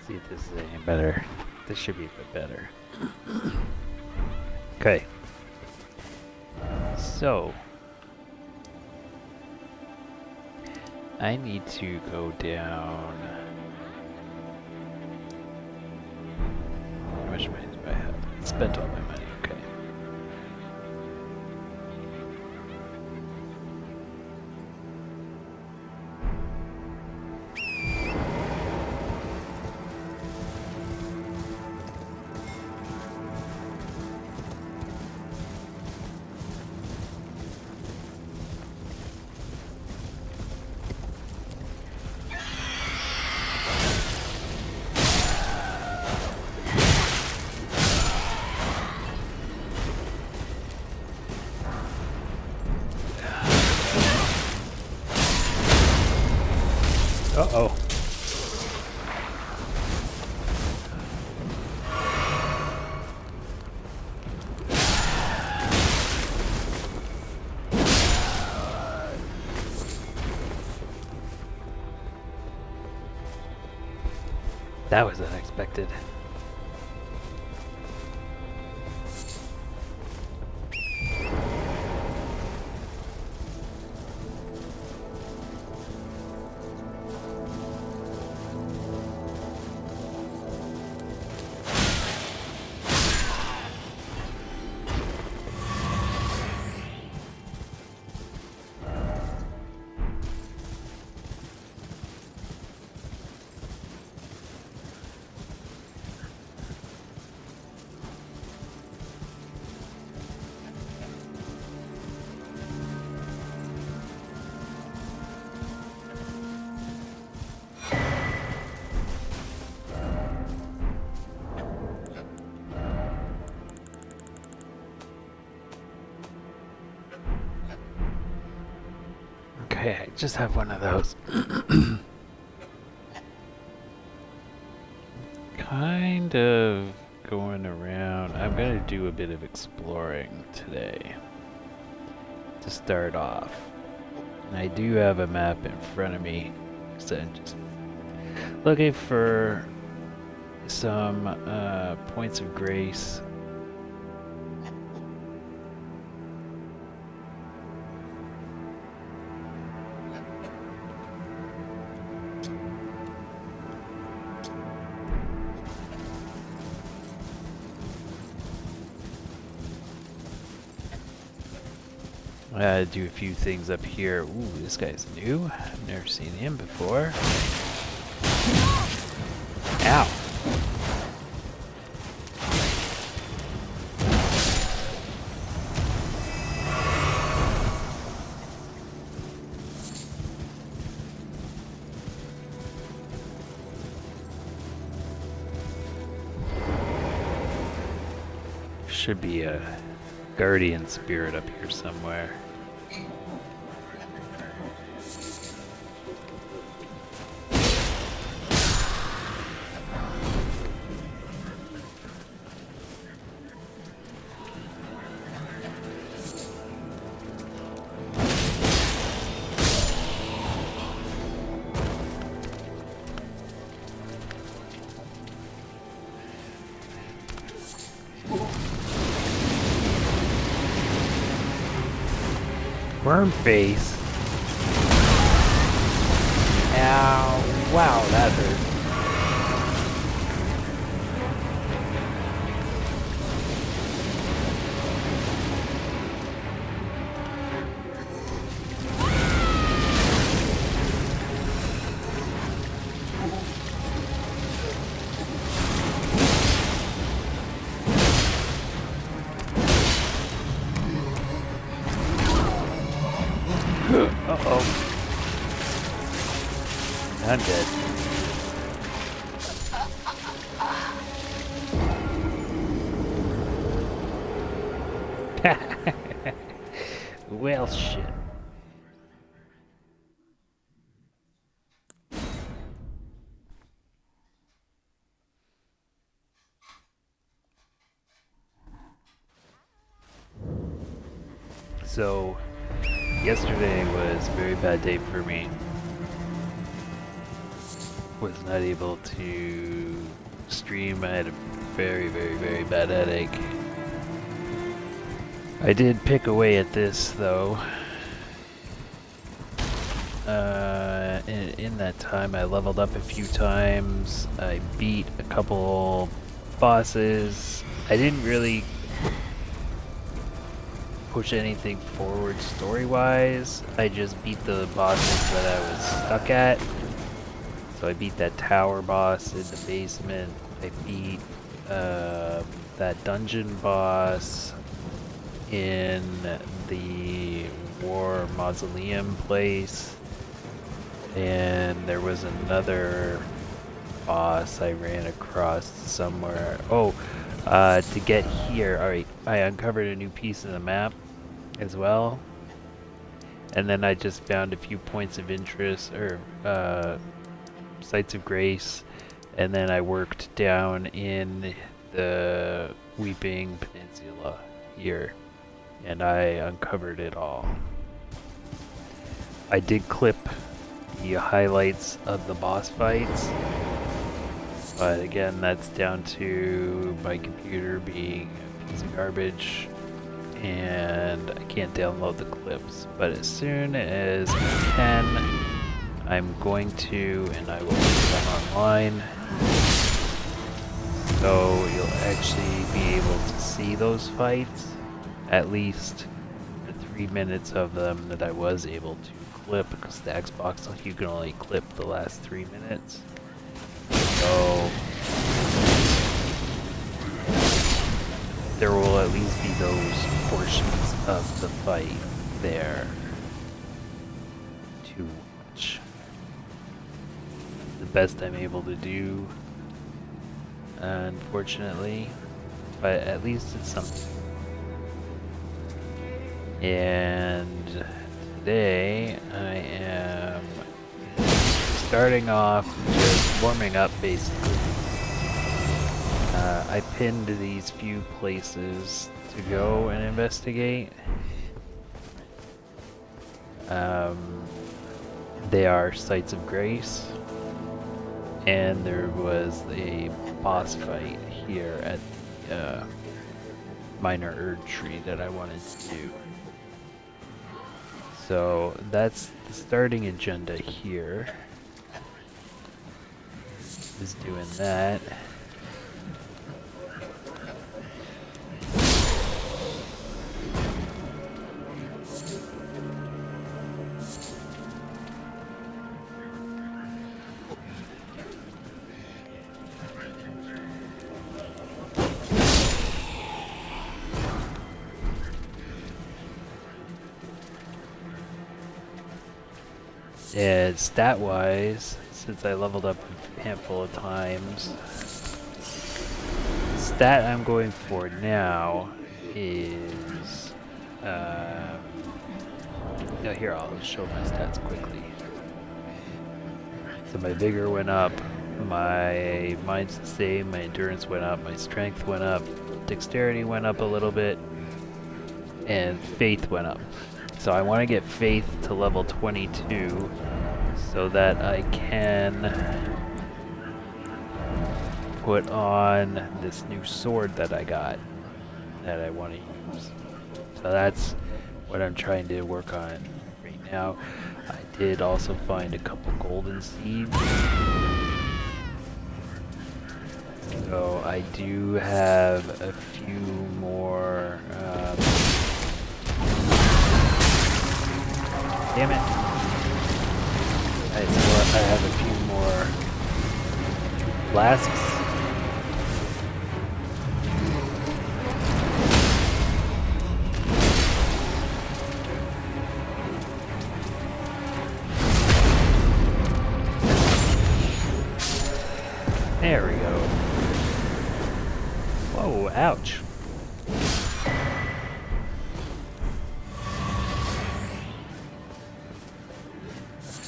See if this is any better. This should be a bit better. Okay. So I need to go down. How much money do I have? Spent all my money, okay. Uh-oh. That was unexpected. Okay, I just have one of those. Kind of going around. I'm gonna do a bit of exploring today to start off. And I do have a map in front of me, so I'm just looking for some points of grace. Do a few things up here. Ooh, this guy's new. I've never seen him before. Ow. Should be a guardian spirit up here somewhere. Worm face. Ow. Wow, that hurt. Uh-oh. I'm dead. Well, shit. So, yesterday was a very bad day for me. was not able to stream. I had a very, very, very bad headache. I did pick away at this though. In that time I leveled up a few times. I beat a couple bosses. I didn't really push anything forward story-wise. I just beat the bosses that I was stuck at. So I beat that tower boss in the basement. I beat that dungeon boss in the war mausoleum place. And there was another boss I ran across somewhere. Oh, to get here, alright, I uncovered a new piece of the map as well. And then I just found a few points of interest, or sites of grace. And then I worked down in the Weeping Peninsula here. And I uncovered it all. I did clip the highlights of the boss fights, but again, that's down to my computer being a piece of garbage and I can't download the clips. But as soon as I can, I'm going to, and I will put them online, so you'll actually be able to see those fights, at least the 3 minutes of them that I was able to clip, because the Xbox, you can only clip the last 3 minutes. So there will at least be those portions of the fight there to watch. That's the best I'm able to do, unfortunately, but at least it's something. And today I am starting off just warming up basically. I pinned these few places to go and investigate. They are sites of grace, and there was a boss fight here at the minor Erd tree that I wanted to do. So that's the starting agenda here, is doing that. And stat-wise, since I leveled up a handful of times, the stat I'm going for now is, here, I'll show my stats quickly. So my vigor went up, my mind's the same, my endurance went up, my strength went up, dexterity went up a little bit, and faith went up. So I want to get faith to level 22 so that I can put on this new sword that I got that I want to use. So that's what I'm trying to work on right now. I did also find a couple golden seeds. So I do have a few more damn it. I have a few more flasks. There we go. Whoa, ouch.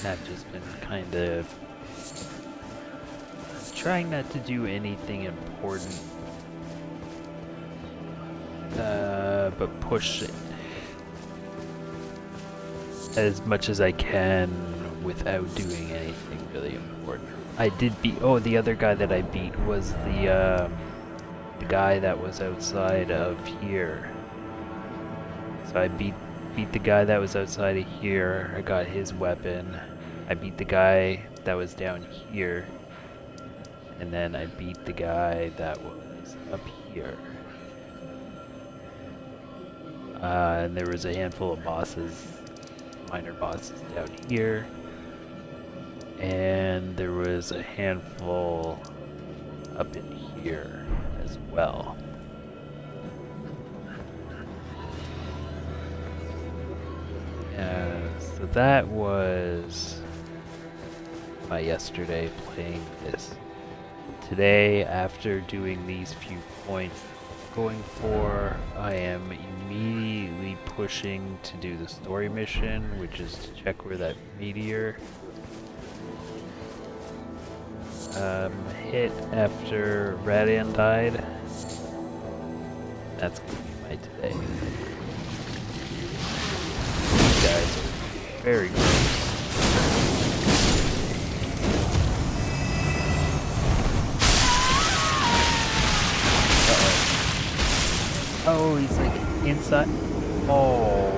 I've just been kind of trying not to do anything important, but push it as much as I can without doing anything really important. I did beat. Oh, the other guy that I beat was the guy that was outside of here. So I beat the guy that was outside of here. I got his weapon. I beat the guy that was down here. And then I beat the guy that was up here. And there was a handful of bosses, minor bosses down here. And there was a handful up in here as well. So that was my yesterday playing this. Today, after doing these few points going for, I am immediately pushing to do the story mission, which is to check where that meteor hit after Radian died. That's gonna be my today. These guys are very gross. Oh, he's like inside. Oh,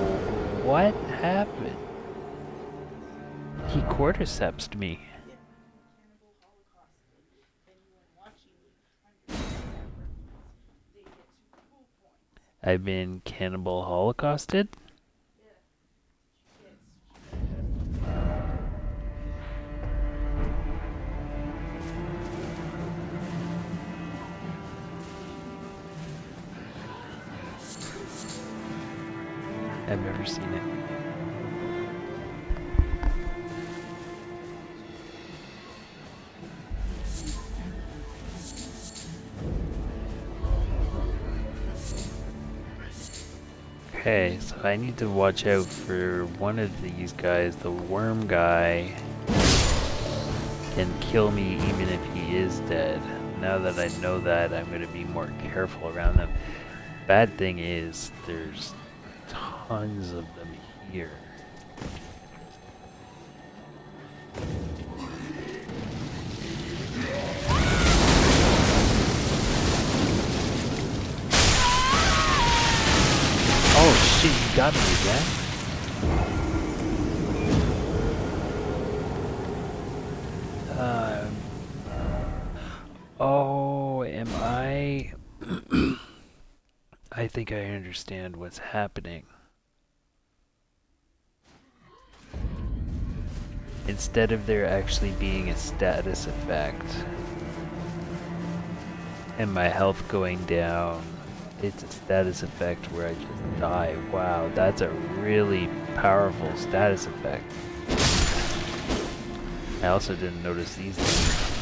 what happened? He cordycepsed me. I've been cannibal holocausted? I've never seen it. Okay, so I need to watch out for one of these guys. The worm guy can kill me even if he is dead. Now that I know that, I'm going to be more careful around them. Bad thing is, there's tons of them here. Oh shit, you got me again? Oh, am I... I think I understand what's happening. Instead of there actually being a status effect and my health going down, it's a status effect where I just die. Wow, that's a really powerful status effect. I also didn't notice these things.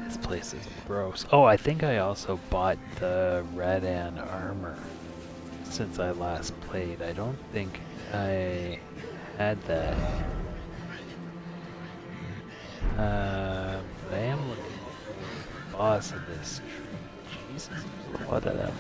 This place is gross. Oh, I think I also bought the Radan armor since I last played. I don't think I had that. But I am looking for the boss of this tree. Jesus, there's a lot of them.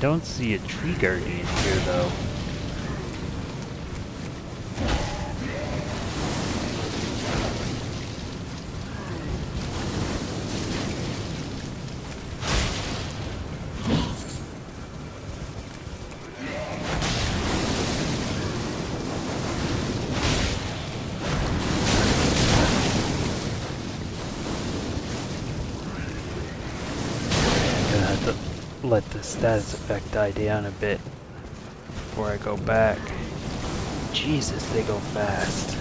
don't see a tree guardian here though. Let the status effect die down a bit before I go back. Jesus, they go fast.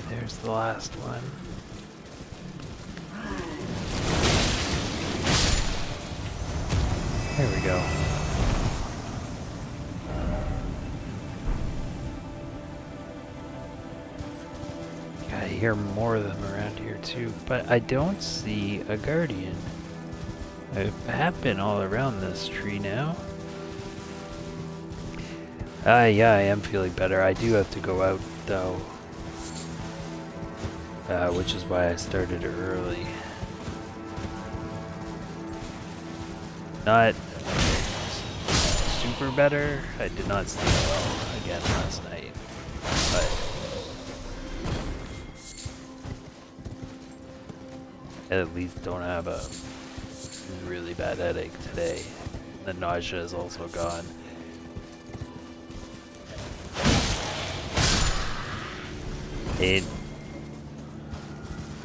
There's the last one. There we go. Gotta hear more of them around here too, but I don't see a guardian. I have been all around this tree now. Yeah, I am feeling better. I do have to go out though. Which is why I started early. Not super better. I did not sleep well again last night, but at least don't have a really bad headache today. The nausea is also gone.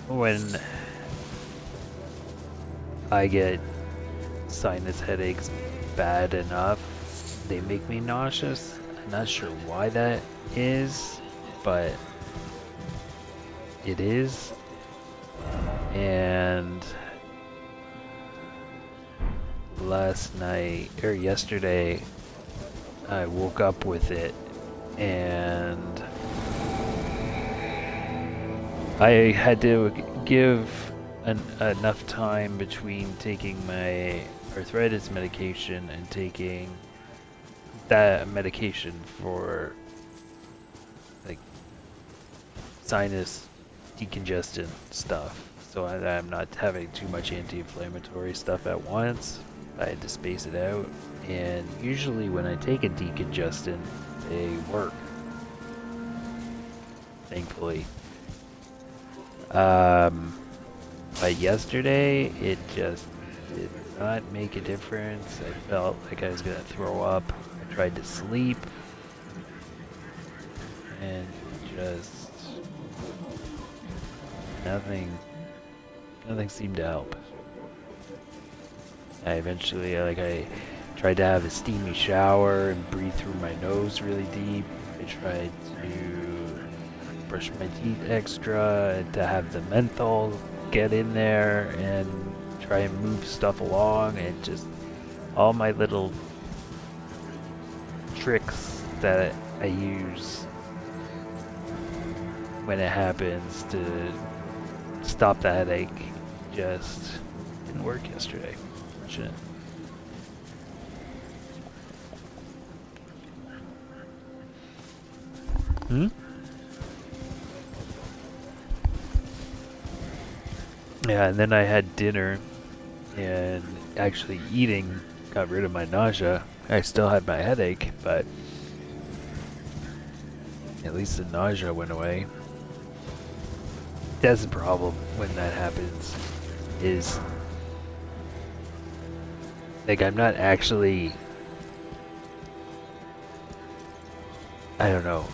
When I get sinus headaches bad enough, they make me nauseous. I'm not sure why that is, but it is. And last night, or yesterday, I woke up with it, and I had to give enough time between taking my arthritis medication and taking that medication for like sinus decongestant stuff. So I'm not having too much anti-inflammatory stuff at once. I had to space it out, and usually when I take a decongestant, they work. Thankfully. But yesterday, it just did not make a difference. I felt like I was gonna throw up. I tried to sleep, and just nothing seemed to help. I eventually, I tried to have a steamy shower and breathe through my nose really deep. I tried to brush my teeth extra and to have the menthol get in there and try and move stuff along, and just all my little tricks that I use when it happens to stop the headache just didn't work yesterday. Shit. Yeah, and then I had dinner, and actually eating got rid of my nausea. I still had my headache, but at least the nausea went away. That's the problem when that happens, is like I'm not actually, I don't know.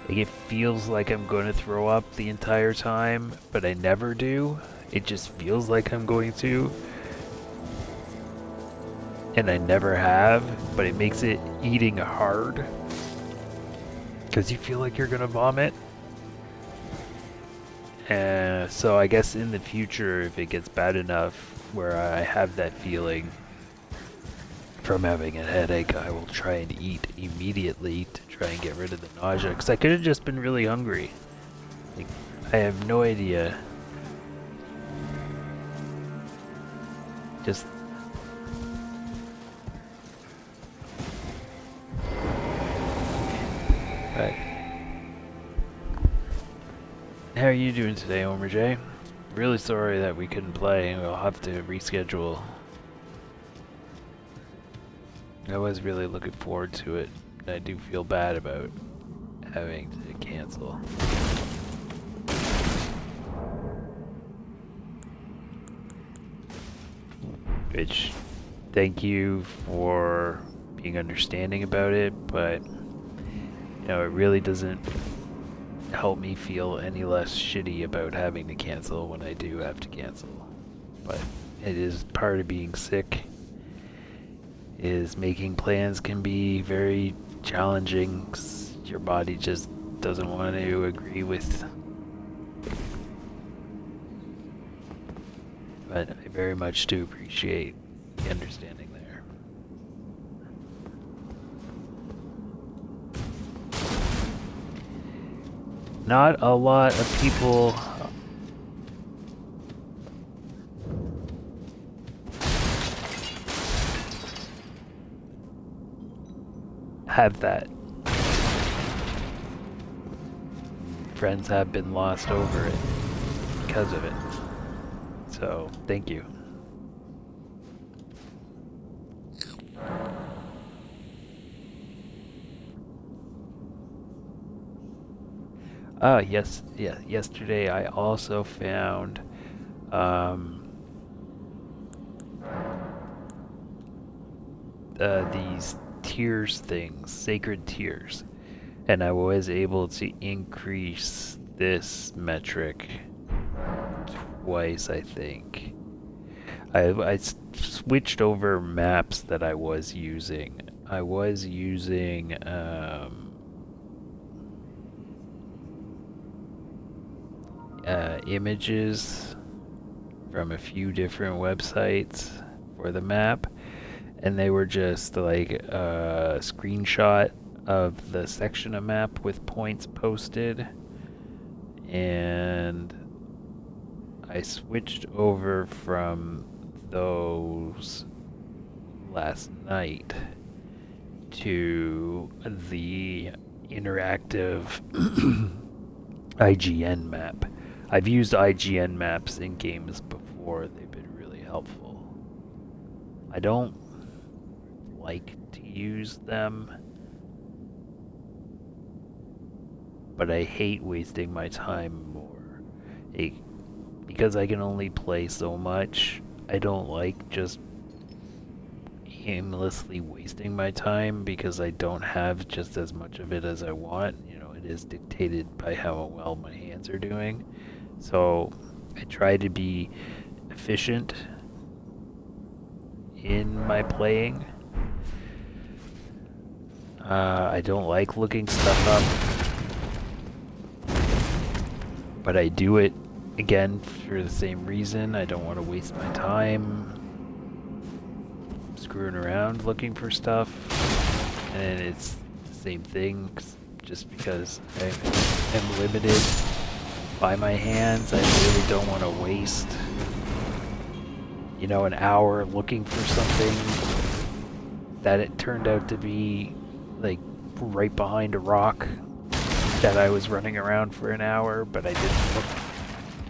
Like it feels like I'm going to throw up the entire time, but I never do. It just feels like I'm going to. And I never have, but it makes it eating hard. because you feel like you're gonna vomit. So I guess in the future, if it gets bad enough where I have that feeling from having a headache, I will try and eat immediately to try and get rid of the nausea, because I could have just been really hungry. Like, I have no idea. Just... But... How are you doing today, Homer J? Really sorry that we couldn't play. We'll have to reschedule. I was really looking forward to it. I do feel bad about having to cancel. Which, thank you for being understanding about it, but you know, it really doesn't help me feel any less shitty about having to cancel when I do have to cancel. But it is part of being sick. Is making plans can be very challenging 'cause your body just doesn't want to agree with. But I very much do appreciate the understanding there. Not a lot of people have that. Friends have been lost over it because of it. So, thank you. Yes, yeah, yesterday I also found these tears things, sacred tears, and I was able to increase this metric twice, I think. I switched over maps that I was using. I was using images from a few different websites for the map, and they were just like a screenshot of the section of map with points posted, and I switched over from those last night to the interactive IGN map. I've used IGN maps in games before. They've been really helpful. I don't like to use them, but I hate wasting my time more. Because I can only play so much, I don't like just aimlessly wasting my time because I don't have just as much of it as I want. You know, it is dictated by how well my hands are doing. So I try to be efficient in my playing. I don't like looking stuff up, but I do it again for the same reason. I don't want to waste my time screwing around looking for stuff, and it's the same thing just because I am limited by my hands. I really don't want to waste, you know, an hour looking for something that it turned out to be like right behind a rock that I was running around for an hour, but I didn't look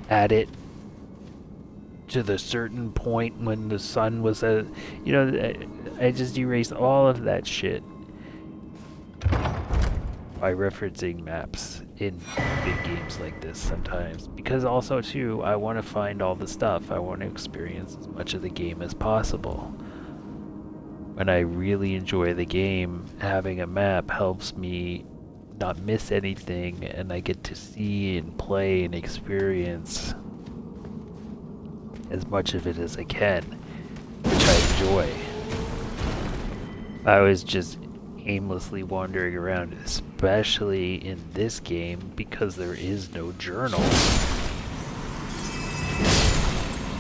at it to the certain point when the sun was at, you know, I just erased all of that shit by referencing maps in big games like this sometimes. Because also too, I want to find all the stuff. I want to experience as much of the game as possible. When I really enjoy the game, having a map helps me not miss anything, and I get to see and play and experience as much of it as I can, which I enjoy. I was just aimlessly wandering around, especially in this game because there is no journal.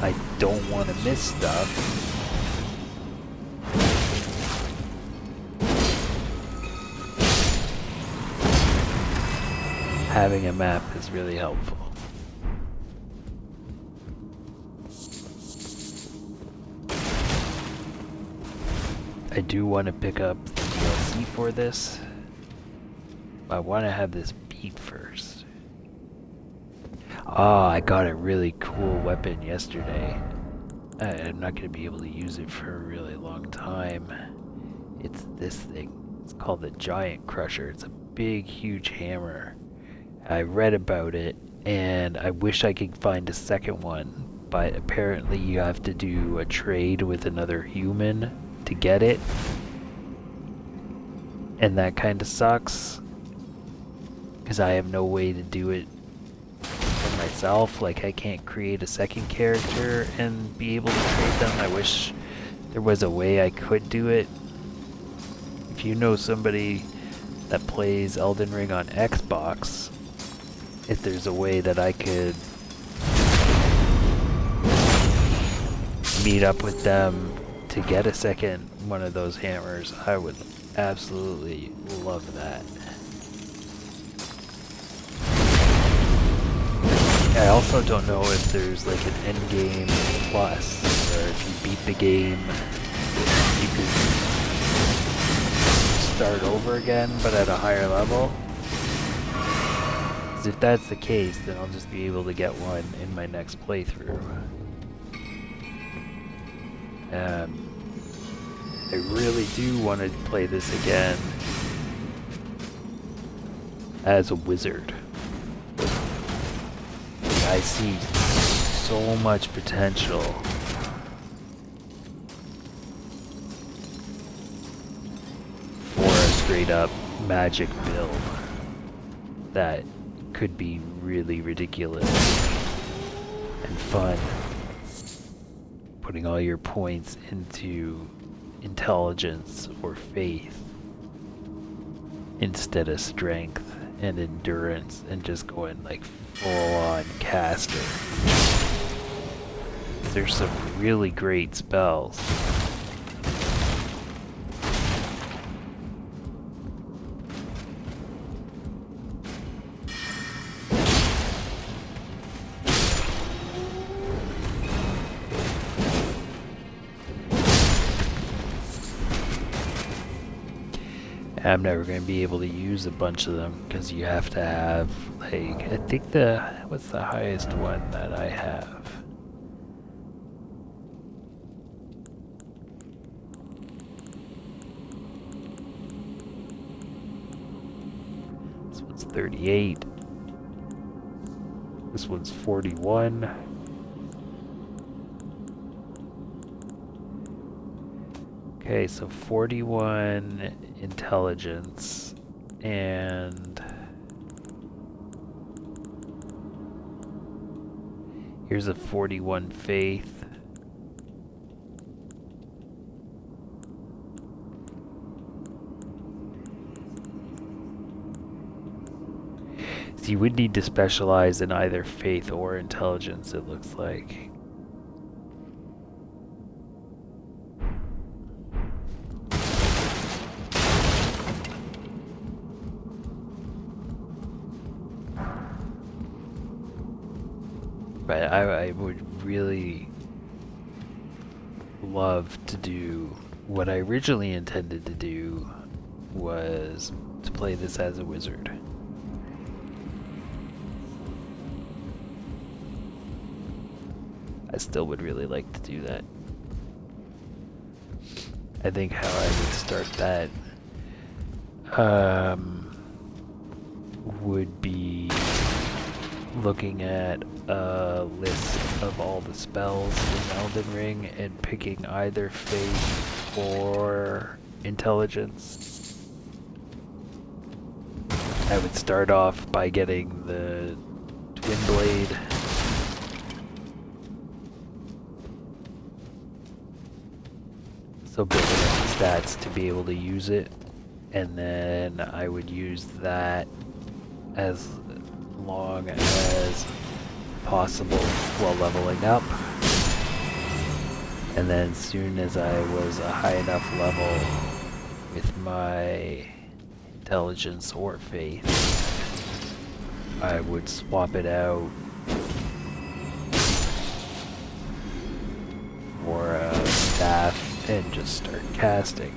I don't want to miss stuff. Having a map is really helpful. I do want to pick up the DLC for this. I want to have this beat first. Ah, I got a really cool weapon yesterday. I'm not going to be able to use it for a really long time. It's this thing. It's called the Giant Crusher. It's a big, huge hammer. I read about it, and I wish I could find a second one, but apparently you have to do a trade with another human to get it, and that kind of sucks because I have no way to do it for myself. Like, I can't create a second character and be able to trade them. I wish there was a way I could do it. If you know somebody that plays Elden Ring on Xbox, if there's a way that I could meet up with them to get a second one of those hammers, I would absolutely love that. I also don't know if there's like an end game plus, or if you beat the game, you could start over again, but at a higher level. Because if that's the case, then I'll just be able to get one in my next playthrough. I really do want to play this again as a wizard. I see so much potential for a straight up magic build that could be really ridiculous and fun. Putting all your points into intelligence or faith instead of strength and endurance, and just going like full on caster. There's some really great spells. I'm never going to be able to use a bunch of them because you have to have, like, I think what's the highest one that I have? This one's 38. This one's 41. Okay, so 41 intelligence and here's a 41 faith. So you would need to specialize in either faith or intelligence, it looks like. But I would really love to do what I originally intended to do, was to play this as a wizard. I still would really like to do that. I think how I would start that would be looking at a list of all the spells in Elden Ring and picking either faith or intelligence. I would start off by getting the Twin Blade. So building up the stats to be able to use it. and then I would use that as long as possible while leveling up. And then as soon as I was a high enough level with my intelligence or faith, I would swap it out for a staff and just start casting.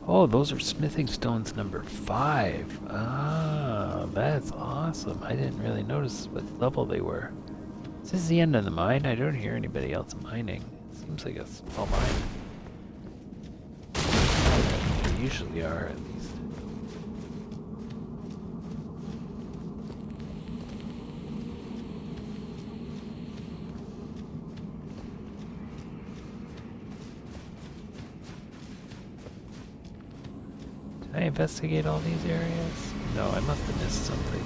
Oh, those are smithing stones number 5. Ah, that's awesome. I didn't really notice what level they were. Is this the end of the mine? I don't hear anybody else mining. It seems like a small mine. They usually are, at least. Did I investigate all these areas? No, I must have missed something.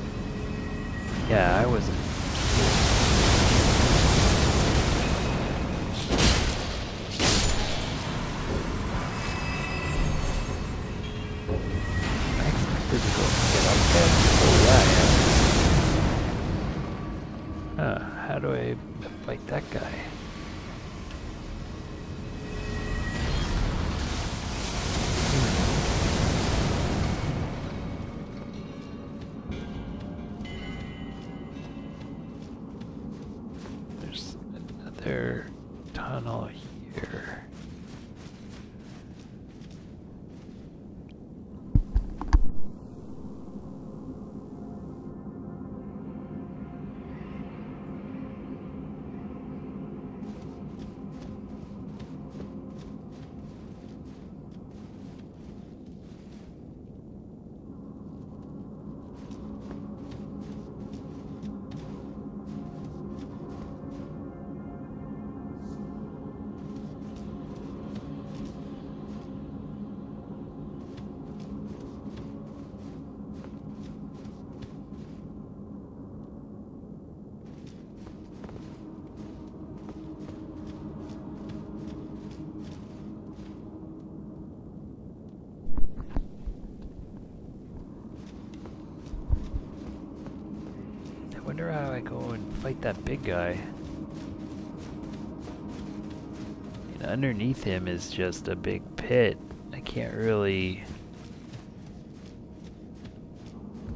Yeah, I wasn't. I expected to go get up there. Oh yeah, I am. Huh, how do I fight that guy? There's another tunnel here. I wonder how I go and fight that big guy. And underneath him is just a big pit. I can't really...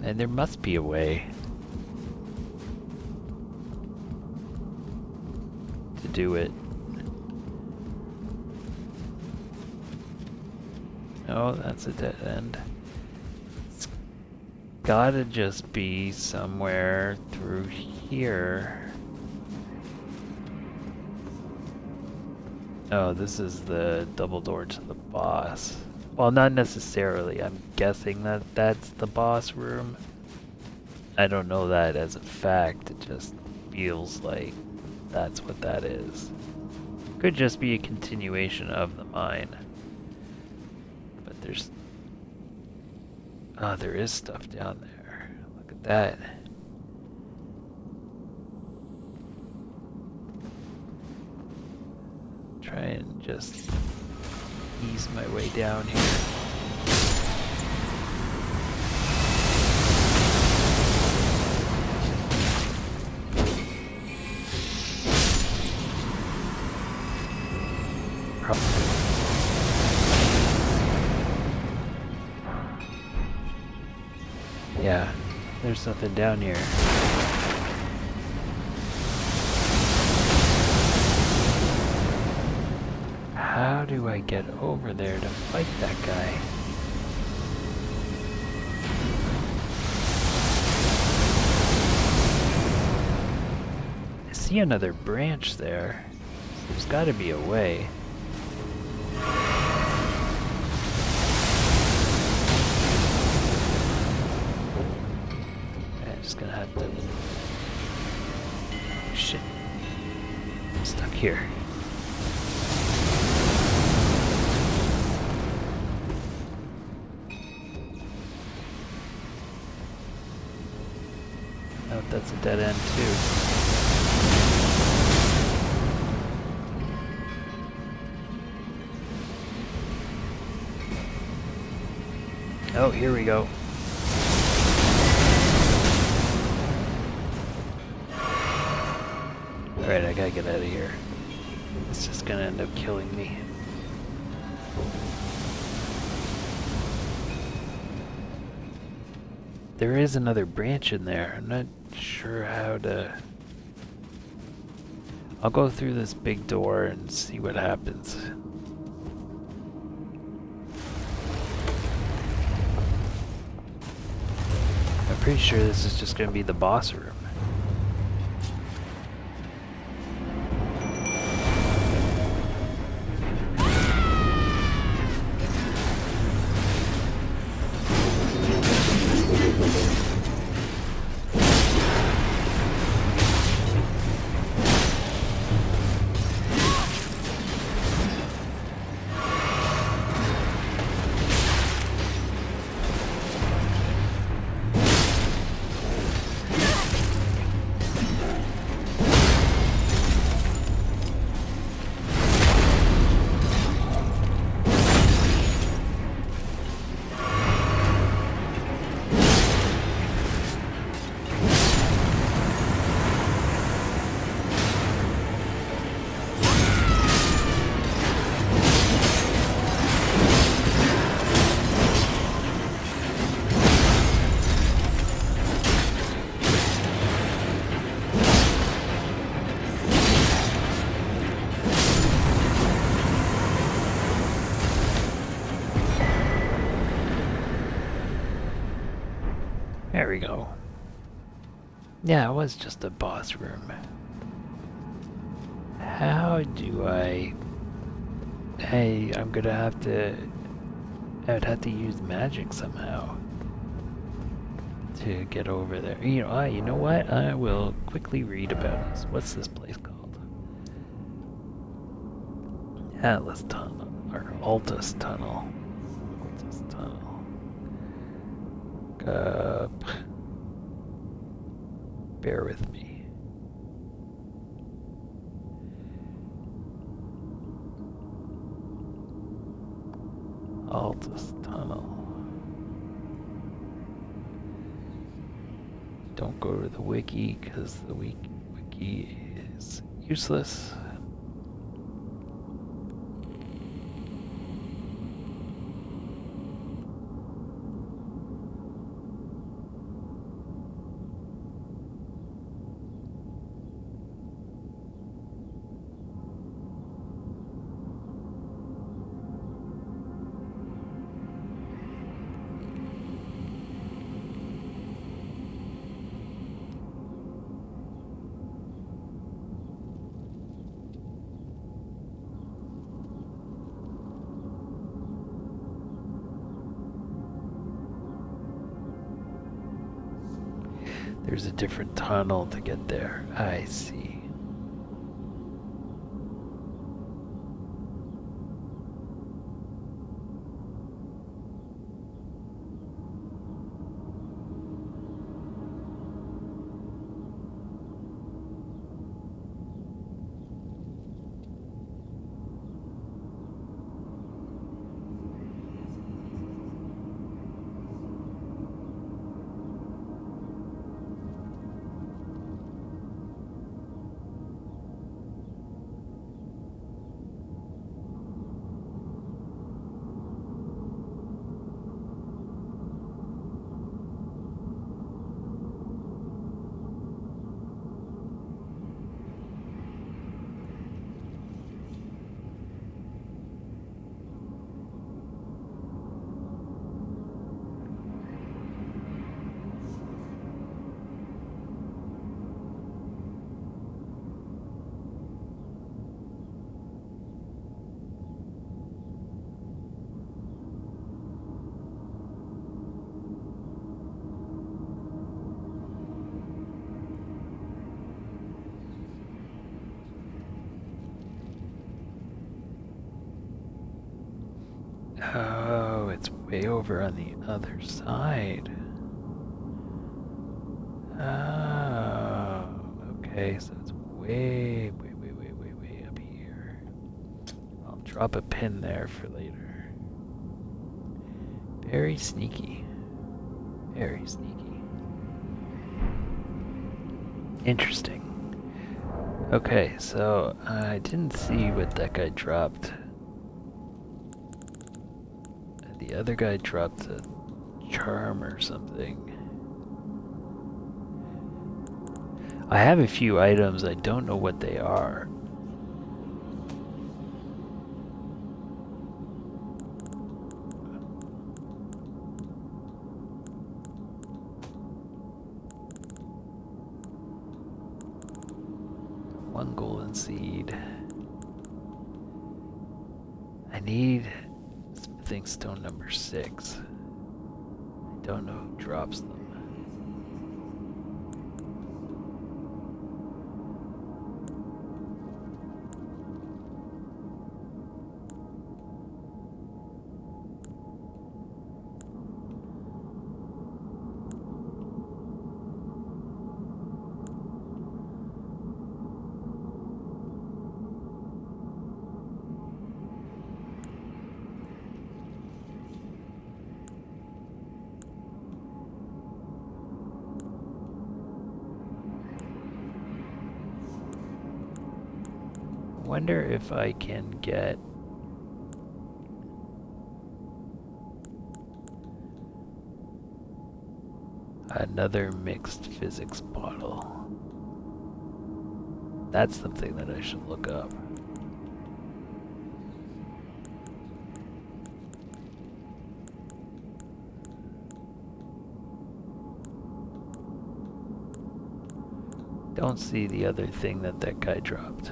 And there must be a way to do it. Oh, that's a dead end. It's gotta just be somewhere through here. Oh, this is the double door to the boss. Well, not necessarily. I'm guessing that that's the boss room. I don't know that as a fact. It just feels like that's what that is. Could just be a continuation of the mine. But there's... Oh, there is stuff down there. Look at that. Try and just ease my way down here. Yeah, there's something down here. How do I get over there to fight that guy? I see another branch there. There's gotta be a way. I'm just gonna have to... Shit. I'm stuck here. Oh, that's a dead end too. Oh, here we go. Alright, I gotta get out of here. It's just gonna end up killing me. There is another branch in there. I'm not sure how to... I'll go through this big door and see what happens. I'm pretty sure this is just gonna be the boss room. There we go. Yeah, it was just a boss room. How do I... Hey, I'm gonna have to... I would have to use magic somehow to get over there. You know what? I will quickly read about this. What's this place called? Atlas Tunnel, or Altus Tunnel. Altus Tunnel. Bear with me. Altus Tunnel. Don't go to the wiki because the wiki is useless. There's a different tunnel to get there. I see. Oh, it's way over on the other side. Oh, okay, so it's way up here. I'll drop a pin there for later. Very sneaky. Very sneaky. Interesting. Okay, so I didn't see what that guy dropped. The other guy dropped a charm or something. I have a few items, I don't know what they are. One golden seed. I need smithing stone number 6. I don't know who drops them. Wonder if I can get another mixed physics bottle. That's something that I should look up. Don't see the other thing that guy dropped.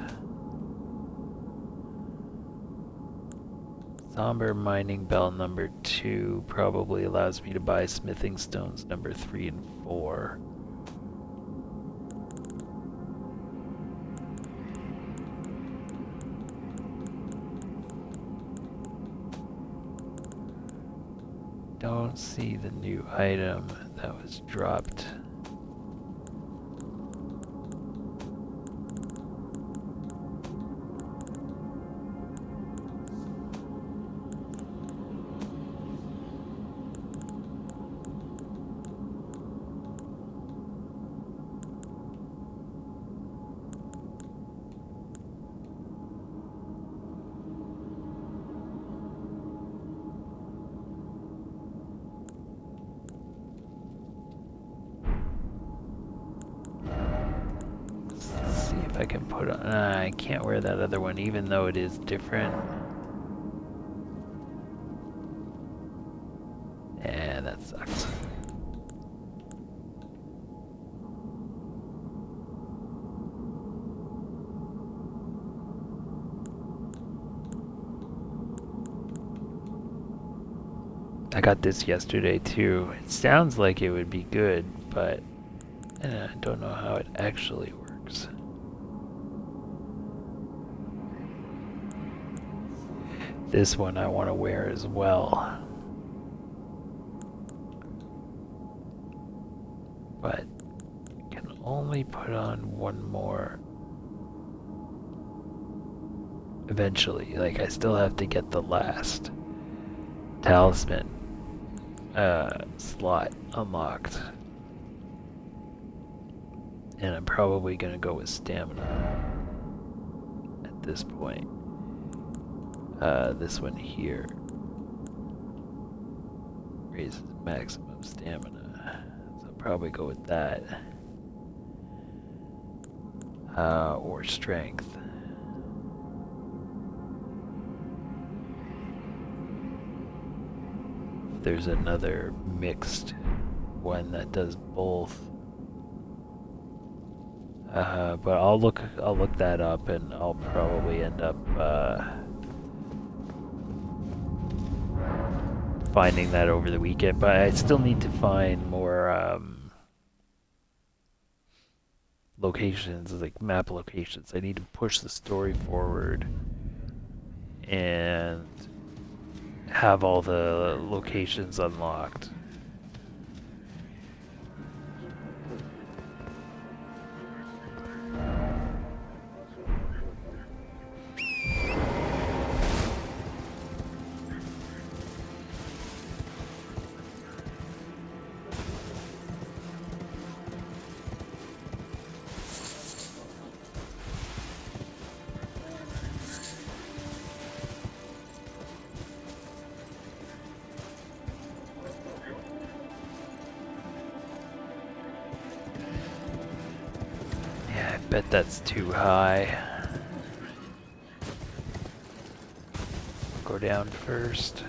Somber mining bell number 2 probably allows me to buy smithing stones number 3 and 4. Don't see the new item that was dropped. I can put on. I can't wear that other one, even though it is different. Yeah, that sucks. I got this yesterday too. It sounds like it would be good, but I don't know how it actually works. This one I want to wear as well. But can only put on one more eventually. Like, I still have to get the last talisman slot unlocked. And I'm probably gonna go with stamina at this point. This one here raises maximum stamina, so I'll probably go with that. Or strength. There's another mixed one that does both. But I'll look that up, and I'll probably end up finding that over the weekend. But I still need to find more locations, like map locations. I need to push the story forward and have all the locations unlocked. Bet that's too high. Go down first.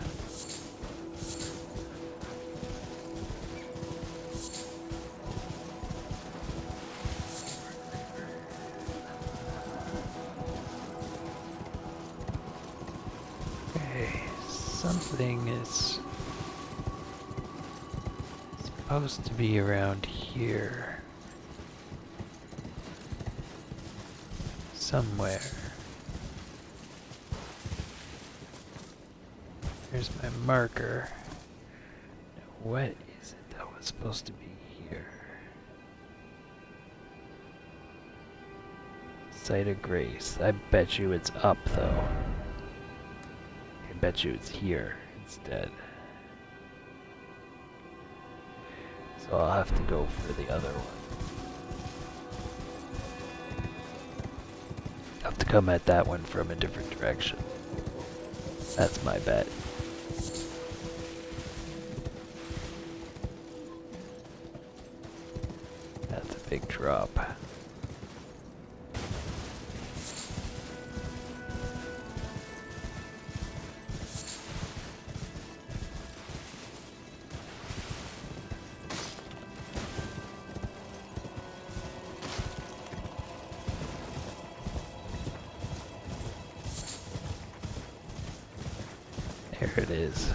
Okay, something is supposed to be around here. Somewhere. Here's my marker. Now what is it that was supposed to be here? Site of Grace. I bet you it's up though. I bet you it's here instead. So I'll have to go for the other one. I'll have to come at that one from a different direction. That's my bet. That's a big drop. There it is.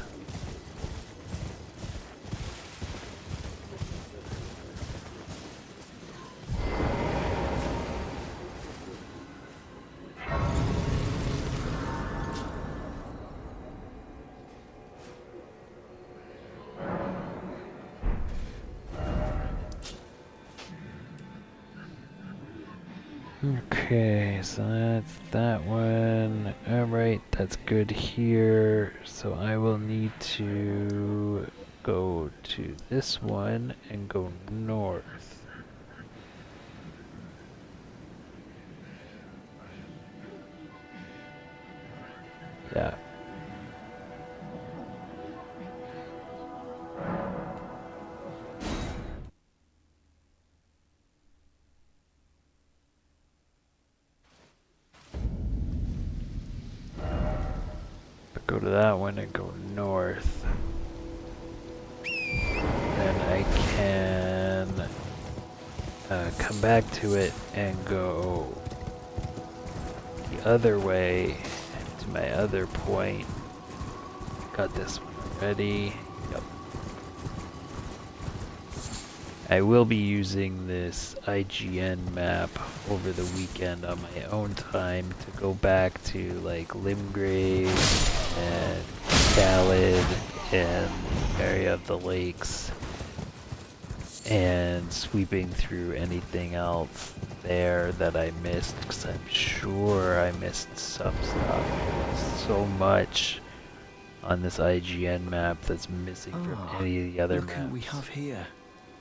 Okay, so that's that one. Alright, that's good here. So I will need to go to this one and go north. Yeah. Go to that one and go north. Then I can come back to it and go the other way to my other point. Got this one ready. Yep. I will be using this IGN map over the weekend on my own time to go back to like Limgrave and Khalid and the area of the lakes and sweeping through anything else there that I missed, because I'm sure I missed some stuff. There's so much on this IGN map that's missing from any of the other look maps. Who we have here.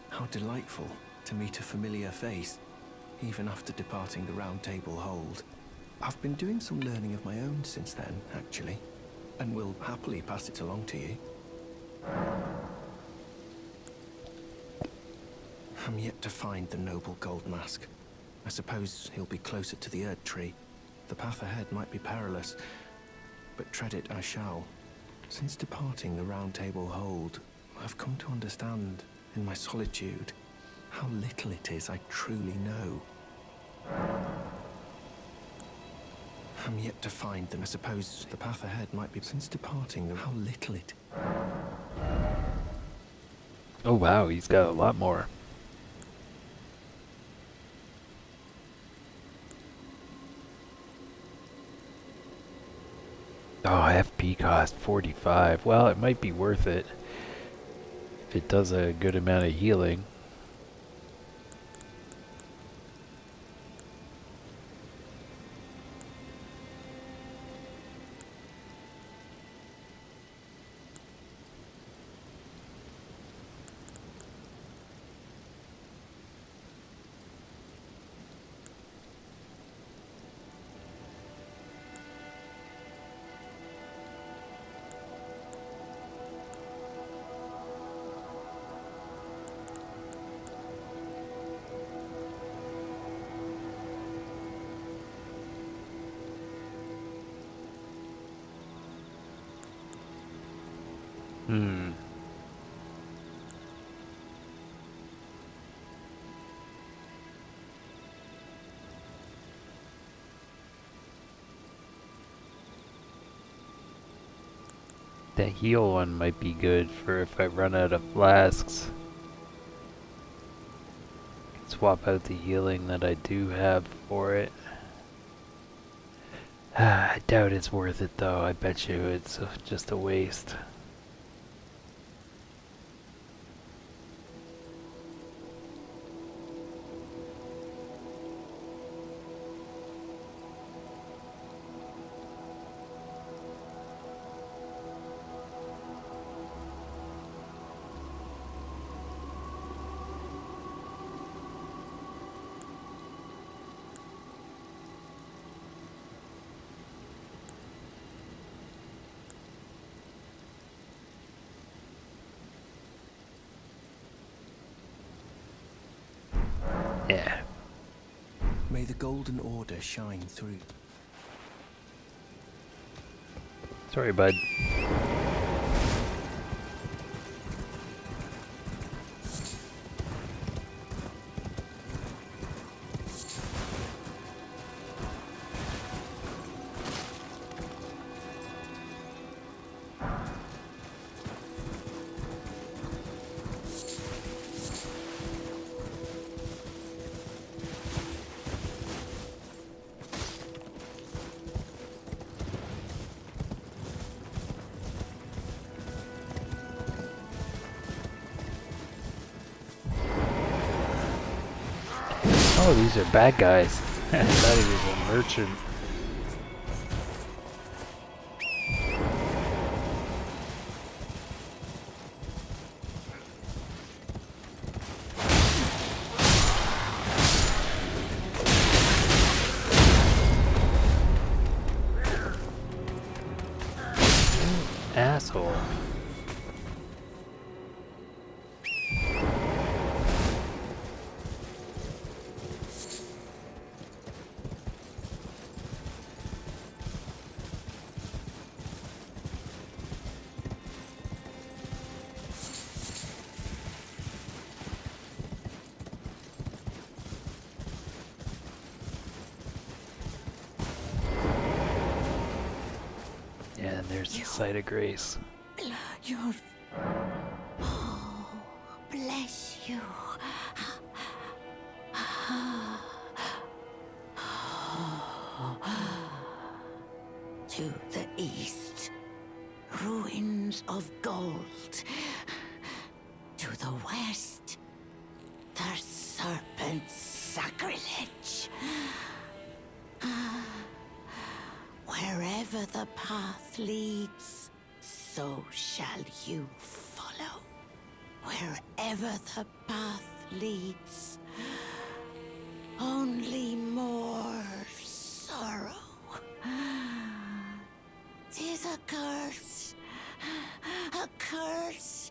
How delightful to meet a familiar face, even after departing the Round Table Hold. I've been doing some learning of my own since then, actually, and will happily pass it along to you. I'm yet to find the noble gold mask. I suppose he'll be closer to the Erd Tree. The path ahead might be perilous, but tread it I shall. Since departing the Round Table Hold, I've come to understand, in my solitude, how little it is I truly know. I'm yet to find them. I suppose the path ahead might be since departing how little it. Oh wow, he's got a lot more. Oh, FP cost 45. Well, it might be worth it if it does a good amount of healing. Hmm. The heal one might be good for if I run out of flasks. Swap out the healing that I do have for it. I doubt it's worth it though. I bet you it's just a waste. Yeah. May the Golden Order shine through. Sorry, bud. Oh, these are bad guys. I thought he was a merchant. Asshole. Yeah, and there's the site of grace. You're... Oh, bless you. To the east, ruins of gold. To the west, the serpent's sacrilege. Wherever the path leads, so shall you follow. Wherever the path leads, only more sorrow. 'Tis a curse. A curse.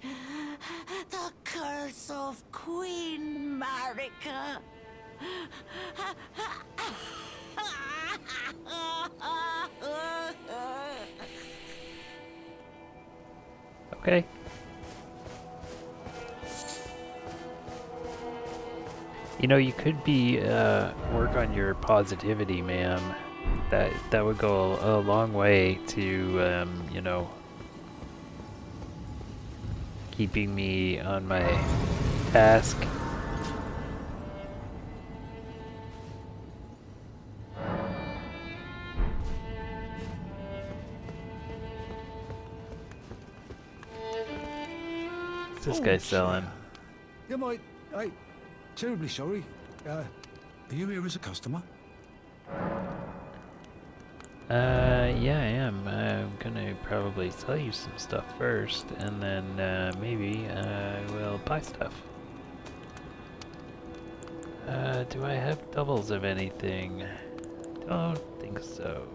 The curse of Queen Marika. Okay. You know, you could be work on your positivity, man. That would go a long way to you know, keeping me on my task. What's this guy selling? Yeah, mate. Hey, terribly sorry. Are you here as a customer? Yeah, I am. I'm gonna probably sell you some stuff first, and then maybe I will buy stuff. Do I have doubles of anything? Don't think so.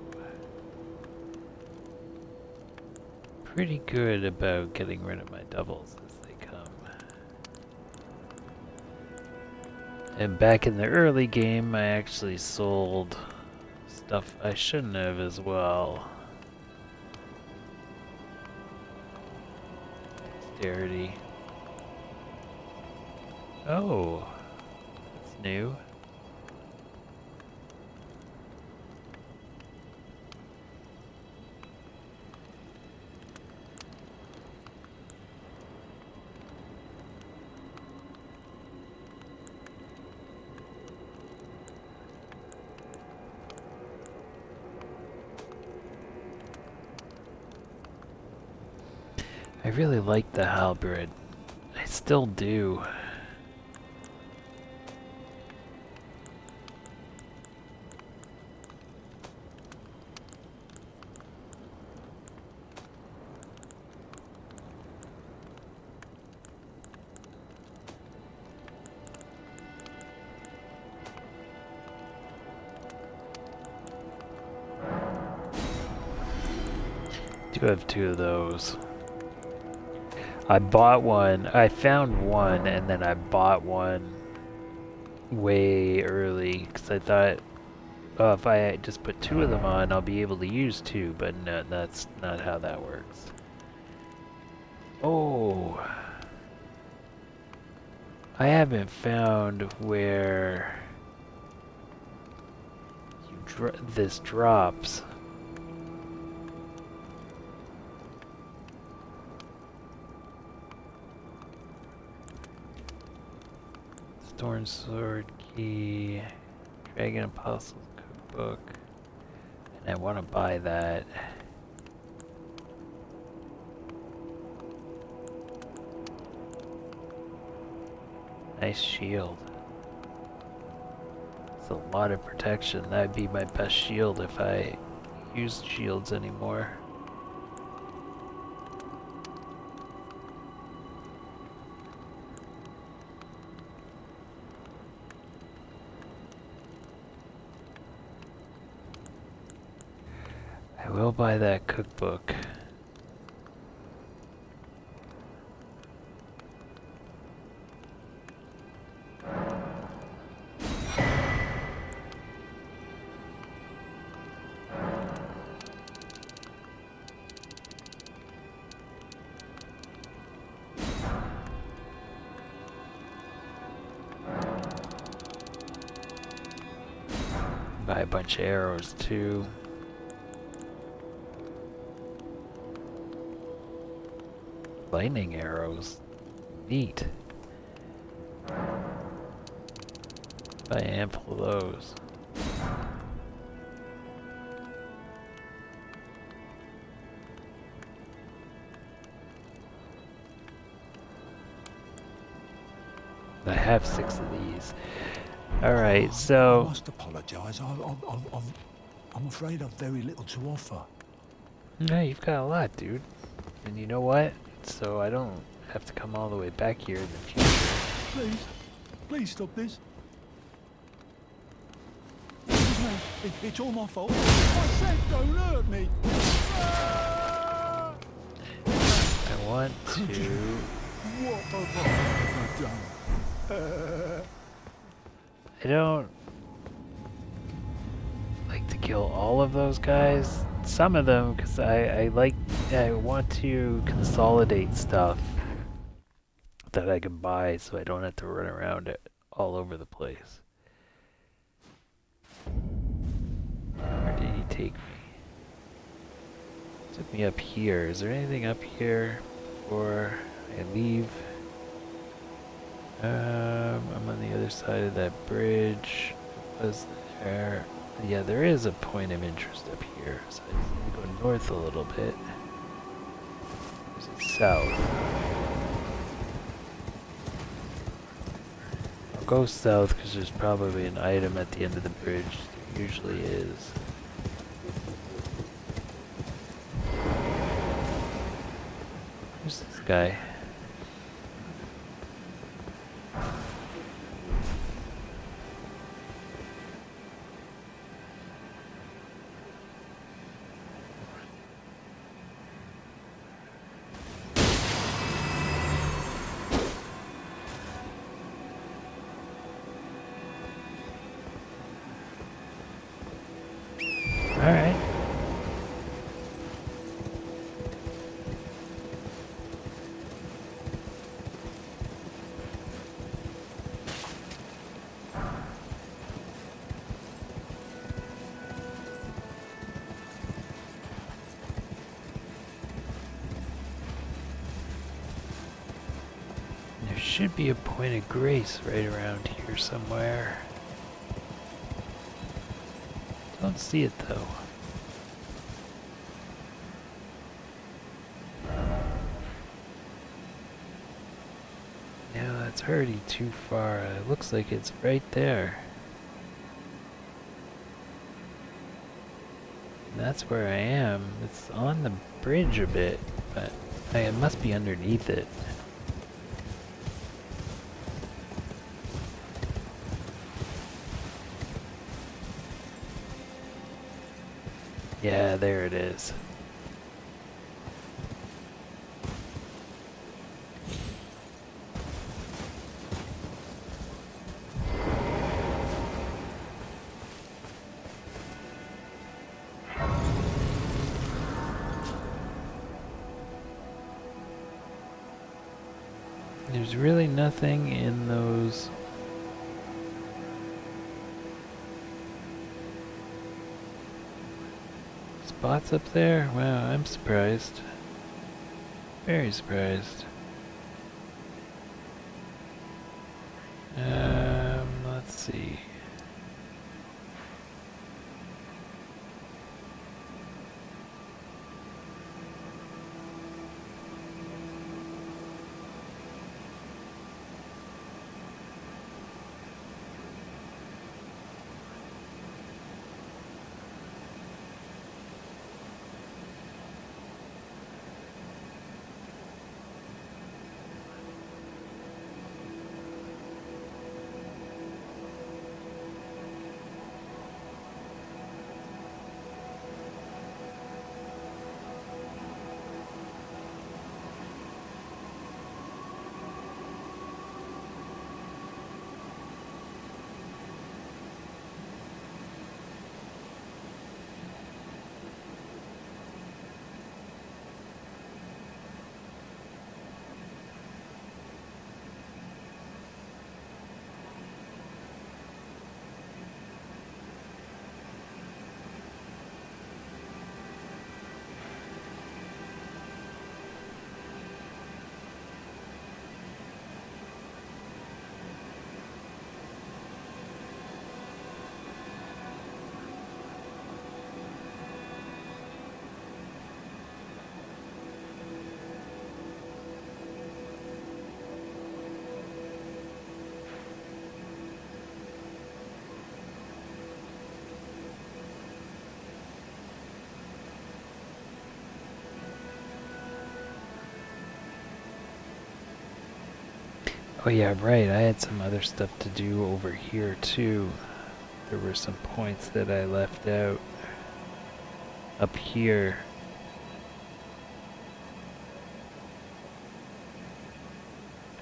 Pretty good about getting rid of my doubles as they come. And back in the early game, I actually sold stuff I shouldn't have as well. dexterity. Oh, that's new. I really like the halberd. I still do. Do have two of those. I bought one. I found one, and then I bought one way early because I thought, oh, if I just put two of them on, I'll be able to use two. But no, that's not how that works. Oh, I haven't found where this drops. Thorn Sword Key, Dragon Apostles Cookbook, and I want to buy that. Nice shield. It's a lot of protection. That'd be my best shield if I used shields anymore. I will buy that cookbook. Buy a bunch of arrows too. Lightning arrows. Neat. Buy a handful of those. I have 6 of these. Alright, so... I must apologise. I'm afraid I've very little to offer. No, you've got a lot, dude. And you know what? So I don't have to come all the way back here in the future. Please stop this. It's all my fault. I said don't hurt me. I want to... What have I done? I don't like to kill all of those guys. Some of them, because I want to consolidate stuff that I can buy so I don't have to run around it all over the place. Where did he take me? He took me up here. Is there anything up here before I leave? I'm on the other side of that bridge. Was there? Yeah, there is a point of interest up here. So I just need to go north a little bit. Is it south? I'll go south because there's probably an item at the end of the bridge. There usually is. Who's this guy? Alright. should be a point of grace right around here somewhere. Don't see it though. No, that's already too far. It looks like it's right there. And that's where I am. It's on the bridge a bit, but I must be underneath it. Yeah, there it is. There's really nothing in those spots up there. Wow, I'm surprised. Very surprised. Let's see. Oh yeah, right, I had some other stuff to do over here too. There were some points that I left out up here.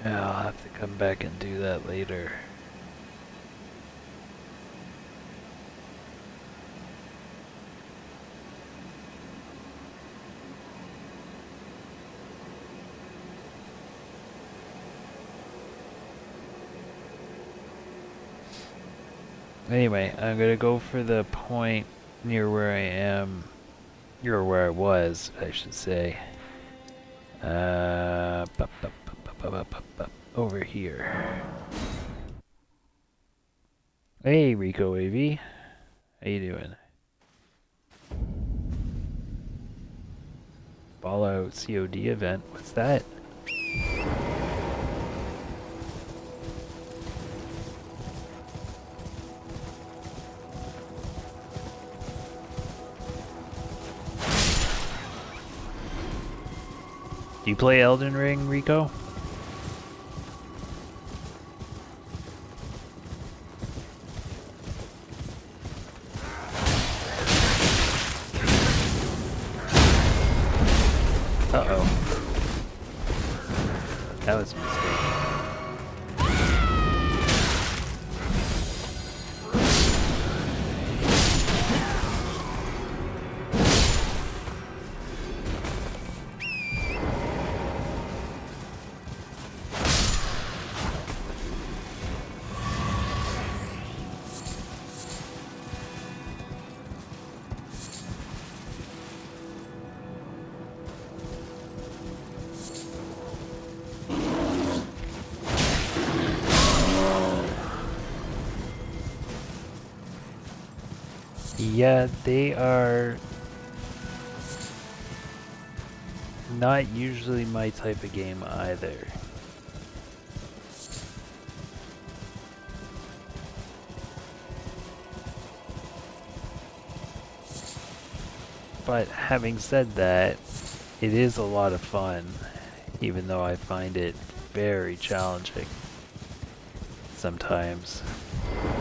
Yeah, I'll have to come back and do that later. Anyway, I'm gonna go for the point near where I am, near where I was, I should say. Over here. Hey, Rico AV. How you doing? Fallout COD event. What's that? Do you play Elden Ring, Rico? Uh-oh. That was a mistake. Yeah, they are not usually my type of game either. But having said that, it is a lot of fun, even though I find it very challenging. Sometimes,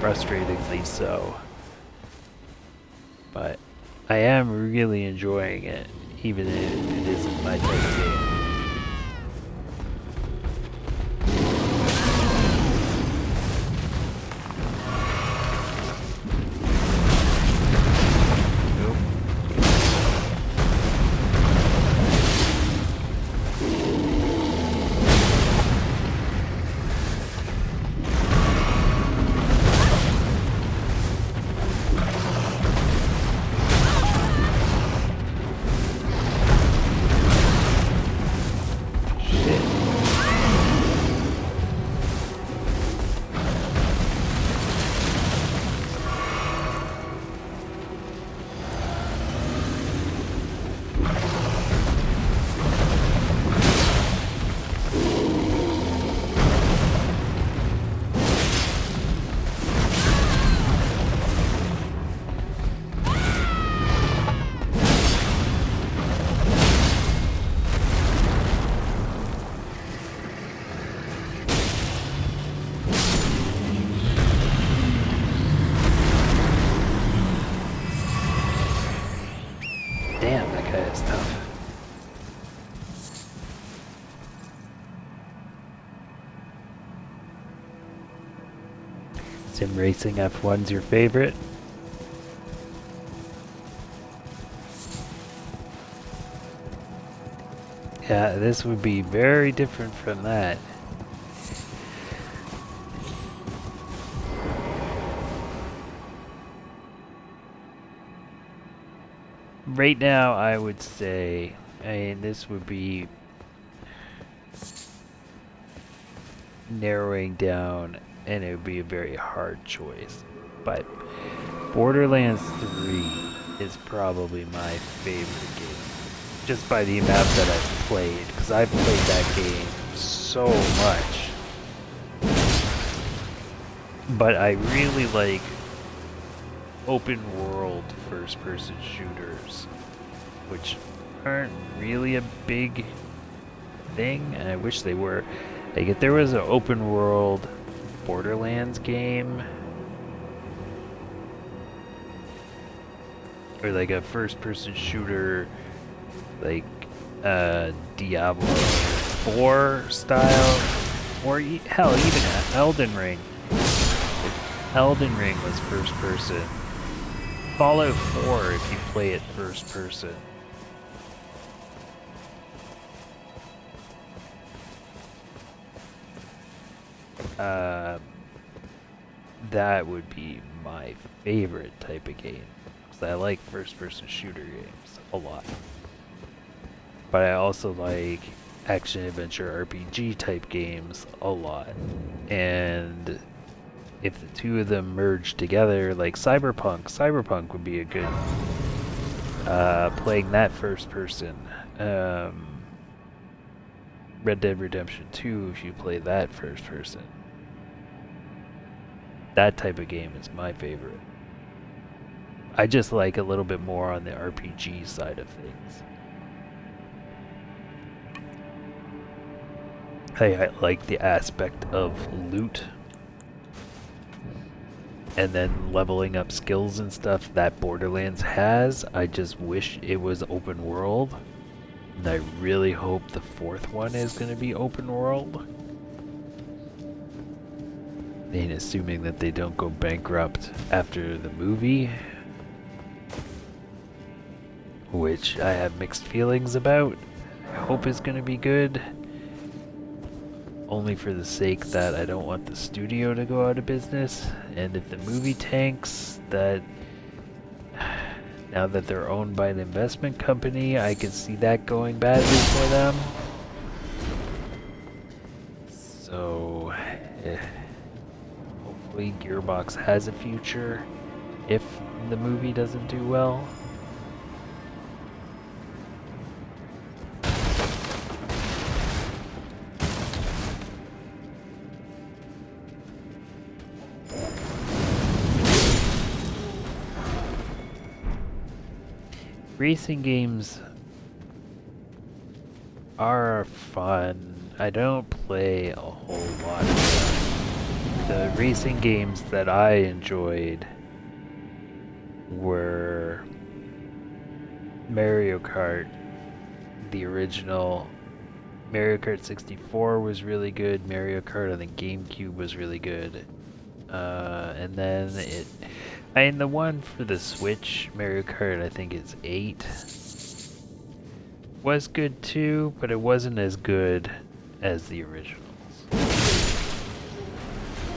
frustratingly so. But I am really enjoying it, even if it isn't my type of game. Damn, that guy is tough. Sim Racing F1's your favorite? Yeah, this would be very different from that. Right now, I would say, this would be narrowing down, and it would be a very hard choice. But Borderlands 3 is probably my favorite game, just by the amount that I've played, because I've played that game so much. But I really like open world first-person shooters, which aren't really a big thing, and I wish they were. Like, if there was an open world Borderlands game, or like a first-person shooter, like Diablo 4 style, or hell, even Elden Ring. Elden Ring was first-person. Fallout 4 if you play it first-person. That would be my favorite type of game, because I like first-person shooter games a lot. But I also like action-adventure RPG type games a lot. And if the two of them merge together, like Cyberpunk would be a good, playing that first-person. Red Dead Redemption 2, if you play that first-person. That type of game is my favorite. I just like a little bit more on the RPG side of things. I like the aspect of loot and then leveling up skills and stuff that Borderlands has. I just wish it was open world. And I really hope the fourth one is going to be open world. And assuming that they don't go bankrupt after the movie, which I have mixed feelings about. I hope it's going to be good. Only for the sake that I don't want the studio to go out of business. And if the movie tanks, that now that they're owned by an investment company, I can see that going badly for them. So, hopefully Gearbox has a future, if the movie doesn't do well. Racing games are fun. I don't play a whole lot of them. The racing games that I enjoyed were Mario Kart, the original. Mario Kart 64 was really good. Mario Kart on the GameCube was really good. And then the one for the Switch, Mario Kart, I think it's 8, was good too, but it wasn't as good as the originals.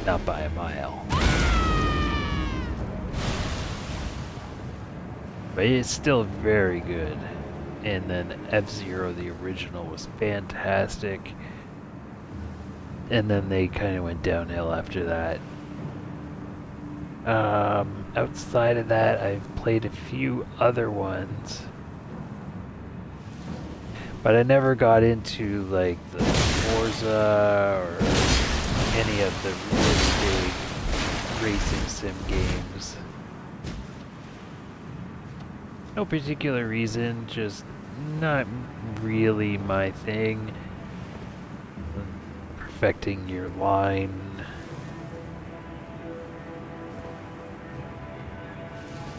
Not by a mile. But it's still very good. And then F-Zero, the original, was fantastic. And then they kind of went downhill after that. Outside of that, I've played a few other ones. But I never got into, like, the Forza or any of the really big racing sim games. No particular reason, just not really my thing. Perfecting your line.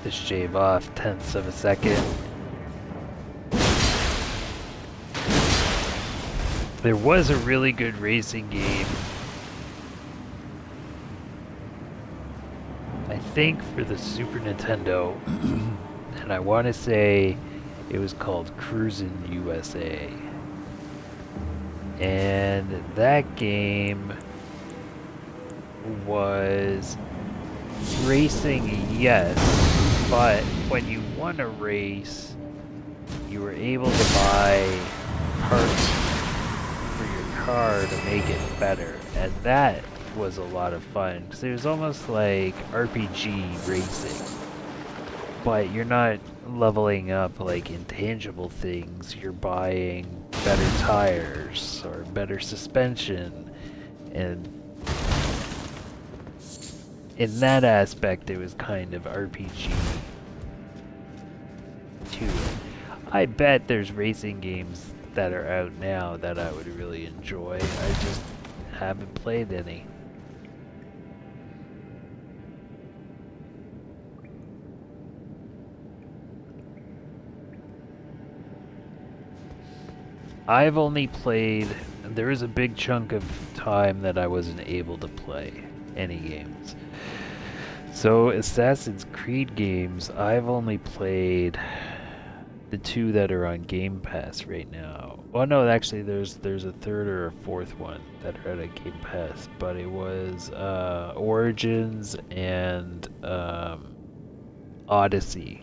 To shave off tenths of a second. There was a really good racing game, I think, for the Super Nintendo, and I want to say it was called Cruisin' USA. And that game was racing, yes, but when you won a race, you were able to buy parts for your car to make it better, and that was a lot of fun, because it was almost like RPG racing, but you're not leveling up like intangible things, you're buying better tires or better suspension, and in that aspect, it was kind of RPG too. I bet there's racing games that are out now that I would really enjoy. I just haven't played any. I've only played, there was a big chunk of time that I wasn't able to play any games. So Assassin's Creed games, I've only played the 2 that are on Game Pass right now. Well, no, actually there's a third or a fourth one that are at Game Pass, but it was Origins and Odyssey,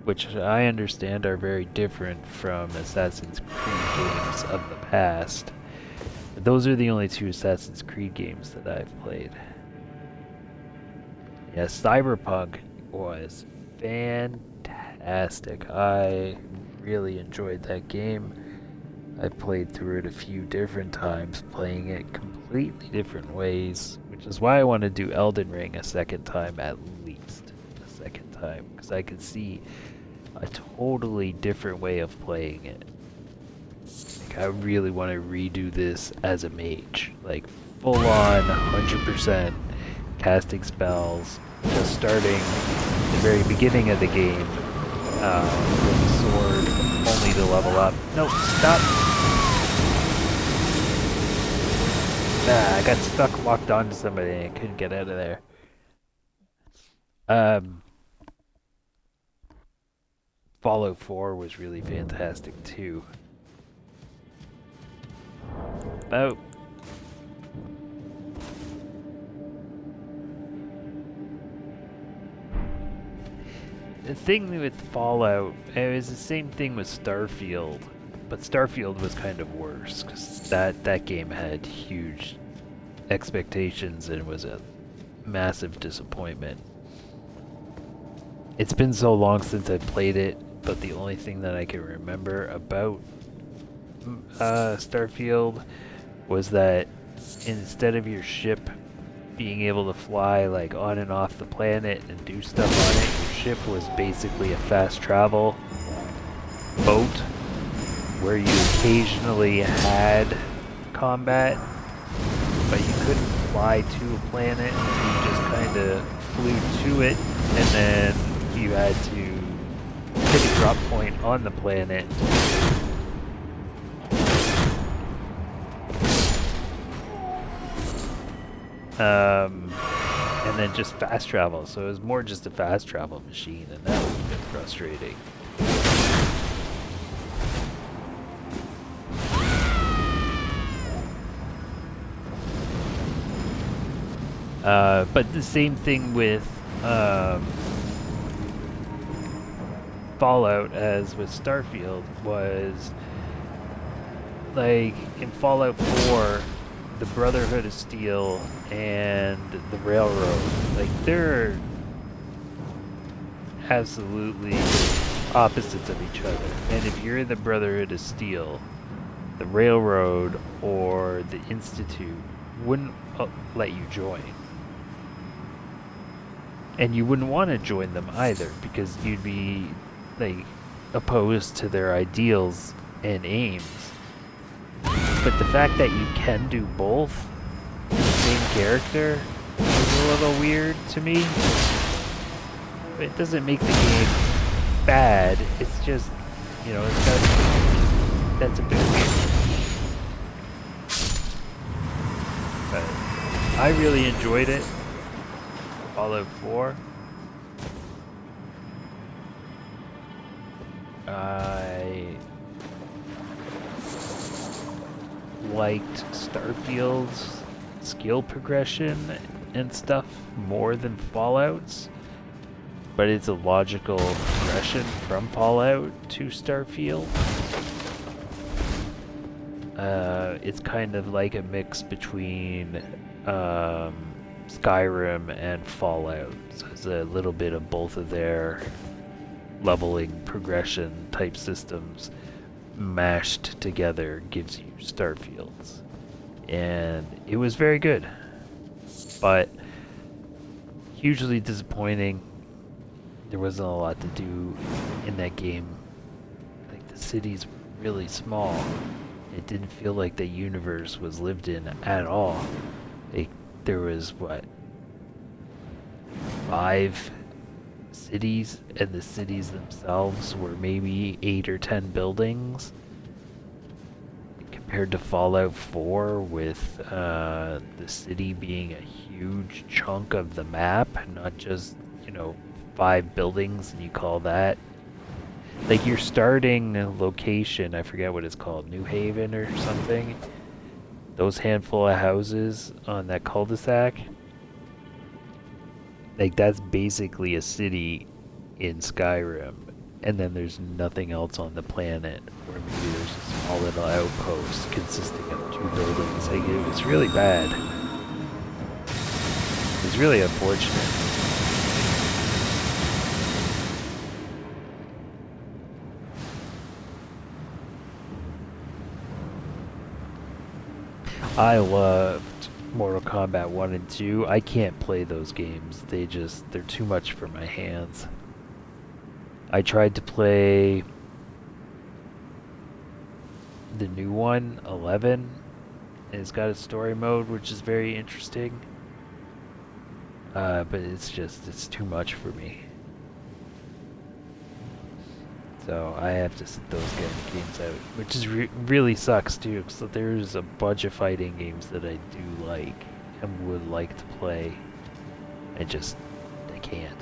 which I understand are very different from Assassin's Creed games of the past. Those are the only 2 Assassin's Creed games that I've played. Yeah, Cyberpunk was fantastic. I really enjoyed that game. I played through it a few different times, playing it completely different ways, which is why I want to do Elden Ring a second time, at least a second time, because I could see a totally different way of playing it. Like, I really want to redo this as a mage, like full on 100% casting spells, just starting the very beginning of the game with the sword, only to level up. Nope, stop! Nah, I got stuck locked onto somebody and I couldn't get out of there. Fallout 4 was really fantastic too. Oh. The thing with Fallout, it was the same thing with Starfield, but Starfield was kind of worse, because that game had huge expectations and was a massive disappointment. It's been so long since I played it, but the only thing that I can remember about Starfield was that instead of your ship being able to fly like on and off the planet and do stuff on it, your ship was basically a fast travel boat where you occasionally had combat, but you couldn't fly to a planet. You just kind of flew to it, and then you had to hit a drop point on the planet. And then just fast travel. So it was more just a fast travel machine, and that was a bit frustrating. But the same thing with Fallout as with Starfield was, like, in Fallout 4, the Brotherhood of Steel and the Railroad, like, they're absolutely opposites of each other. And if you're in the Brotherhood of Steel, the Railroad or the Institute wouldn't let you join. And you wouldn't want to join them either, because you'd be, like, opposed to their ideals and aims. But the fact that you can do both in the same character is a little weird to me. It doesn't make the game bad, it's just, you know, that's a bit weird. But I really enjoyed it. Fallout 4. I liked Starfield's skill progression and stuff more than Fallout's, but it's a logical progression from Fallout to Starfield. It's kind of like a mix between Skyrim and Fallout, so it's a little bit of both of their leveling progression type systems mashed together gives you Starfields, and it was very good, but hugely disappointing. There wasn't a lot to do in that game. Like, the cities were really small. It didn't feel like the universe was lived in at all. Like, there was, what, 5 cities, and the cities themselves were maybe 8 or 10 buildings. Compared to Fallout 4, with the city being a huge chunk of the map, not just, you know, 5 buildings, and you call that, like, your starting location, I forget what it's called, New Haven or something, those handful of houses on that cul-de-sac, like, that's basically a city in Skyrim, and then there's nothing else on the planet, or maybe there's a small little outpost consisting of 2 buildings. Like, it was really bad. It was really unfortunate. I loved Mortal Kombat 1 and 2. I can't play those games. They're too much for my hands. I tried to play the new one, 11. And it's got a story mode, which is very interesting. But it's too much for me. So I have to sit those games out, which is really sucks too. So there's a bunch of fighting games that I do like and would like to play. I can't.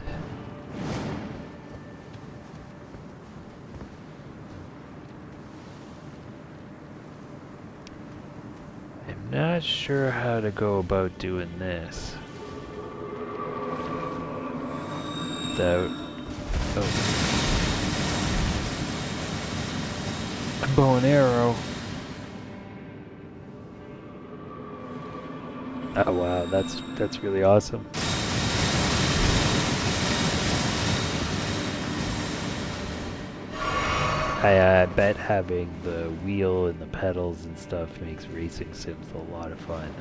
I'm not sure how to go about doing this without. Oh. Bow and arrow. Oh wow, that's really awesome. I bet having the wheel and the pedals and stuff makes racing sims a lot of fun.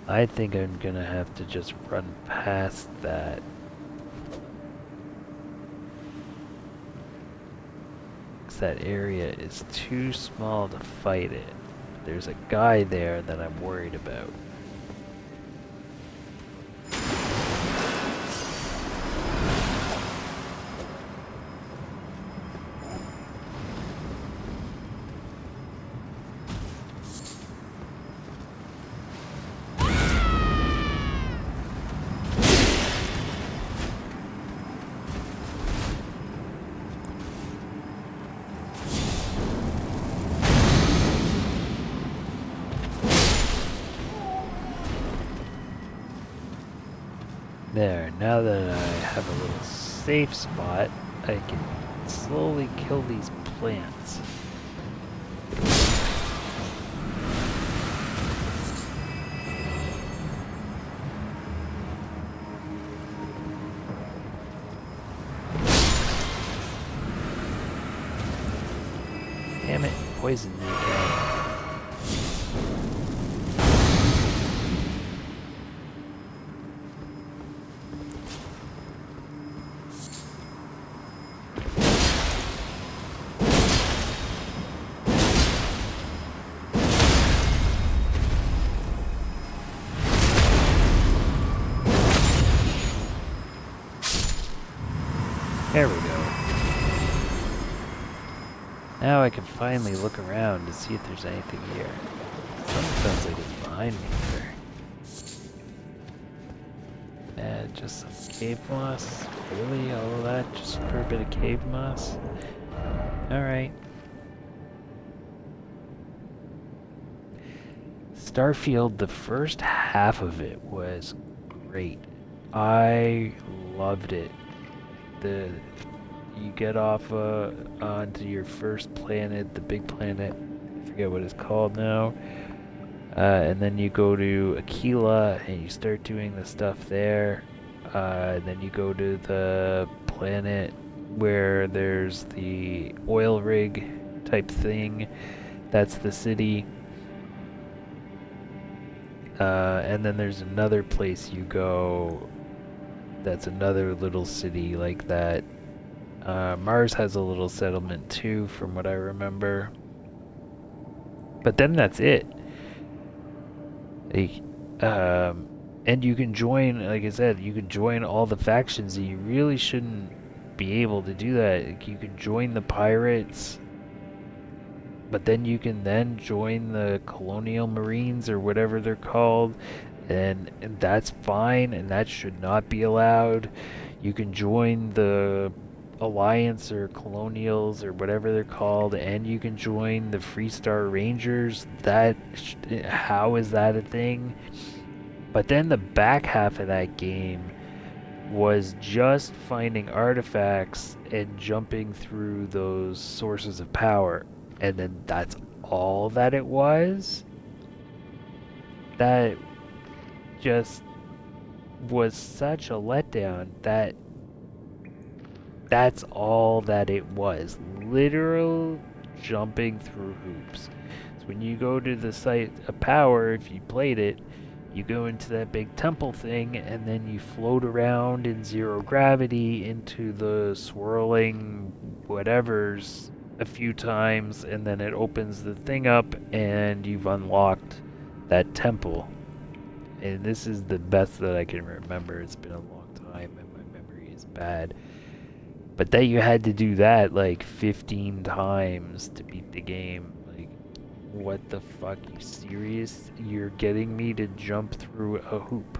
I think I'm gonna have to just run past that. 'Cause that area is too small to fight it. There's a guy there that I'm worried about. There, now that I have a little safe spot, I can slowly kill these plants. Damn it, poisoned me again. There we go. Now I can finally look around to see if there's anything here. Something sounds like it's behind me there. Just some cave moss. Really? All of that? Just for a bit of cave moss? Alright. Starfield, the first half of it was great. I loved it. You get off onto your first planet, the big planet, I forget what it's called now, and then you go to Aquila and you start doing the stuff there, and then you go to the planet where there's the oil rig type thing, that's the city, and then there's another place you go. That's another little city like that. Mars has a little settlement too, from what I remember. But then that's it. Like, and you can join, like I said, you can join all the factions. And you really shouldn't be able to do that. Like, you can join the pirates, but then you can then join the colonial marines or whatever they're called. And that's fine, and that should not be allowed. You can join the Alliance or Colonials or whatever they're called, and you can join the Freestar Rangers. How is that a thing? But then the back half of that game was just finding artifacts and jumping through those sources of power, and then that's all that it was. That just was such a letdown that that's all that it was. Literal jumping through hoops. So when you go to the site of power, if you played it, you go into that big temple thing and then you float around in zero gravity into the swirling whatevers a few times, and then it opens the thing up and you've unlocked that temple. And this is the best that I can remember. It's been a long time and my memory is bad. But that you had to do that like 15 times to beat the game. Like, what the fuck? You serious? You're getting me to jump through a hoop.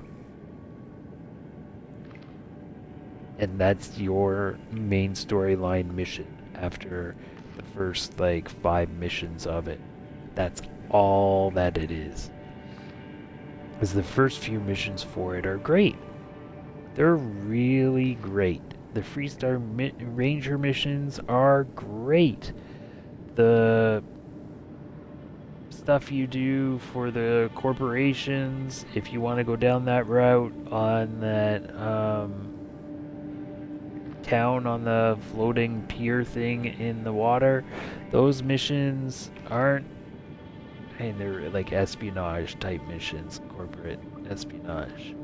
And that's your main storyline mission after the first like 5 missions of it. That's all that it is. Because the first few missions for it are great. They're really great. The Freestar Ranger missions are great. The stuff you do for the corporations, if you want to go down that route on that town on the floating pier thing in the water, those missions aren't, and they're like espionage type missions, corporate espionage.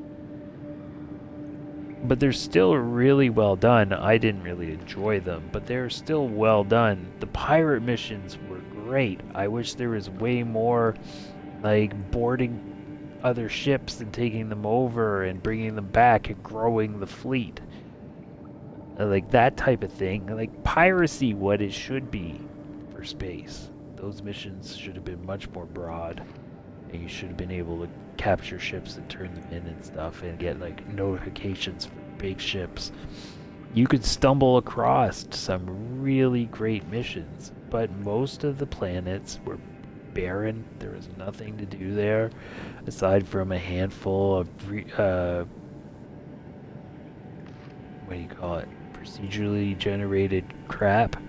But they're still really well done. I didn't really enjoy them, but they're still well done. The pirate missions were great. I wish there was way more, like boarding other ships and taking them over and bringing them back and growing the fleet. Like that type of thing. Like piracy, what it should be for space. Those missions should have been much more broad. And you should have been able to capture ships and turn them in and stuff and get like notifications for big ships. You could stumble across some really great missions, but most of the planets were barren. There was nothing to do there aside from a handful of what do you call it? Procedurally generated crap.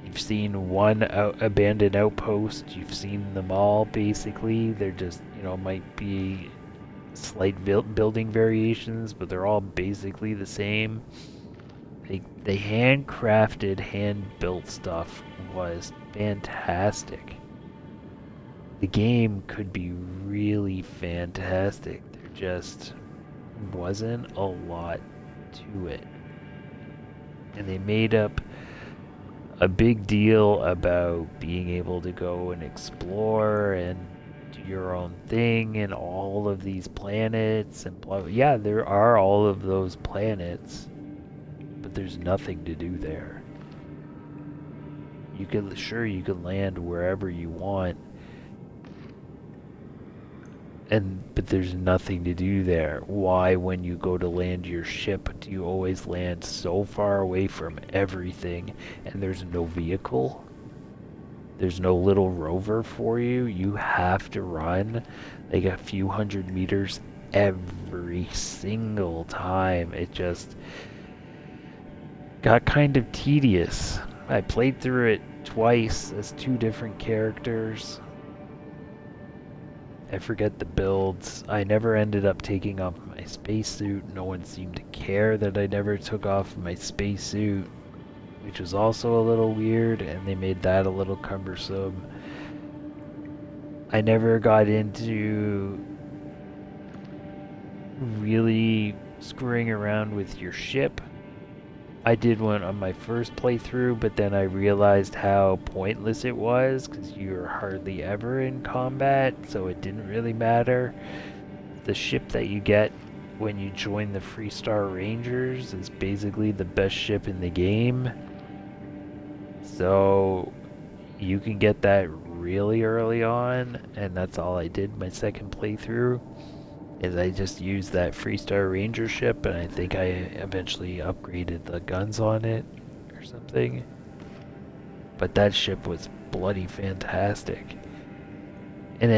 You've seen one abandoned outpost. You've seen them all, basically. They're just, might be slight building variations, but they're all basically the same. They handcrafted, hand-built stuff was fantastic. The game could be really fantastic. There just wasn't a lot to it. And they made up a big deal about being able to go and explore and do your own thing and all of these planets and blah. Yeah, there are all of those planets, but there's nothing to do there. You could land wherever you want, but there's nothing to do there. Why, when you go to land your ship, do you always land so far away from everything and there's no vehicle? There's no little rover for you? You have to run like a few hundred meters every single time. It just got kind of tedious. I played through it twice as two different characters. I forget the builds. I never ended up taking off my spacesuit. No one seemed to care that I never took off my spacesuit, which was also a little weird, and they made that a little cumbersome. I never got into really screwing around with your ship. I did one on my first playthrough, but then I realized how pointless it was because you're hardly ever in combat, so it didn't really matter. The ship that you get when you join the Freestar Rangers is basically the best ship in the game. So you can get that really early on, and that's all I did my second playthrough. Is I just used that Freestar Ranger ship, and I think I eventually upgraded the guns on it or something. But that ship was bloody fantastic. And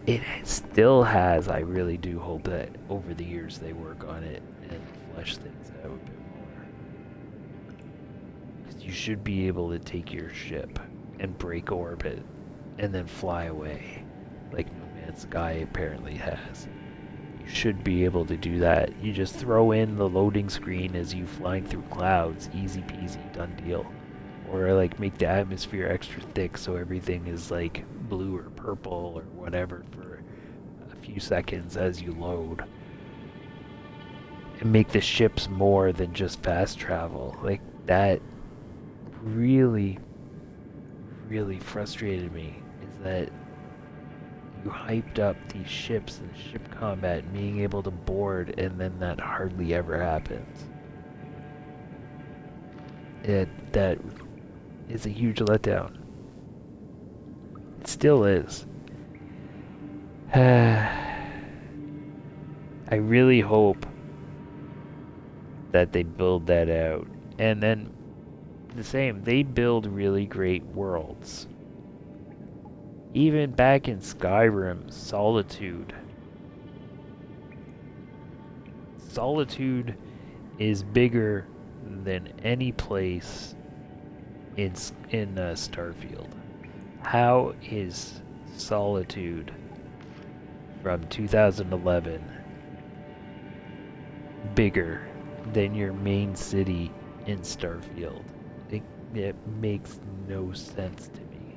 it still has, I really do hope that over the years they work on it and flesh things out a bit more. Because you should be able to take your ship and break orbit and then fly away, like No Man's Sky apparently has. You should be able to do that. You just throw in the loading screen as you flying through clouds, easy peasy, done deal. Or like make the atmosphere extra thick so everything is like blue or purple or whatever for a few seconds as you load. And make the ships more than just fast travel. Like that really frustrated me, is that you hyped up these ships and ship combat and being able to board, and then that hardly ever happens. That is a huge letdown. It still is. I really hope that they build that out. And then the same, they build really great worlds. Even back in Skyrim, Solitude is bigger than any place in Starfield. How is Solitude from 2011. Bigger than your main city in Starfield. It makes no sense to me.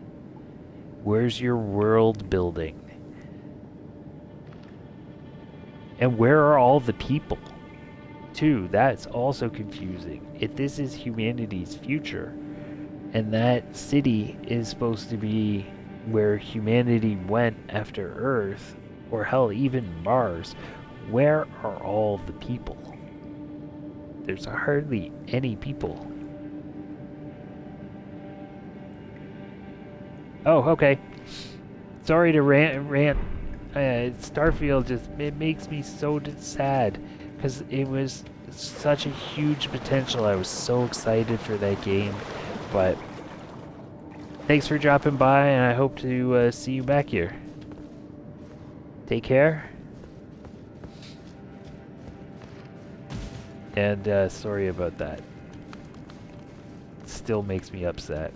Where's your world building? And where are all the people? Too, that's also confusing. If this is humanity's future, and that city is supposed to be where humanity went after Earth, or hell, even Mars, where are all the people? There's hardly any people. Oh, okay. Sorry to rant. Starfield it makes me so sad because it was such a huge potential. I was so excited for that game, but thanks for dropping by, and I hope to see you back here. Take care. And sorry about that. It still makes me upset.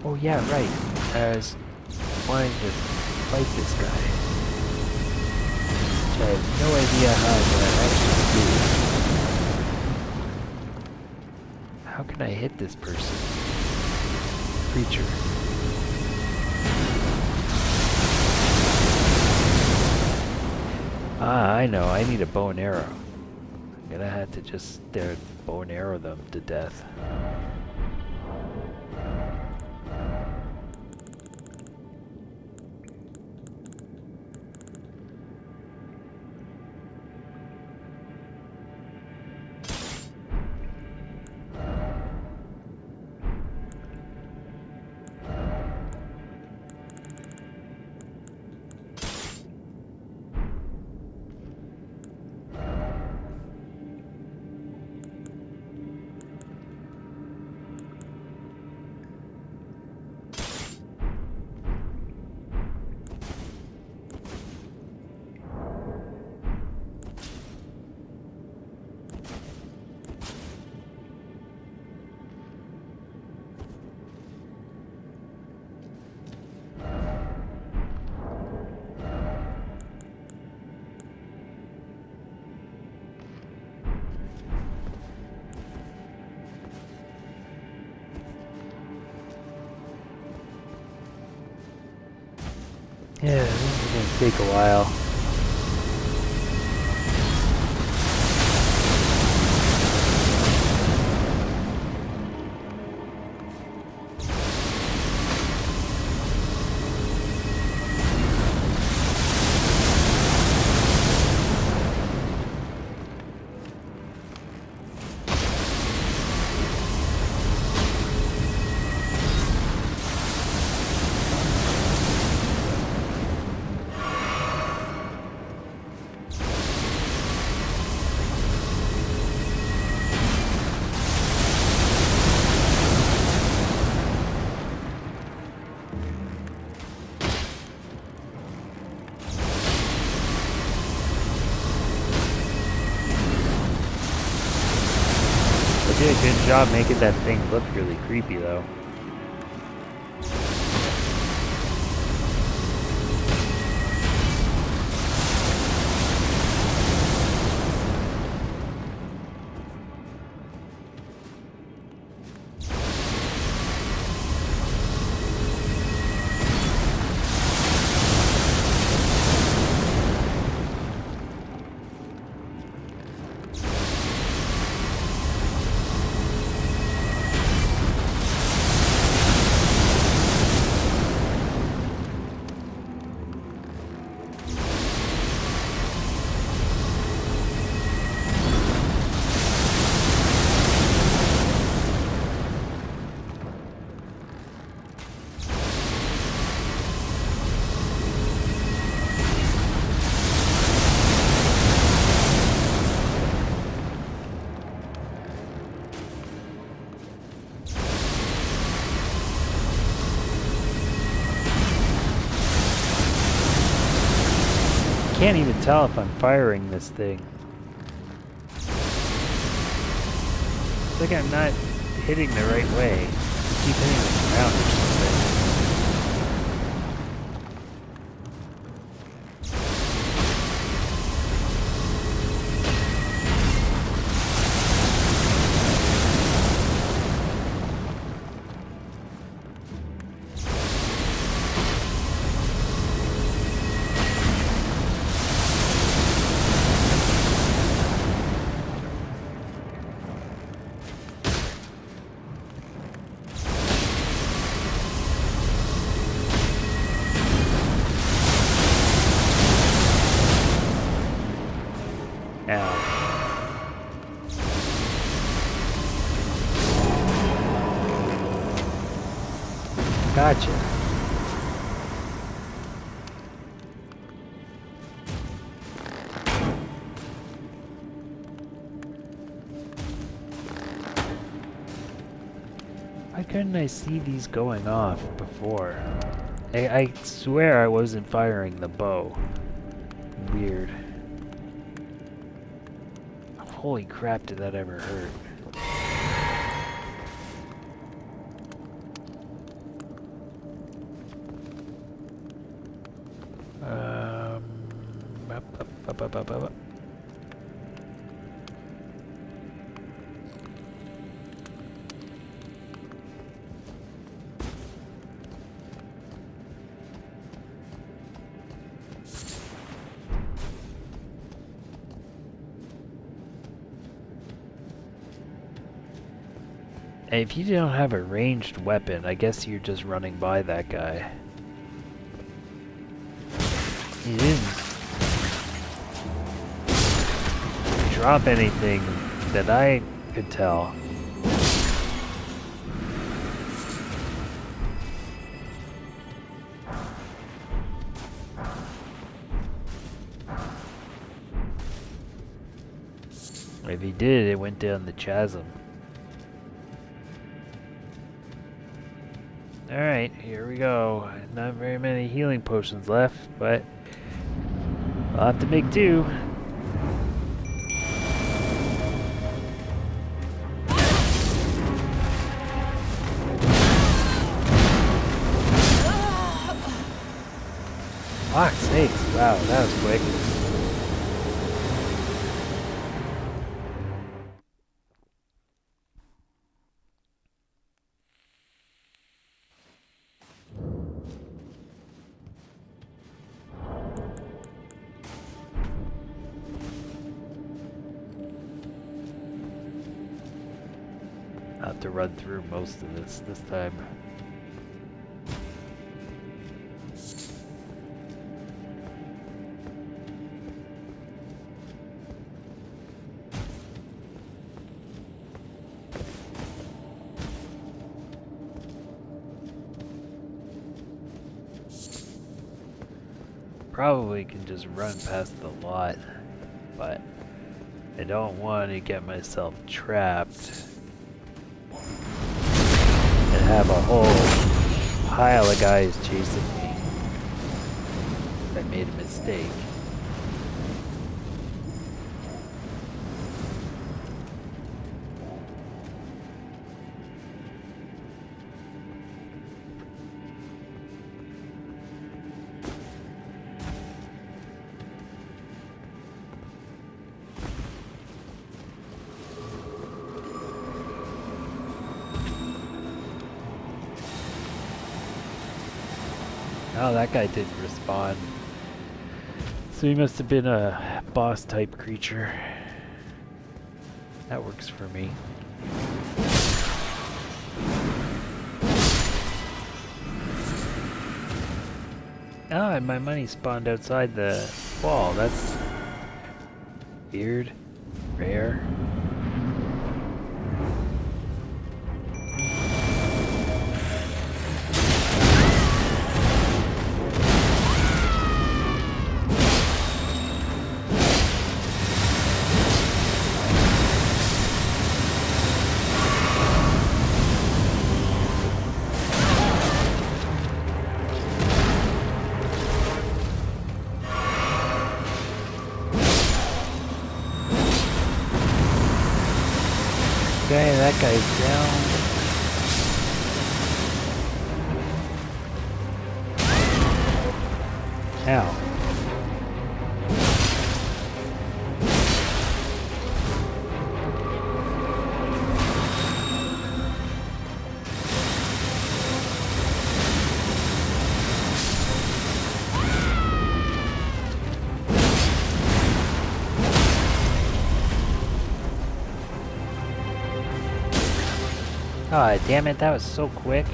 Oh yeah, right. I was wanting to fight this guy. Which I have no idea how to actually do. How can I hit this person? Creature. Ah, I know. I need a bow and arrow. I'm gonna have to just bow and arrow them to death. Yeah, this is gonna take a while. Did a good job making that thing look really creepy though. Can't even tell if I'm firing this thing. It's like I'm not hitting the right way. Keep hitting the ground or something. Gotcha. Why couldn't I see these going off before? I swear I wasn't firing the bow. Weird. Holy crap, did that ever hurt? Up. And if you don't have a ranged weapon, I guess you're just running by that guy. He didn't drop anything that I could tell. If he did, it went down the chasm. Alright, here we go. Not very many healing potions left, but I'll have to make do. Fuck's sakes, wow, that was quick. I'll have to run through most of this time. Probably can just run past the lot, but I don't want to get myself trapped and have a whole pile of guys chasing me if I made a mistake. Oh, that guy didn't respond. So he must have been a boss type creature. That works for me. Oh, and my money spawned outside the wall. That's weird. Rare. Okay, that guy's down. Ow. Ah, damn it, that was so quick.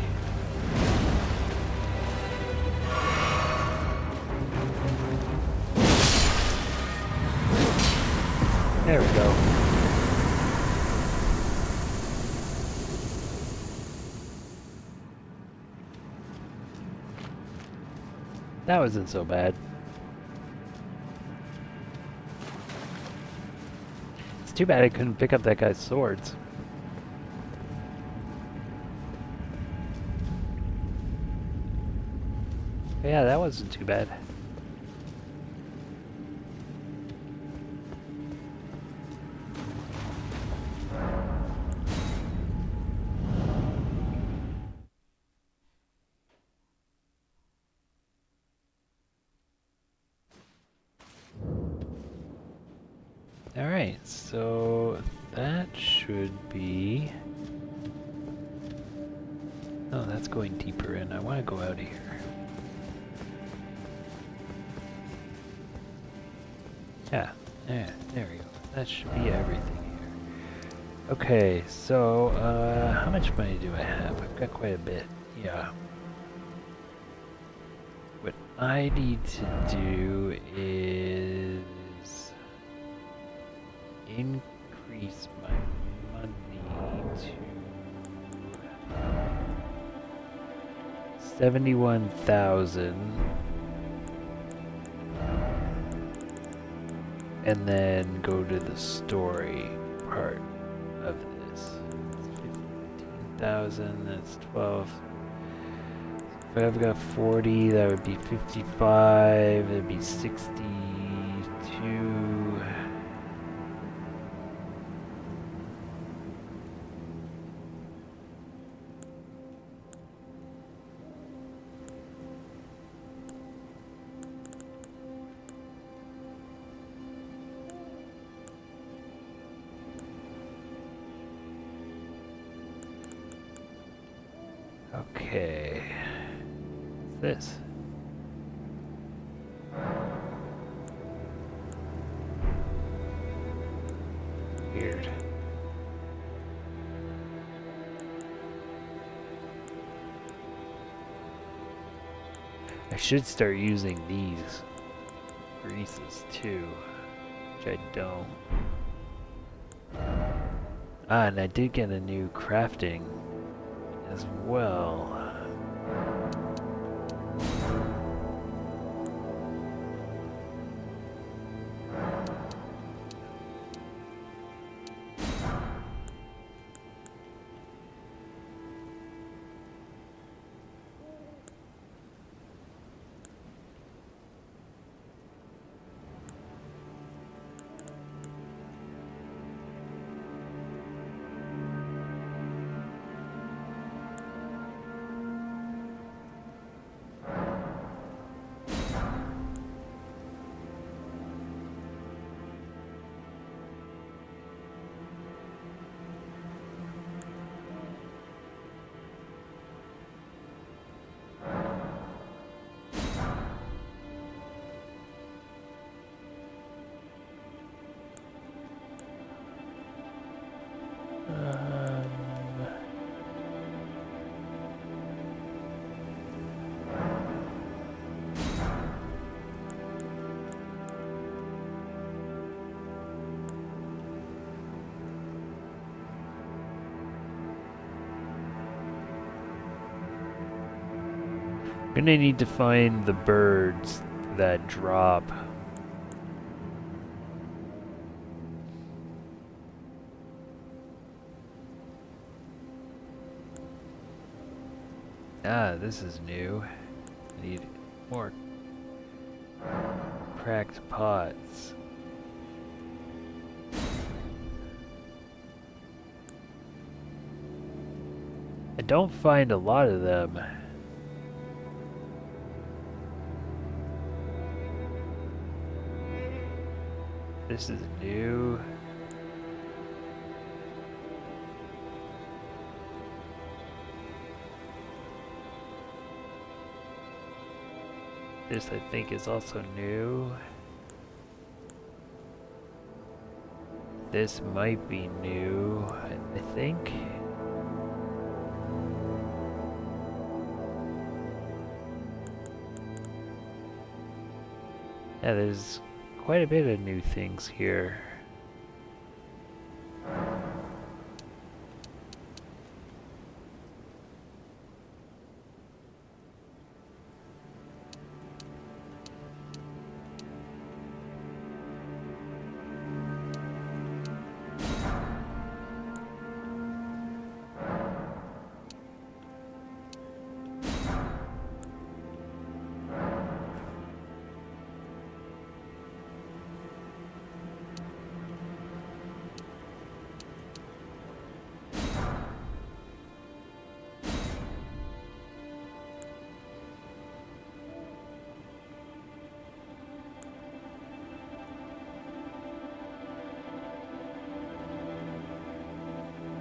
There we go. That wasn't so bad. It's too bad I couldn't pick up that guy's swords. But yeah, that wasn't too bad. Alright, so that should be... No, that's going deeper in. I want to go out of here. Yeah, there we go. That should be everything here. Okay, so, how much money do I have? I've got quite a bit, yeah. What I need to do is increase my money to 71,000, and then go to the story part of this. 15,000, that's 12. If I've got 40, that would be 55, that'd be 62. Okay. What's this? Weird. I should start using these greases too, which I don't. Ah, and I did get a new crafting as well. I'm gonna need to find the birds that drop. Ah, this is new. I need more cracked pots. I don't find a lot of them. This is new. This I think is also new. This might be new, I think. Yeah, there's quite a bit of new things here.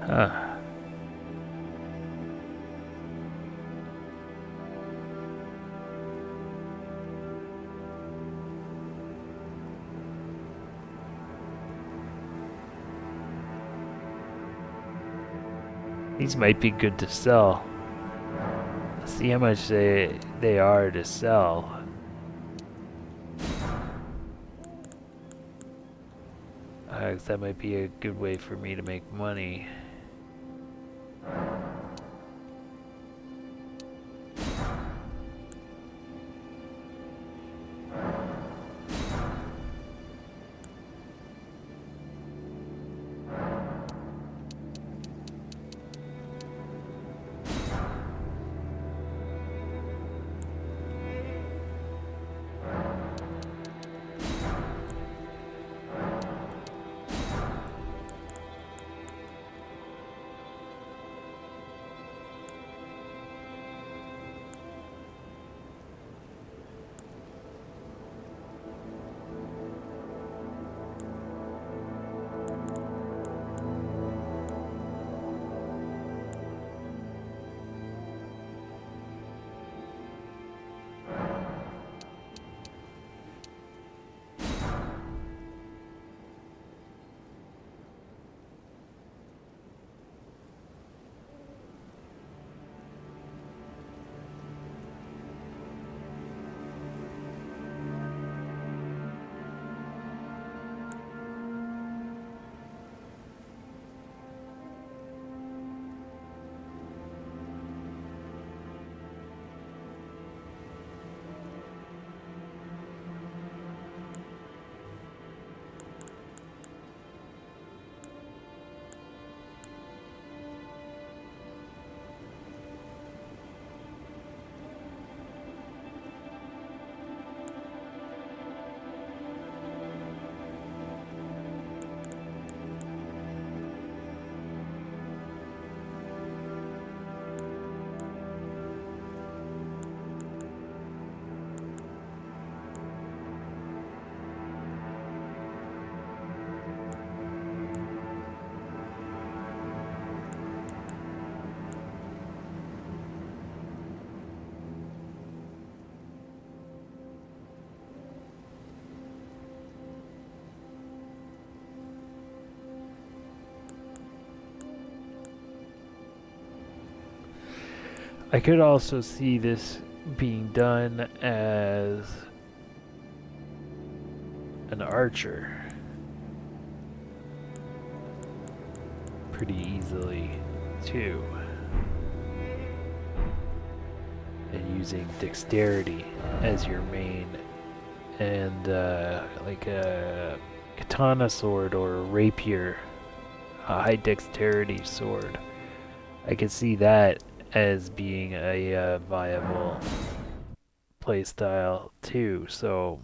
Huh. These might be good to sell. Let's see how much they are to sell. That might be a good way for me to make money. I could also see this being done as an archer pretty easily too, and using dexterity as your main, and like a katana sword or a rapier, a high dexterity sword. I could see that as being a viable playstyle too. So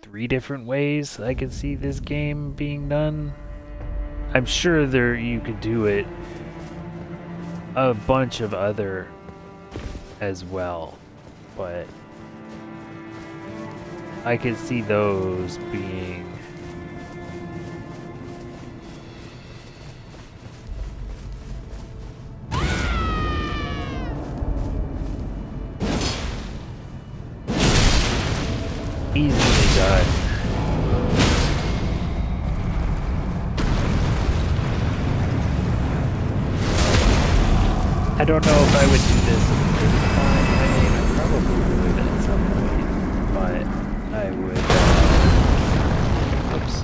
3 different ways I could see this game being done. I'm sure you could do it a bunch of other as well, but I could see those being easily done. I don't know if I would do this the first time. I mean, I probably would at some point, but I would. Oops.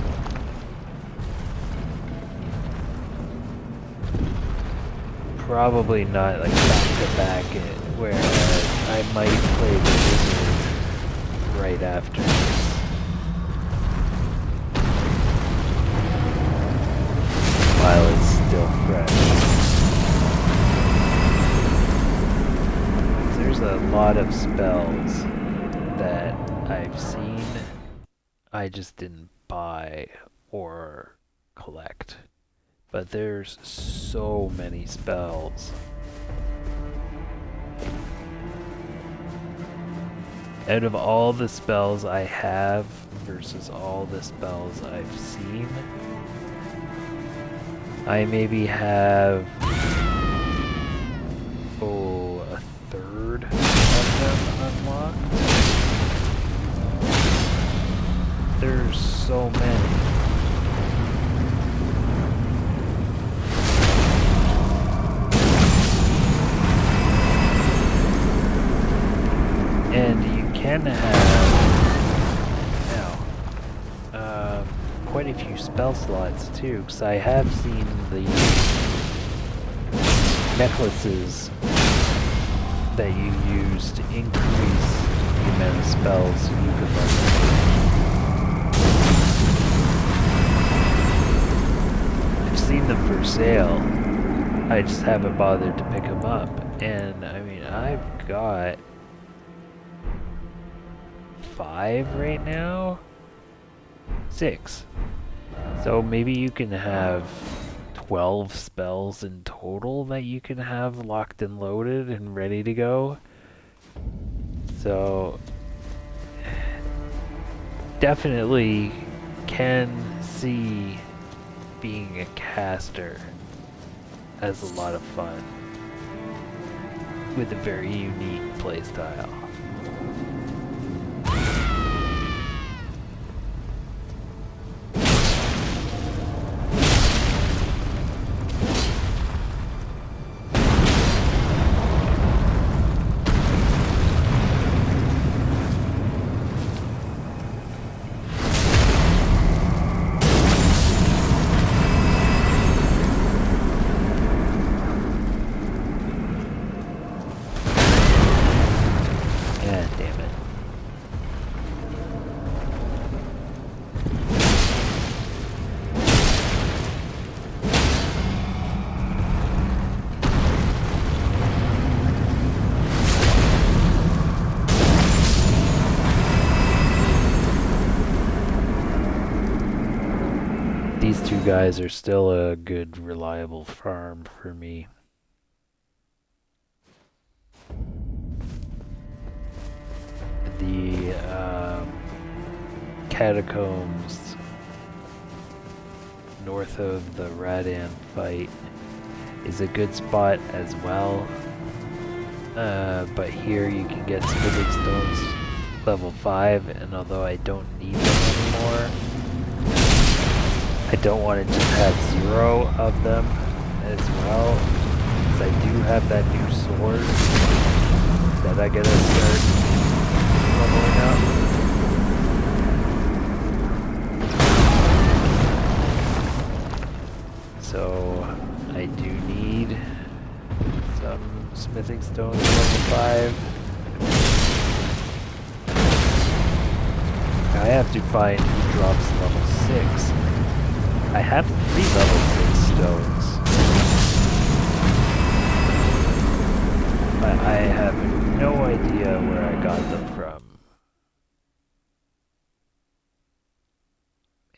Probably not like back to back it, whereas I might play the wizard right after this. While it's still fresh. There's a lot of spells that I've seen, I just didn't buy or collect. But there's so many spells. Out of all the spells I have versus all the spells I've seen, I maybe have a third of them unlocked. There's so many. And you can have now quite a few spell slots too, because I have seen the necklaces that you use to increase the amount of spells you could learn. I've seen them for sale. I just haven't bothered to pick them up. And I mean, I've got 5 right now? 6. So maybe you can have 12 spells in total that you can have locked and loaded and ready to go. So definitely can see being a caster as a lot of fun with a very unique playstyle. These two guys are still a good, reliable farm for me. The catacombs north of the Radan fight is a good spot as well. But here you can get smithing stones level 5, and although I don't need them anymore, I don't want to just have 0 of them as well, because I do have that new sword that I gotta start leveling up. So I do need some smithing stones level 5. I have to find who drops level 6. I have 3 level 6 stones. But I have no idea where I got them from.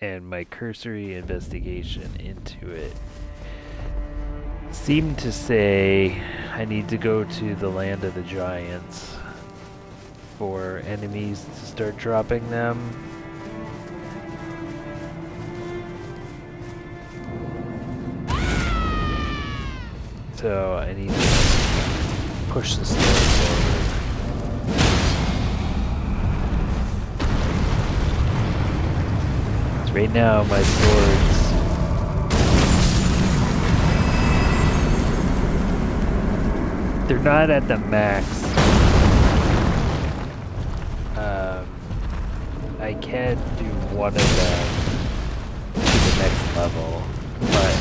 And my cursory investigation into it seemed to say I need to go to the land of the giants for enemies to start dropping them. So I need to push the story forward. So right now my swords they're not at the max. I can do one of them to the next level, but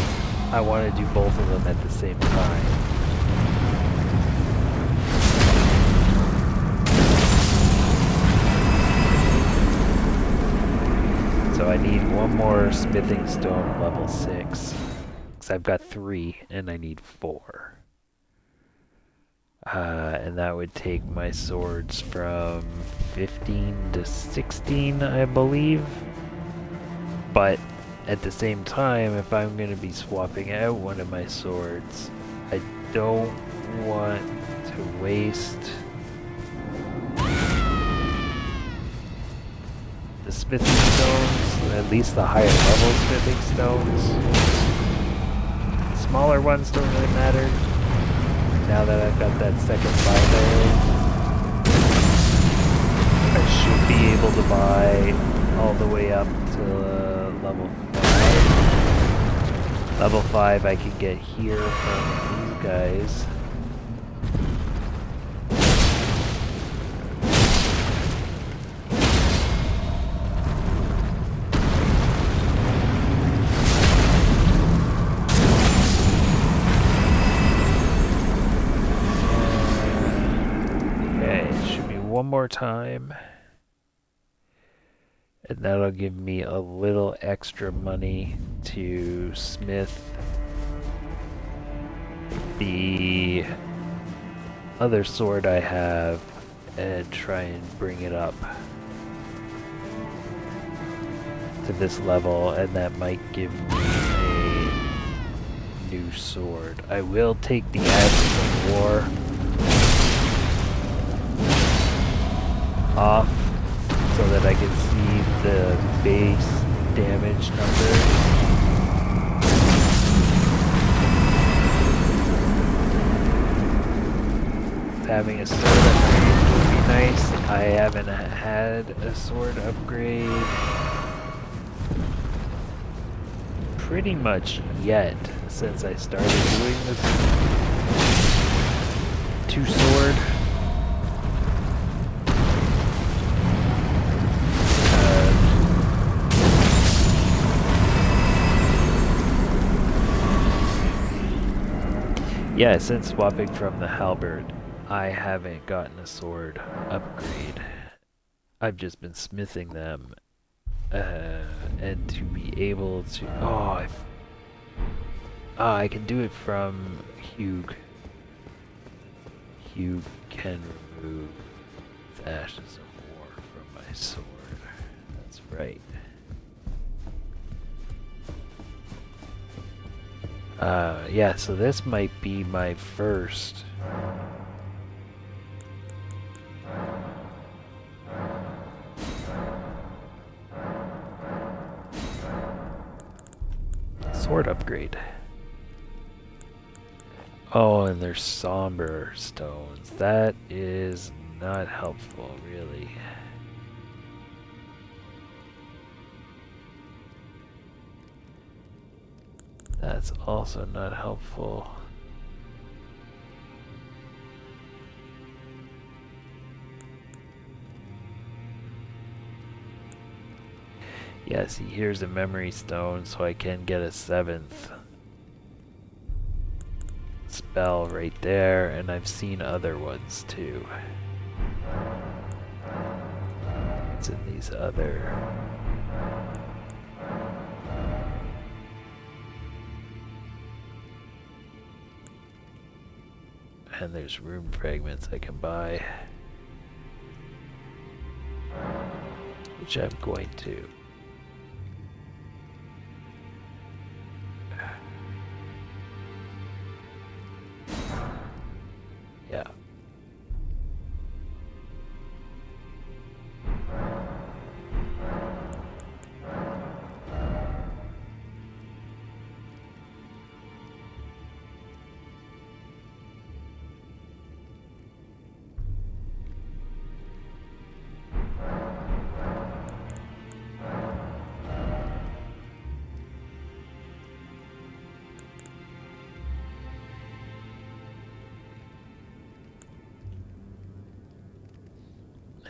I want to do both of them at the same time. So I need one more smithing stone level 6, because I've got 3 and I need 4. And that would take my swords from 15 to 16, I believe. But at the same time, if I'm going to be swapping out one of my swords, I don't want to waste the smithing stones, at least the higher level smithing stones. Smaller ones don't really matter. Now that I've got that second five arrow, I should be able to buy all the way up to level 5. Level 5 I can get here from these guys. One more time, and that'll give me a little extra money to smith the other sword I have and try and bring it up to this level, and that might give me a new sword. I will take the Ashes of War off so that I can see the base damage numbers. Having a sword upgrade would be nice. I haven't had a sword upgrade pretty much yet since I started doing this two-sword. Yeah, since swapping from the halberd, I haven't gotten a sword upgrade. I've just been smithing them, and to be able to... I can do it from Hugh. Hugh can remove the Ashes of War from my sword. That's right. Yeah, so this might be my first sword upgrade. Oh, and there's somber stones. That is not helpful, really. That's also not helpful. Yeah, see, here's a memory stone, so I can get a 7th spell right there, and I've seen other ones too. It's in these other... And there's rune fragments I can buy, which I'm going to. Yeah.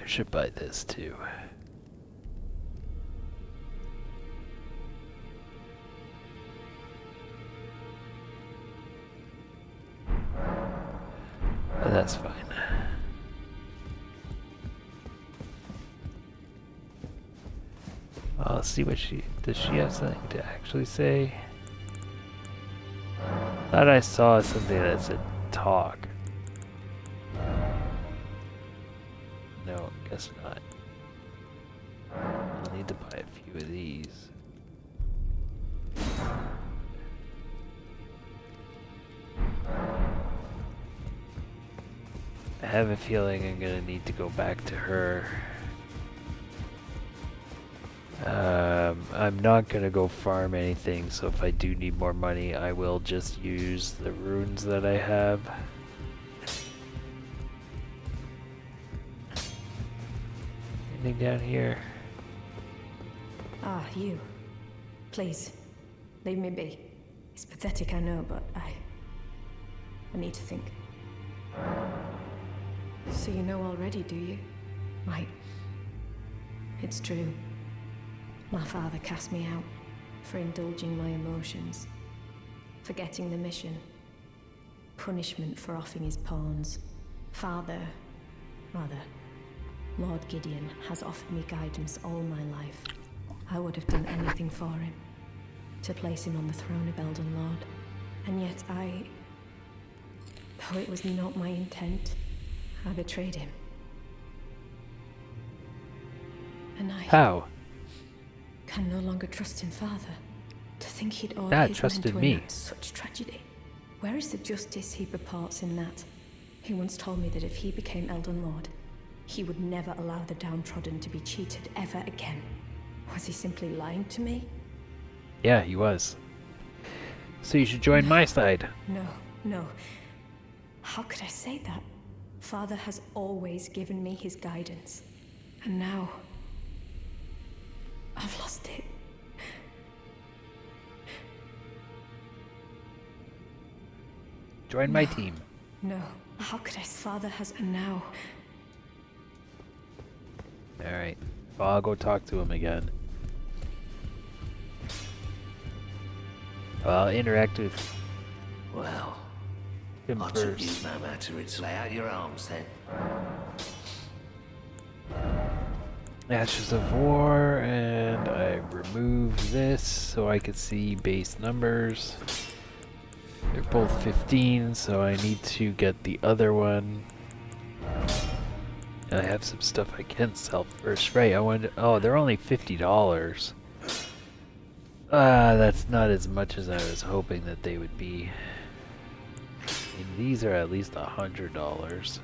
should buy this too. But that's fine. I'll see what does she have something to actually say? Thought I saw something that said talk. No, guess not. I'll need to buy a few of these. I have a feeling I'm gonna need to go back to her. I'm not gonna go farm anything, so if I do need more money, I will just use the runes that I have. Anything down here? Ah, you. Please, leave me be. It's pathetic, I know, but I need to think. So you know already, do you? Right. It's true. My father cast me out for indulging my emotions, forgetting the mission, punishment for offing his pawns. Lord Gideon has offered me guidance all my life. I would have done anything for him, to place him on the throne of Elden Lord. And yet though it was not my intent, I betrayed him. And I... How? Can no longer trust in Father. To think he'd order Dad his men trusted to me. enact such tragedy. Where is the justice he purports in that? He once told me that if he became Elden Lord, he would never allow the downtrodden to be cheated ever again. Was he simply lying to me? Yeah, he was. So you should join my side. No. How could I say that? Father has always given me his guidance. And now... I've lost it. Join my team. No. How could I... Father has... And now... Alright. Well, I'll go talk to him again. I'll interact with Well, him I took you first. no matter it's lay out your arms then. Ashes of War, and I remove this so I can see base numbers. They're both 15, so I need to get the other one. And I have some stuff I can sell first. Right, I wanted... Oh, they're only $50. That's not as much as I was hoping that they would be. I mean, these are at least $100.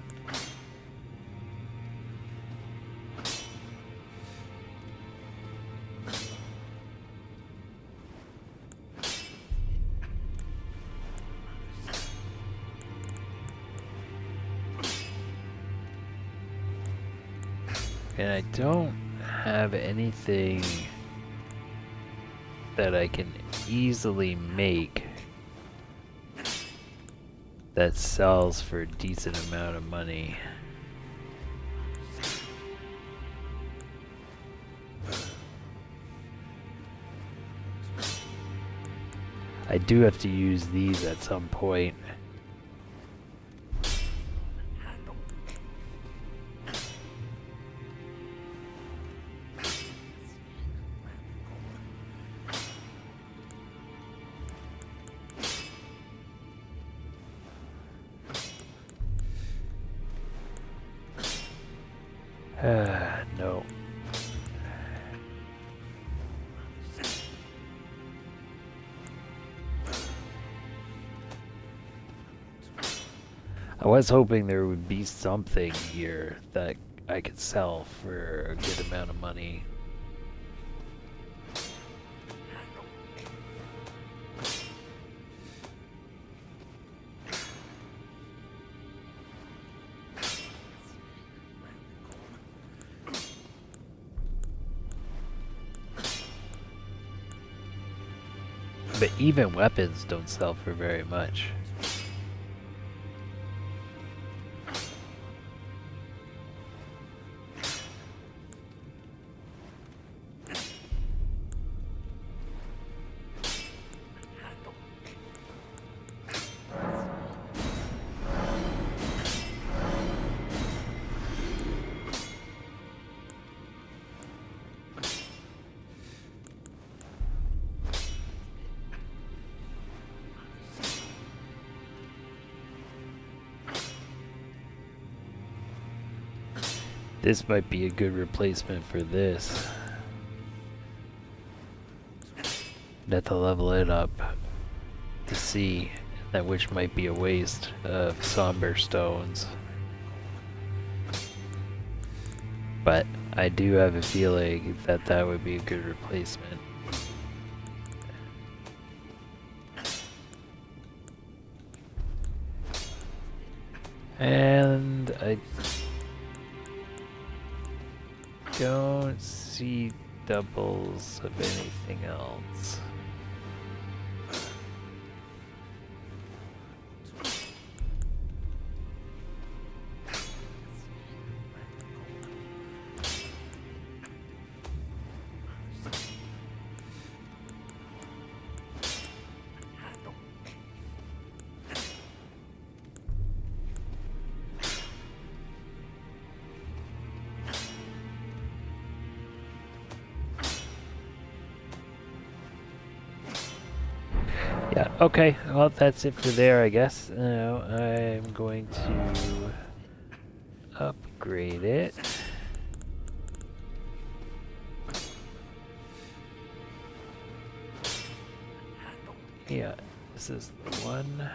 And I don't have anything that I can easily make that sells for a decent amount of money. I do have to use these at some point. No. I was hoping there would be something here that I could sell for a good amount of money. But even weapons don't sell for very much. This might be a good replacement for this. I'd have to level it up to see that, which might be a waste of somber stones. But I do have a feeling that that would be a good replacement. And I don't see doubles of anything else. Yeah, okay, well that's it for there, I guess. Now I'm going to upgrade it. Yeah, this is the one.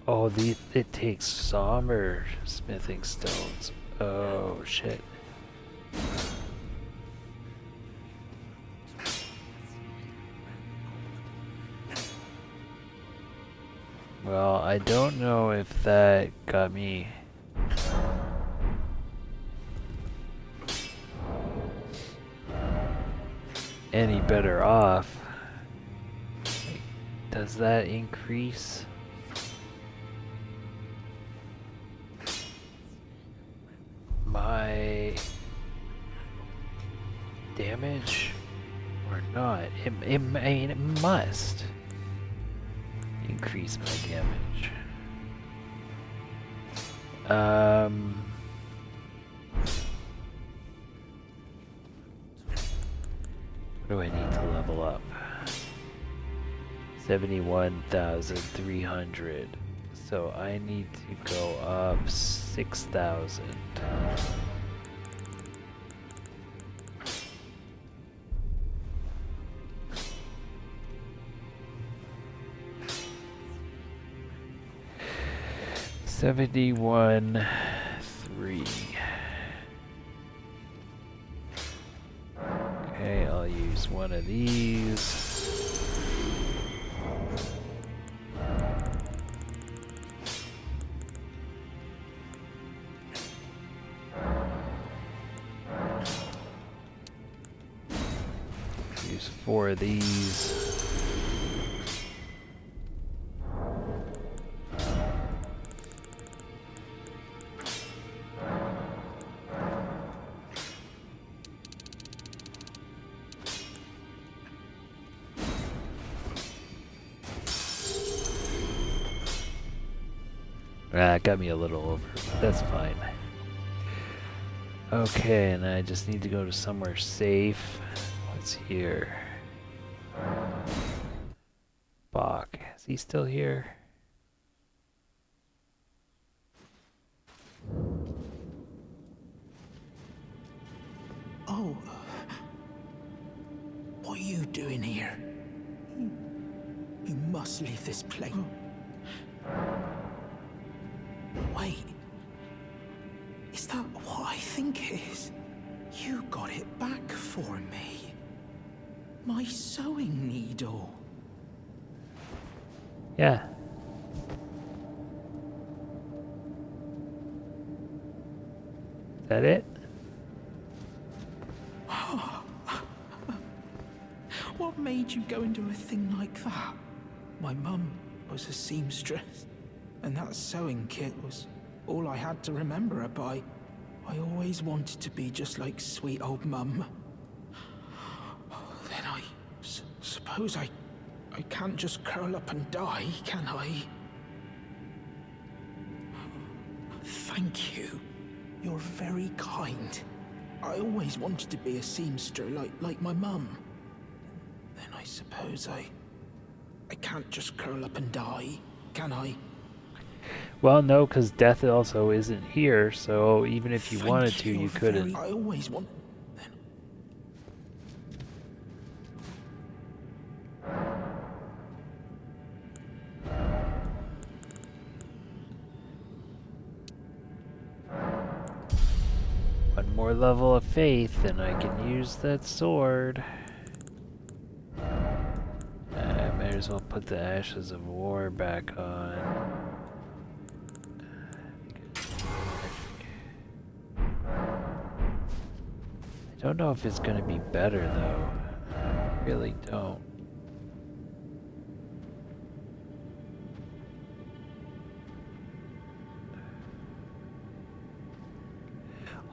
Oh, it takes somber smithing stones. Oh shit. Well, I don't know if that got me any better off. Does that increase my damage or not? I mean, it must increase my damage. What do I need to level up? 71,300. So I need to go up 6,000. $71,300. Okay, I'll use one of these. Use 4 of these. It got me a little over, but that's fine. Okay, and I just need to go to somewhere safe. What's here? Bach. Is he still here? Oh. What are you doing here? You must leave this place. Wait. Is that what I think it is? You got it back for me. My sewing needle. Yeah. Is that it? What made you go into a thing like that? My mum was a seamstress, and that sewing kit was all I had to remember her by. I always wanted to be just like sweet old mum. Then I suppose I I can't just curl up and die, can I? Thank you. You're very kind. I always wanted to be a seamster like my mum. Then I suppose I can't just curl up and die, can I? Well, no, because death also isn't here, so even if you Thank wanted to, you couldn't. I always want... Then One more level of faith, and I can use that sword. I might as well put the Ashes of War back on. I don't know if it's going to be better, though. I really don't.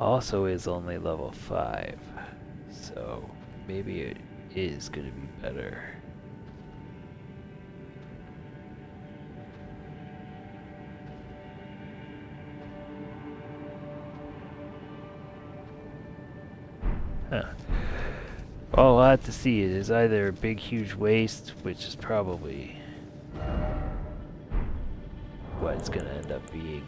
Also is only level 5, so maybe it is going to be better. Huh. Well, we'll have to see. It is either a big, huge waste, which is probably what it's going to end up being.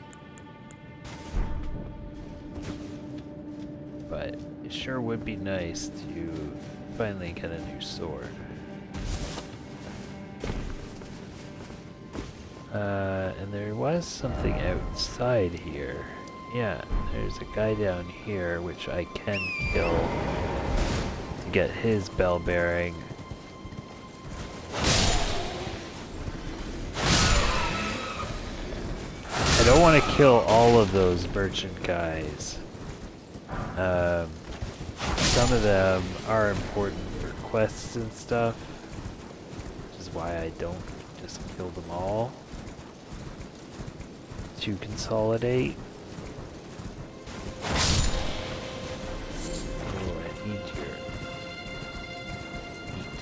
But it sure would be nice to finally get a new sword. And there was something outside here. Yeah, there's a guy down here which I can kill to get his bell bearing. I don't want to kill all of those merchant guys. Some of them are important for quests and stuff, which is why I don't just kill them all to consolidate. Oh, I need your meat.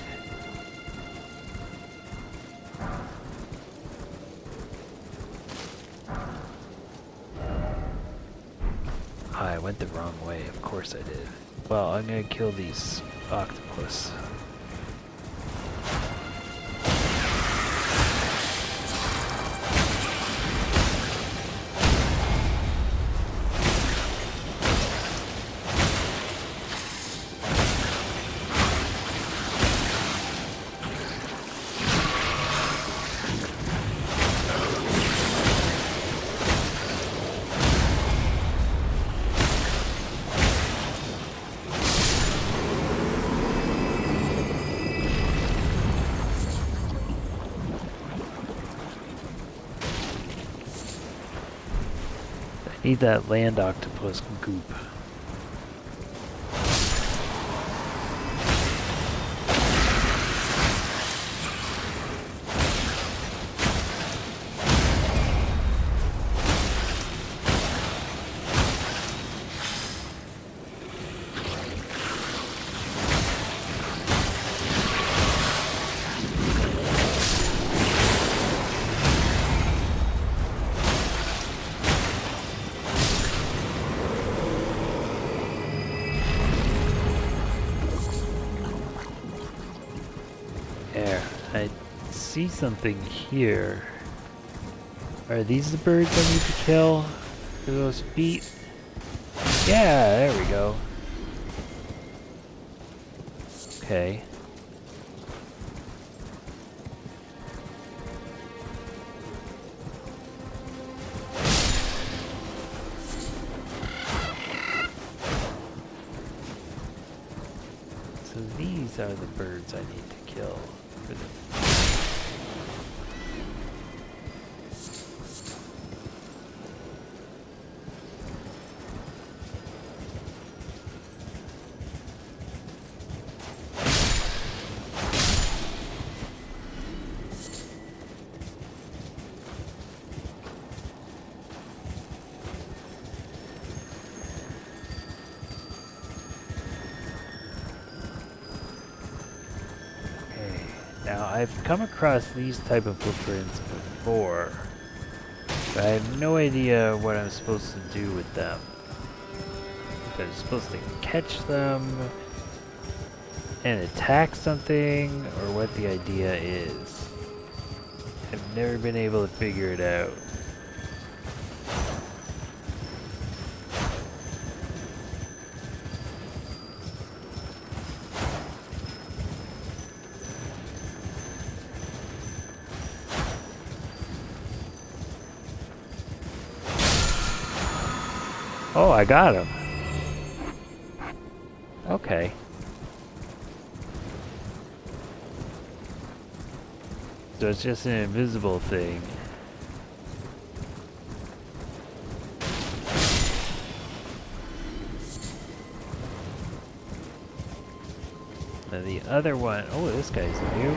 I went the wrong way, of course I did. Well, I'm gonna kill these octopus. Need that land octopus goop. See something here. Are these the birds I need to kill for those feet? Yeah, there we go. Okay. So these are the birds I need to kill for the Now, I've come across these type of footprints before, but I have no idea what I'm supposed to do with them. If I'm supposed to catch them and attack something, or what the idea is. I've never been able to figure it out. Oh, I got him. Okay. So it's just an invisible thing. And the other one, oh, this guy's new.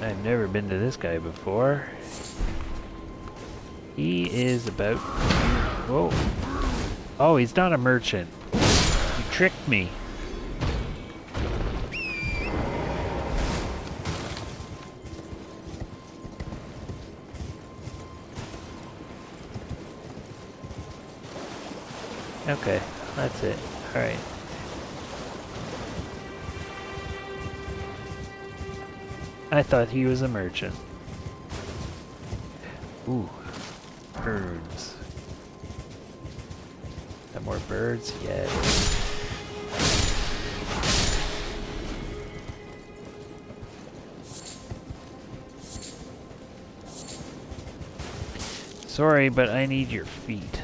I've never been to this guy before. He is about... Whoa. Oh, he's not a merchant. He tricked me. Okay, that's it. Alright. I thought he was a merchant. Ooh. Birds. Got more birds? Yeah. Sorry, but I need your feet.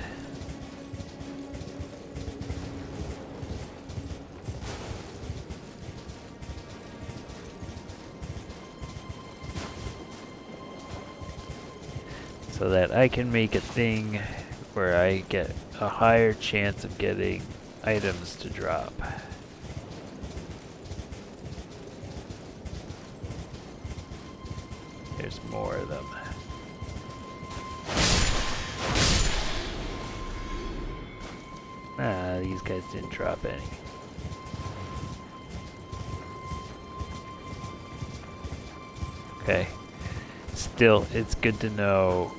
So that I can make a thing where I get a higher chance of getting items to drop. There's more of them. Ah, these guys didn't drop any. Okay. Still, it's good to know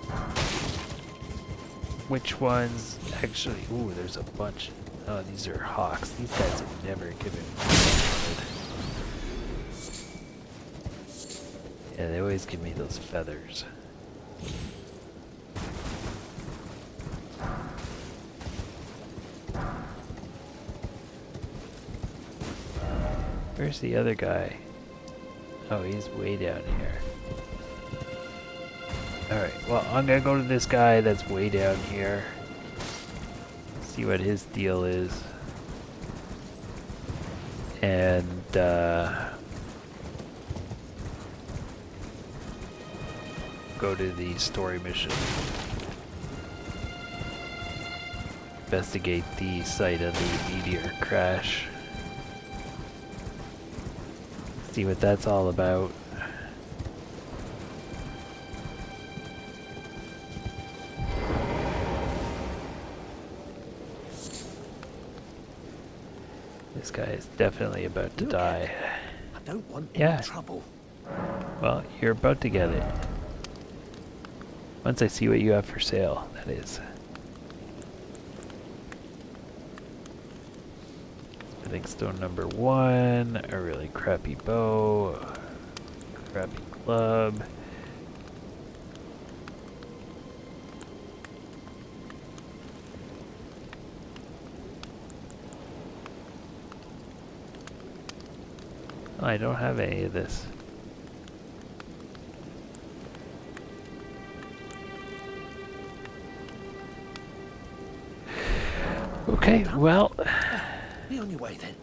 which ones actually... Ooh, there's a bunch. Oh, these are hawks. These guys have never given me what I wanted. Yeah, they always give me those feathers. Where's the other guy? Oh, he's way down here. Alright, well, I'm gonna go to this guy that's way down here. See what his deal is. And, go to the story mission. Investigate the site of the meteor crash. See what that's all about. This guy is definitely about to die. I don't want Yeah. any trouble. Well, you're about to get it. Once I see what you have for sale, that is. Smithing stone number 1, a really crappy bow, a crappy club. Oh, I don't have any of this. Okay, well... Be on your way then.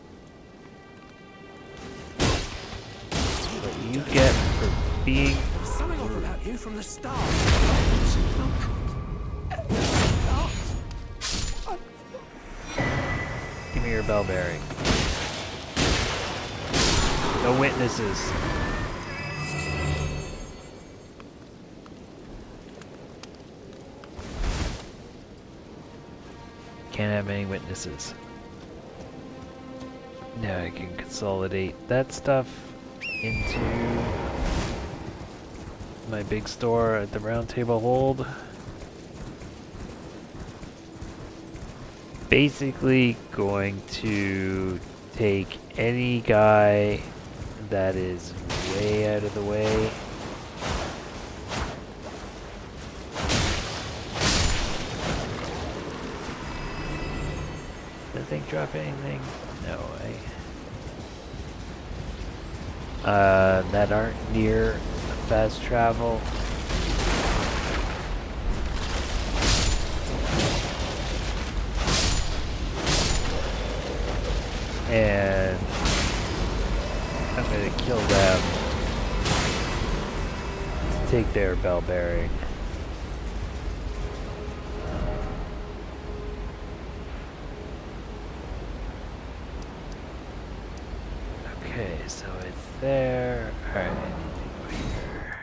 What you get for being... There's something off about you from the start. Give me your bell bearing. No witnesses. Can't have any witnesses. Now I can consolidate that stuff into my big store at the Round Table hold? Basically going to take any guy that is way out of the way. Did that thing drop anything? No way. That aren't near fast travel. And I'm gonna kill them to take their bell bearing. Okay, so it's there. Alright, anything here?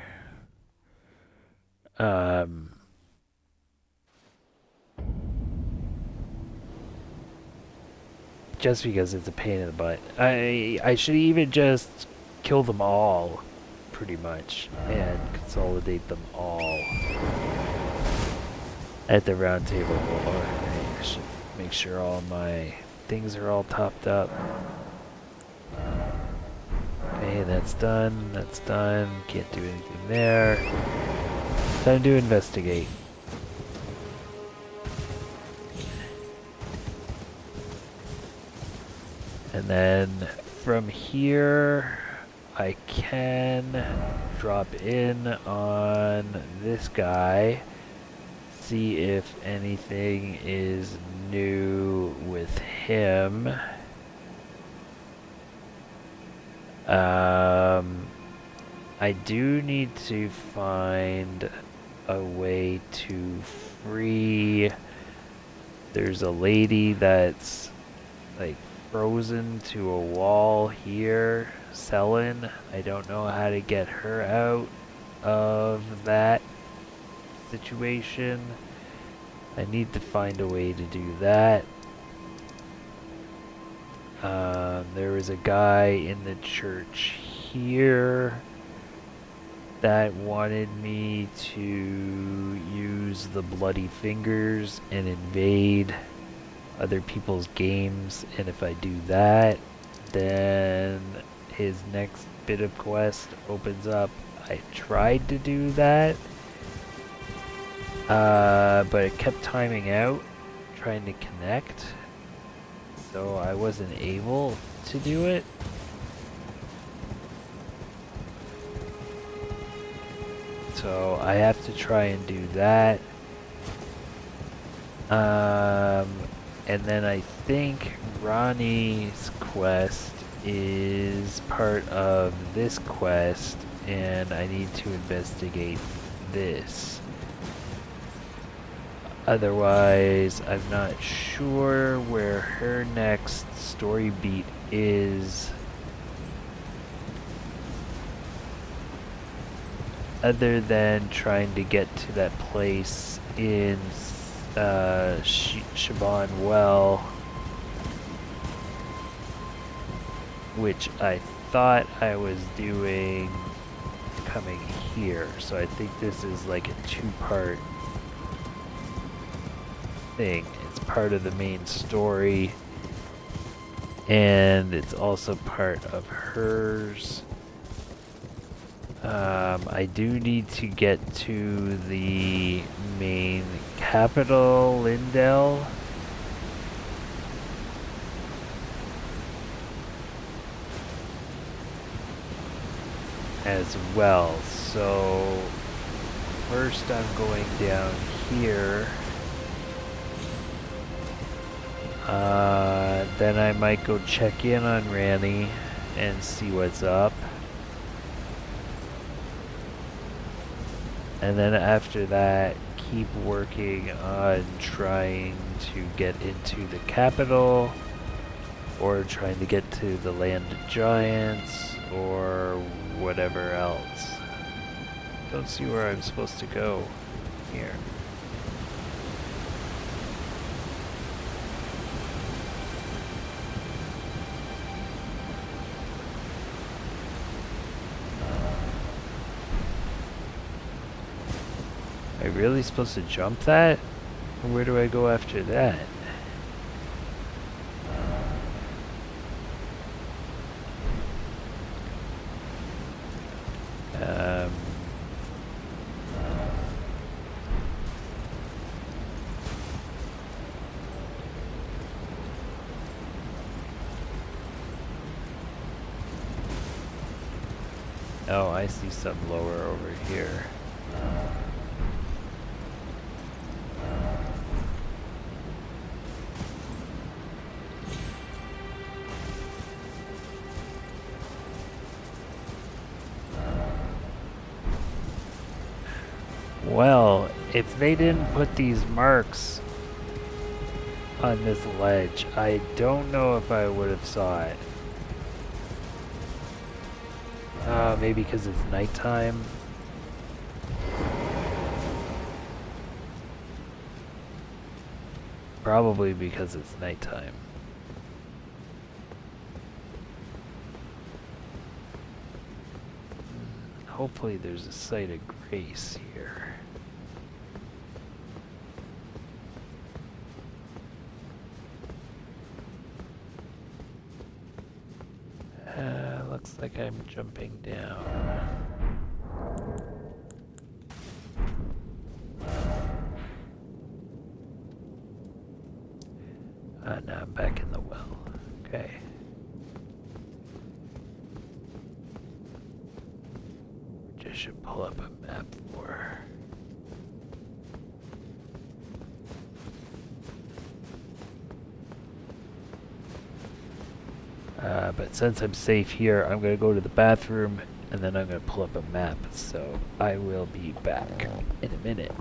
Just because it's a pain in the butt. I should even just kill them all, pretty much, and consolidate them all at the round table. I should make sure all my things are all topped up. Okay, that's done, that's done. Can't do anything there. Time to investigate. And then from here, I can drop in on this guy, see if anything is new with him. I do need to find a way to free. There's a lady that's like frozen to a wall here selling. I don't know how to get her out of that situation. I need to find a way to do that. There was a guy in the church here that wanted me to use the bloody fingers and invade other people's games, and if I do that, then his next bit of quest opens up. I tried to do that, but it kept timing out, trying to connect, so I wasn't able to do it. So I have to try and do that. And then I think Ronnie's quest is part of this quest, and I need to investigate this. Otherwise, I'm not sure where her next story beat is, other than trying to get to that place in Shaban Well, which I thought I was doing coming here. So I think this is like a two-part thing. It's part of the main story, and it's also part of hers. I do need to get to the main capital, Lindell. As well. So first I'm going down here. Then I might go check in on Ranny and see what's up. And then after that, keep working on trying to get into the capital, or trying to get to the land of giants, or whatever else. Don't see where I'm supposed to go here. Am I really supposed to jump that? Or where do I go after that? Um... Oh, I see some lower over here. Well, if they didn't put these marks on this ledge, I don't know if I would have saw it. Maybe because it's nighttime. Probably because it's nighttime. Hopefully there's a site of grace here. Looks like I'm jumping down. Now I'm back in the well. Okay. Just should pull up a map for her. But since I'm safe here, I'm going to go to the bathroom and then I'm going to pull up a map. So I will be back in a minute.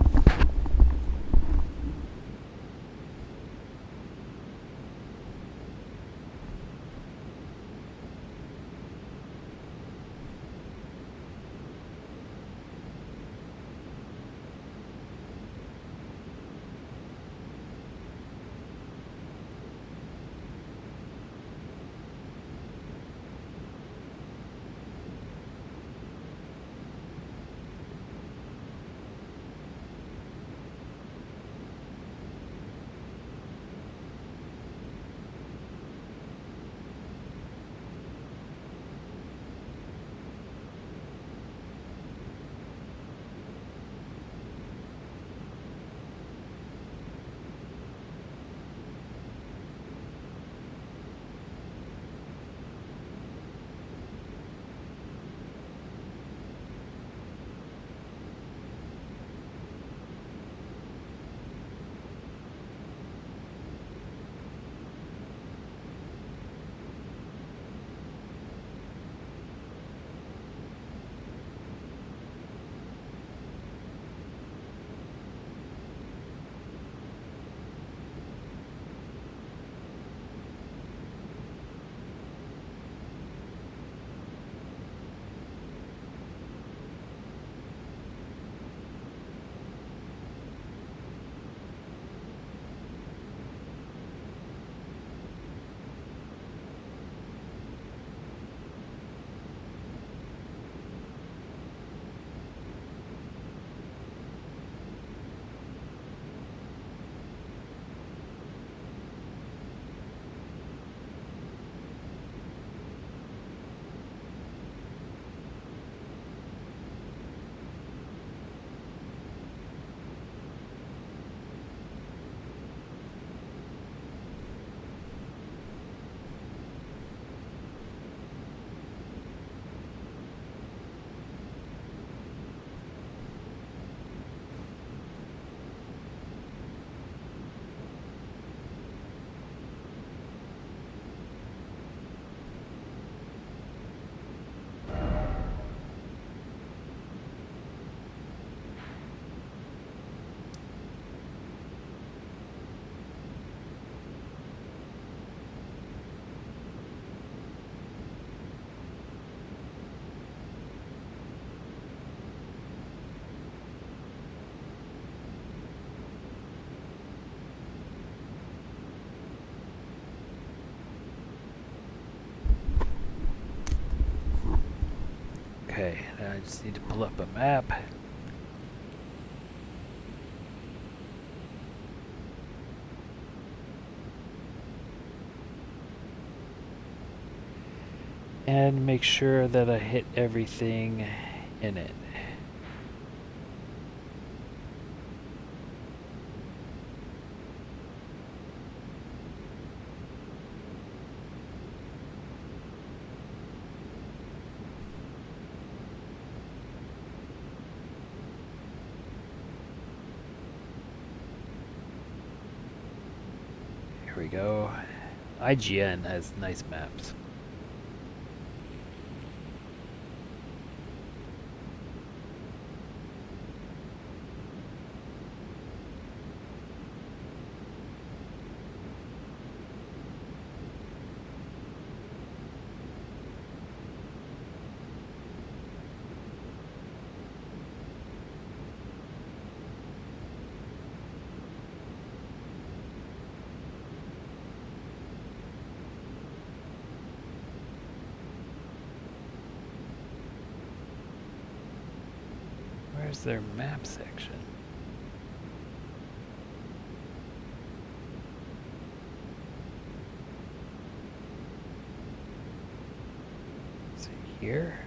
Okay, now I just need to pull up a map. and make sure that I hit everything in it. Here we go. IGN has nice maps. Where's their map section? Is it here?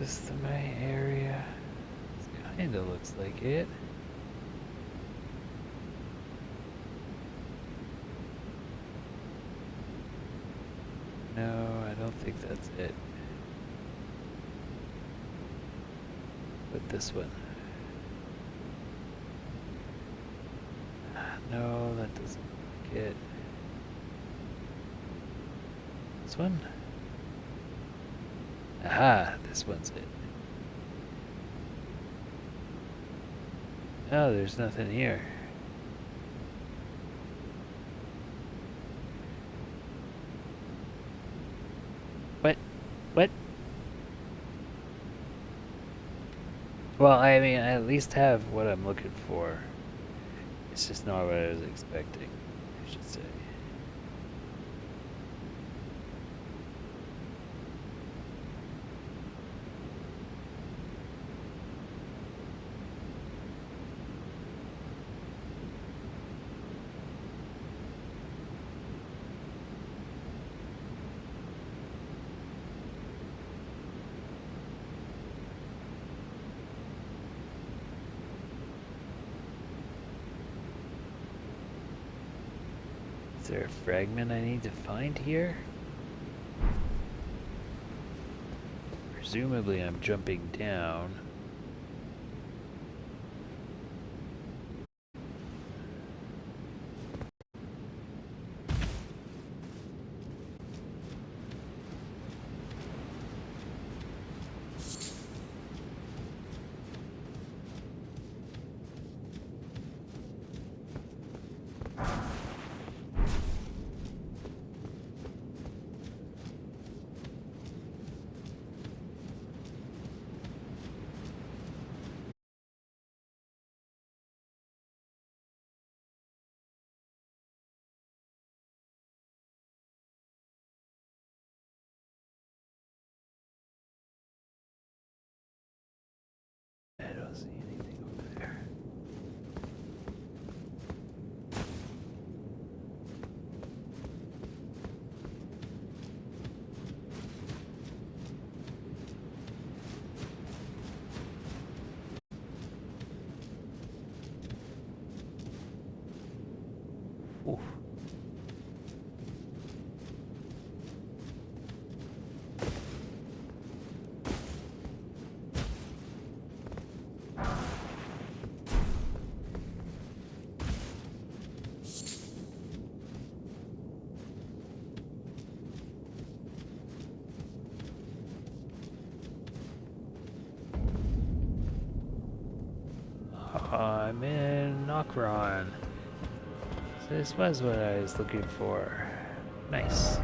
Is this my area? It kinda looks like it. No, I don't think that's it. But this one. No, that doesn't look like it. This one? Aha, this one's it. No, there's nothing here. What? What? Well, I mean, I at least have what I'm looking for. It's just not what I was expecting, I should say. Is there a fragment I need to find here? Presumably I'm jumping down. I'm in Nokron. So this was what I was looking for. Nice.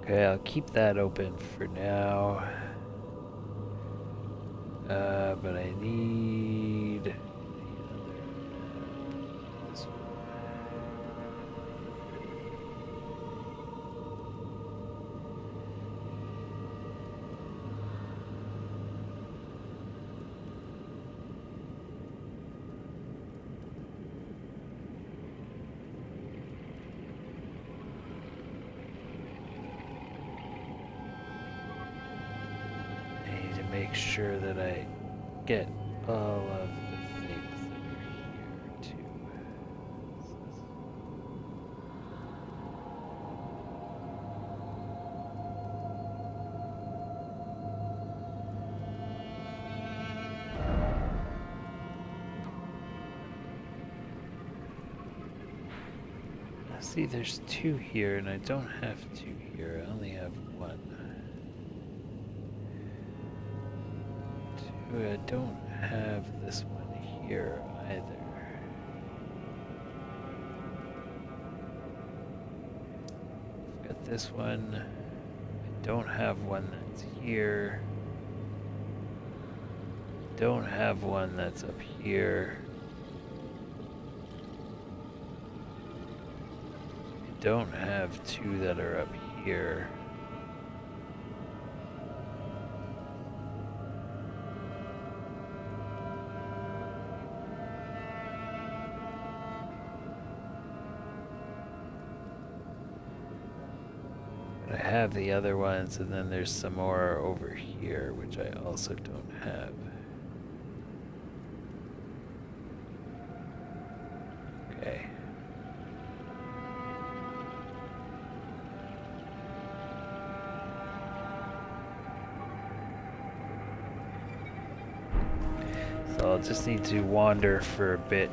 Okay, I'll keep that open for now. But I need the other this one. I need to make sure that I get all of the things that are here too. See, there's 2 here, and I don't have 2 here. I only have 1. 2, I don't have this one here either. I've got this one. I don't have one that's here. Don't have one that's up here. Don't have 2 that are up here. But I have the other ones, and then there's some more over here, which I also don't have. Okay. So I'll just need to wander for a bit.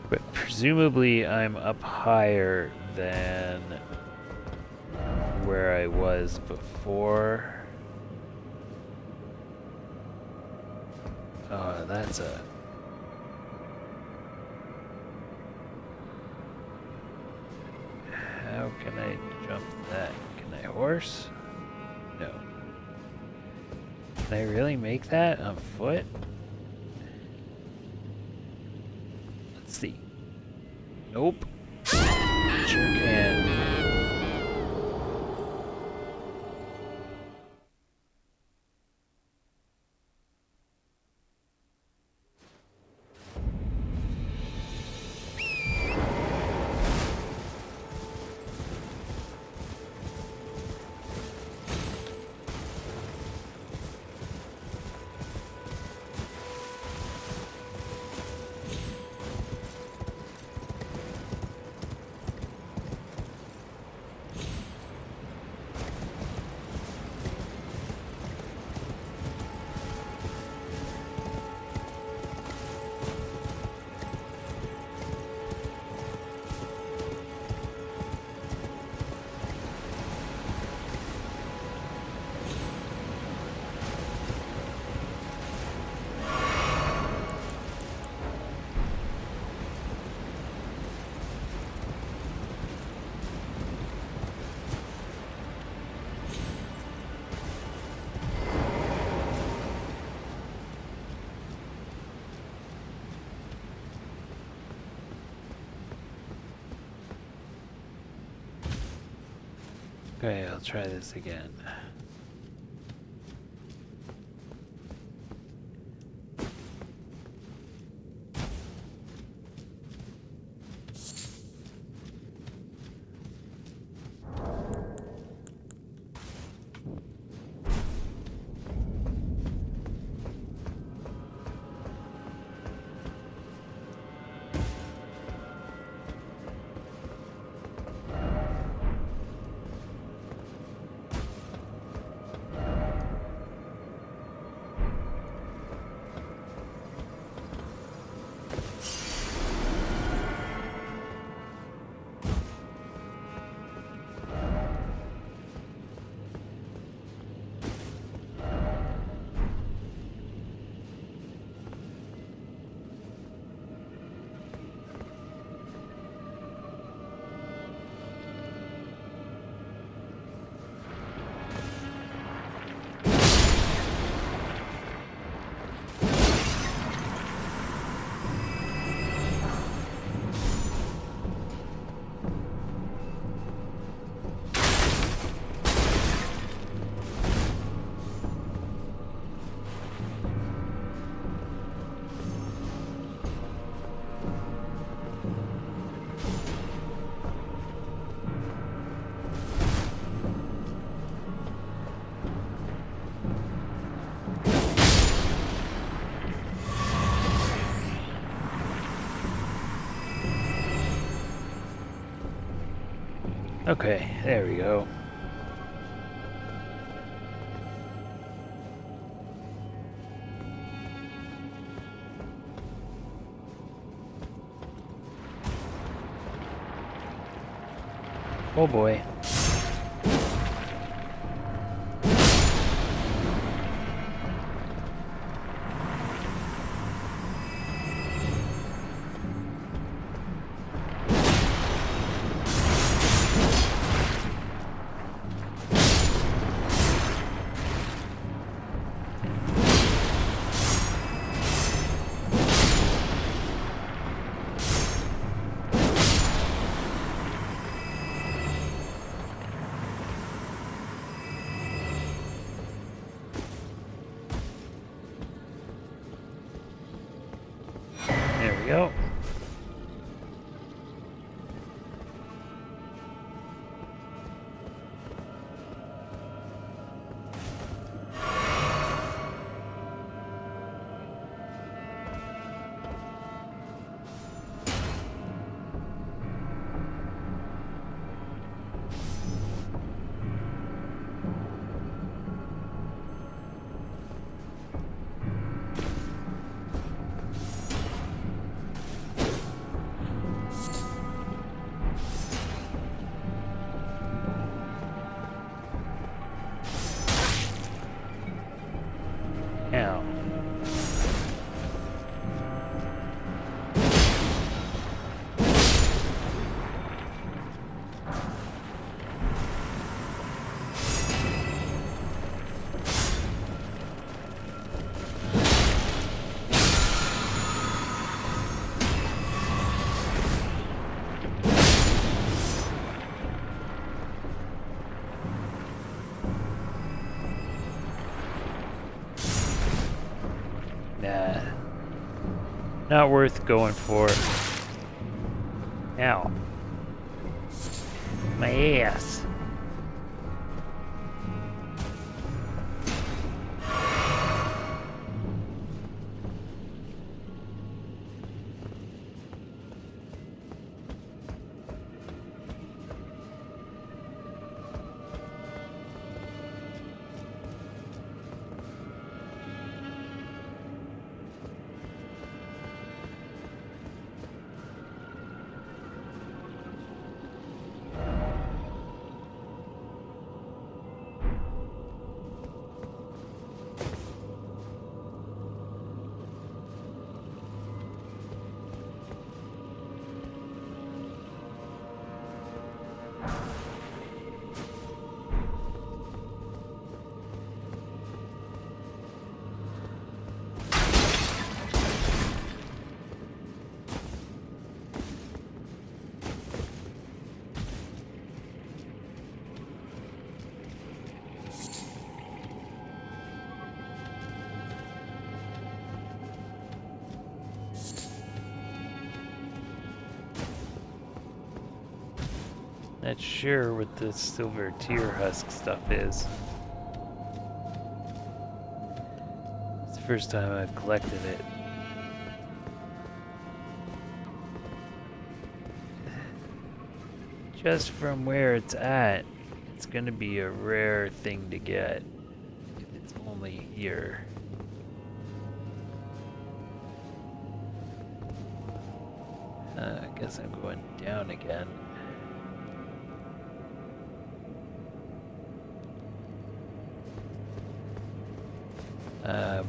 But presumably I'm up higher than where I was before. Oh, that's a... How can I jump that? Can I horse? No. Can I really make that on foot? Let's see. Nope. Sure can. Okay, I'll try this again. Okay, there we go. Oh boy. There we go. Now. Nah. Not worth going for. Ow. My ass. Not sure what the silver tear husk stuff is. It's the first time I've collected it. Just from where it's at, it's gonna be a rare thing to get. If it's only here. I guess I'm going down again.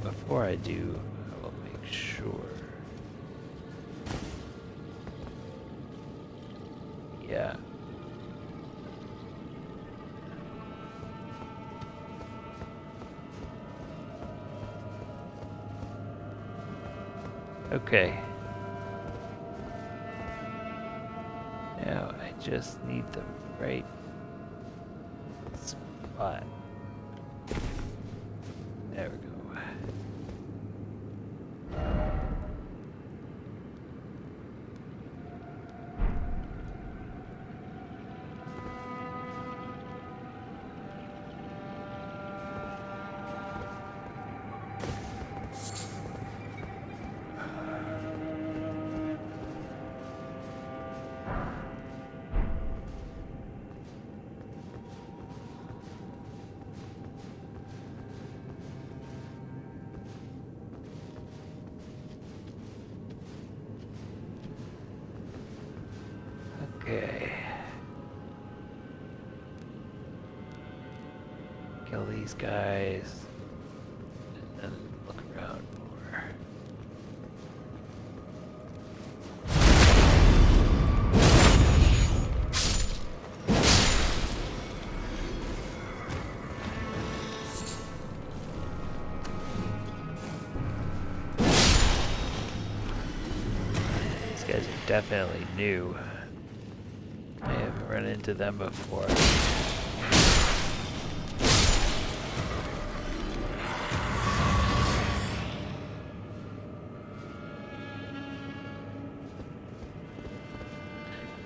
Before I do, I will make sure. Yeah. Okay. Now I just need the right spot. There we go. Okay. Kill these guys. And then look around more. These guys are definitely new. I haven't run into them before.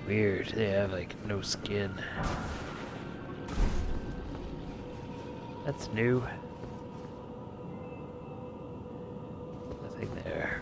Weird, they have like no skin. That's new. Nothing there.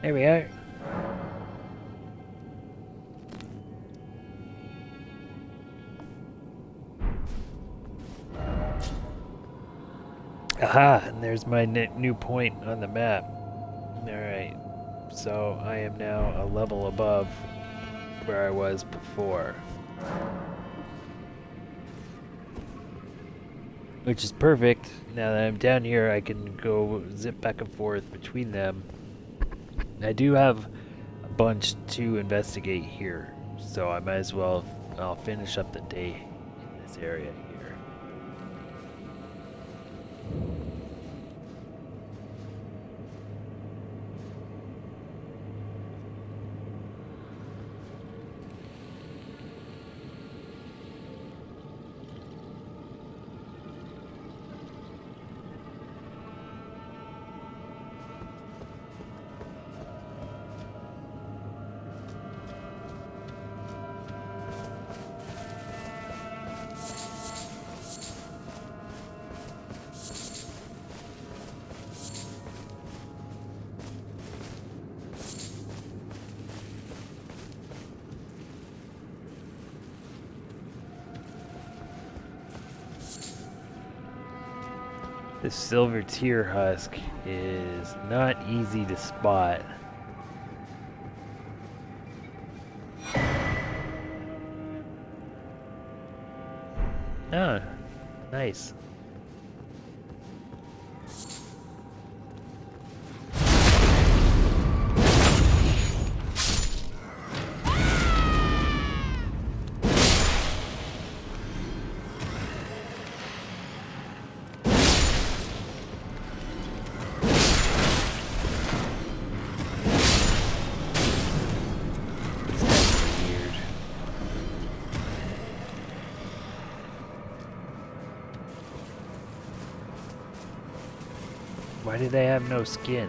There we are. Aha, and there's my new point on the map. Alright, so I am now a level above where I was before. Which is perfect. Now that I'm down here, I can go zip back and forth between them. I do have a bunch to investigate here, so I might as well, I'll finish up the day in this area here. The silver tear husk is not easy to spot. Oh, nice. Why do they have no skin?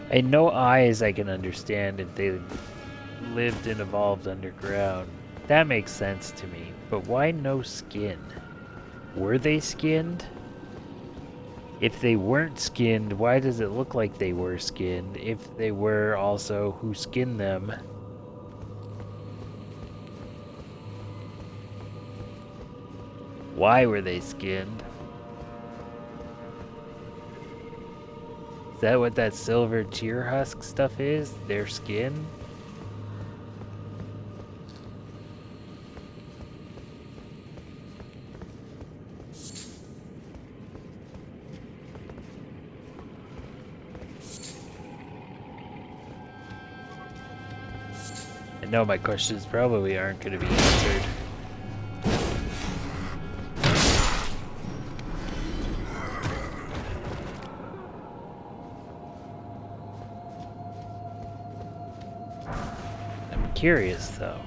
And no eyes I can understand if they lived and evolved underground. That makes sense to me. But why no skin? Were they skinned? If they weren't skinned, why does it look like they were skinned? If they were, also, who skinned them? Why were they skinned? Is that what that silver tear husk stuff is? Their skin? I know my questions probably aren't going to be answered. I'm curious though.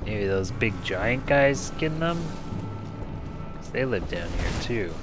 Maybe those big giant guys skin them? 'Cause they live down here too.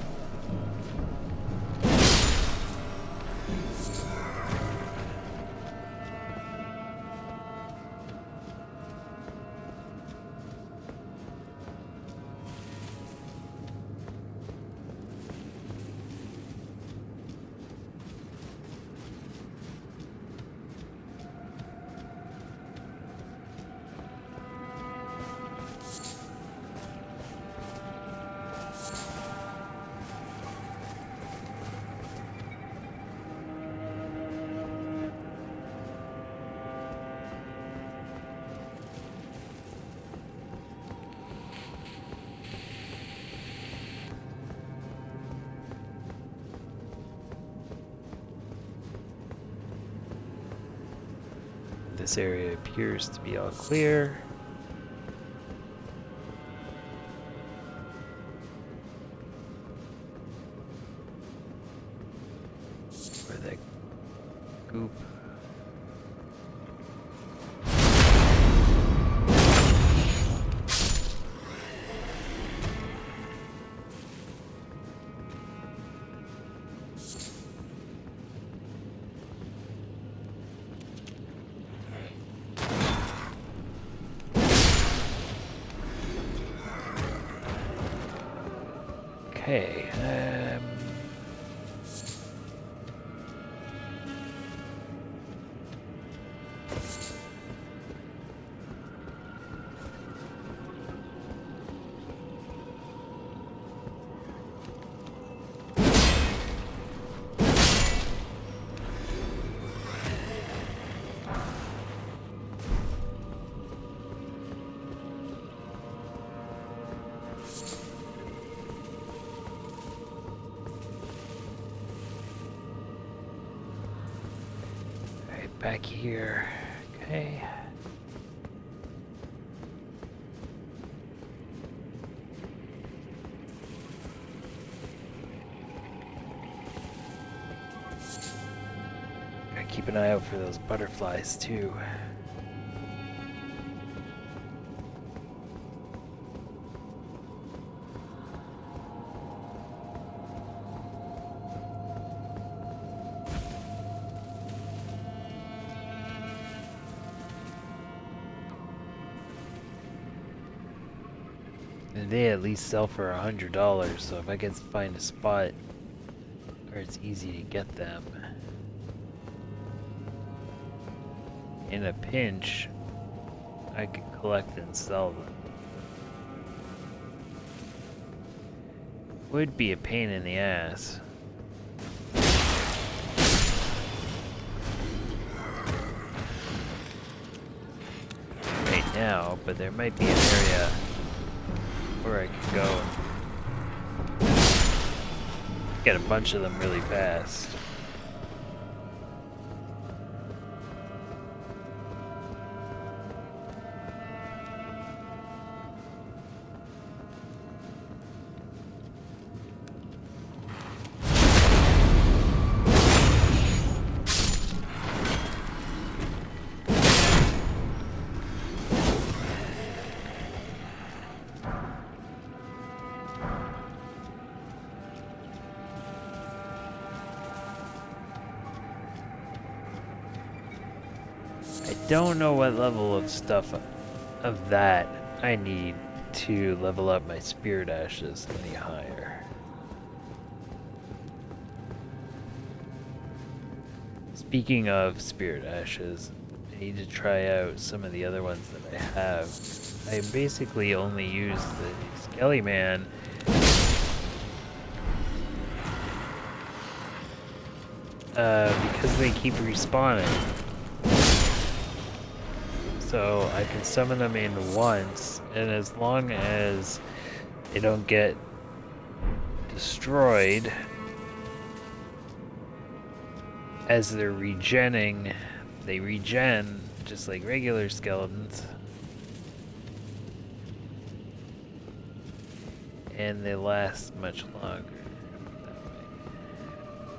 This area appears to be all clear. Where that goop. Okay, back here. Okay. Gotta keep an eye out for those butterflies too. And they at least sell for $100, so if I can find a spot where it's easy to get them in a pinch, I could collect and sell them. would be a pain in the ass. Right now, but there might be an area where I can go and get a bunch of them really fast. Don't know what level of stuff of that I need to level up my spirit ashes any higher. Speaking of spirit ashes, I need to try out some of the other ones that I have. I basically only use the Skelly Man because they keep respawning. So I can summon them in once, and as long as they don't get destroyed as they're regenning, they regen just like regular skeletons. And they last much longer that way.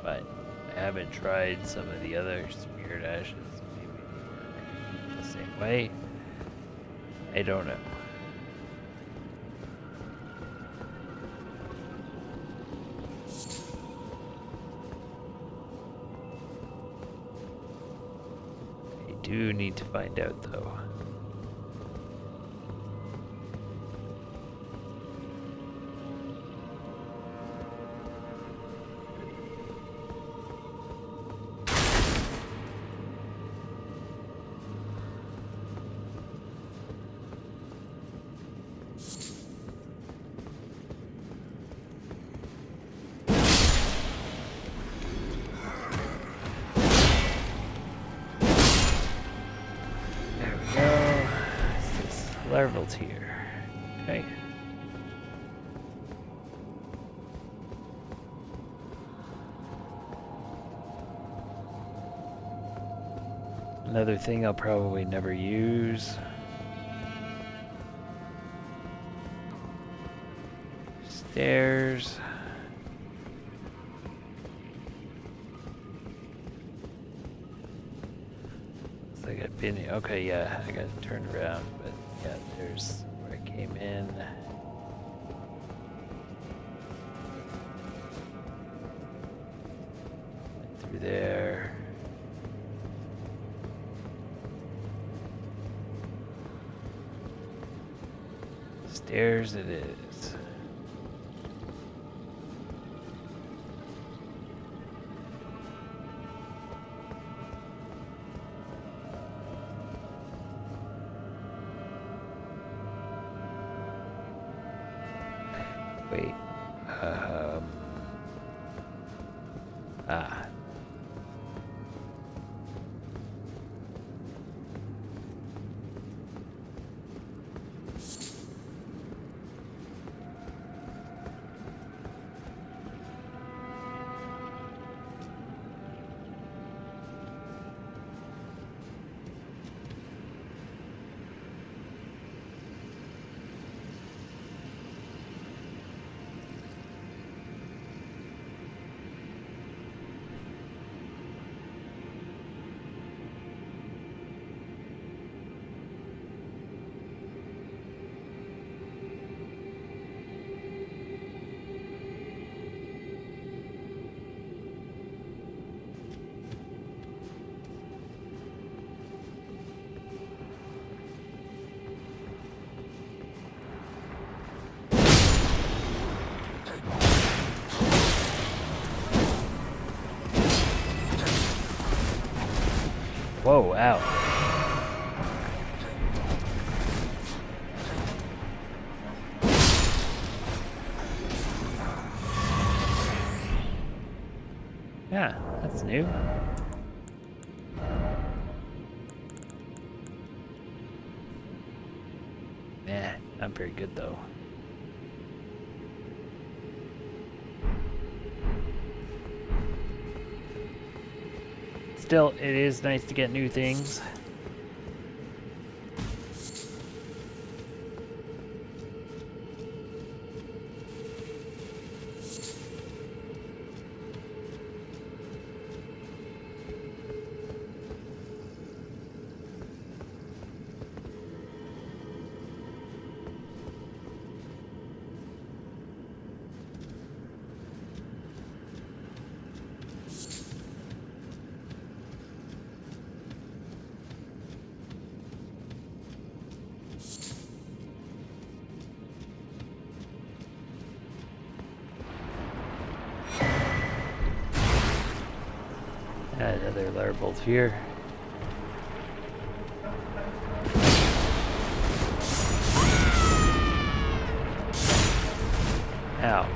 But I haven't tried some of the other spirit ashes. Same way. I don't know. I do need to find out though. Larval tier. Okay. Another thing I'll probably never use. Stairs. Looks like I've been here. Okay, yeah, I got turned around, but yeah, there's where I came in. Went through there. Stairs it is. Wait. Ah. Whoa, ow. That's new. Nah, not very good though. Still, it is nice to get new things. Another larbolt here. Ow.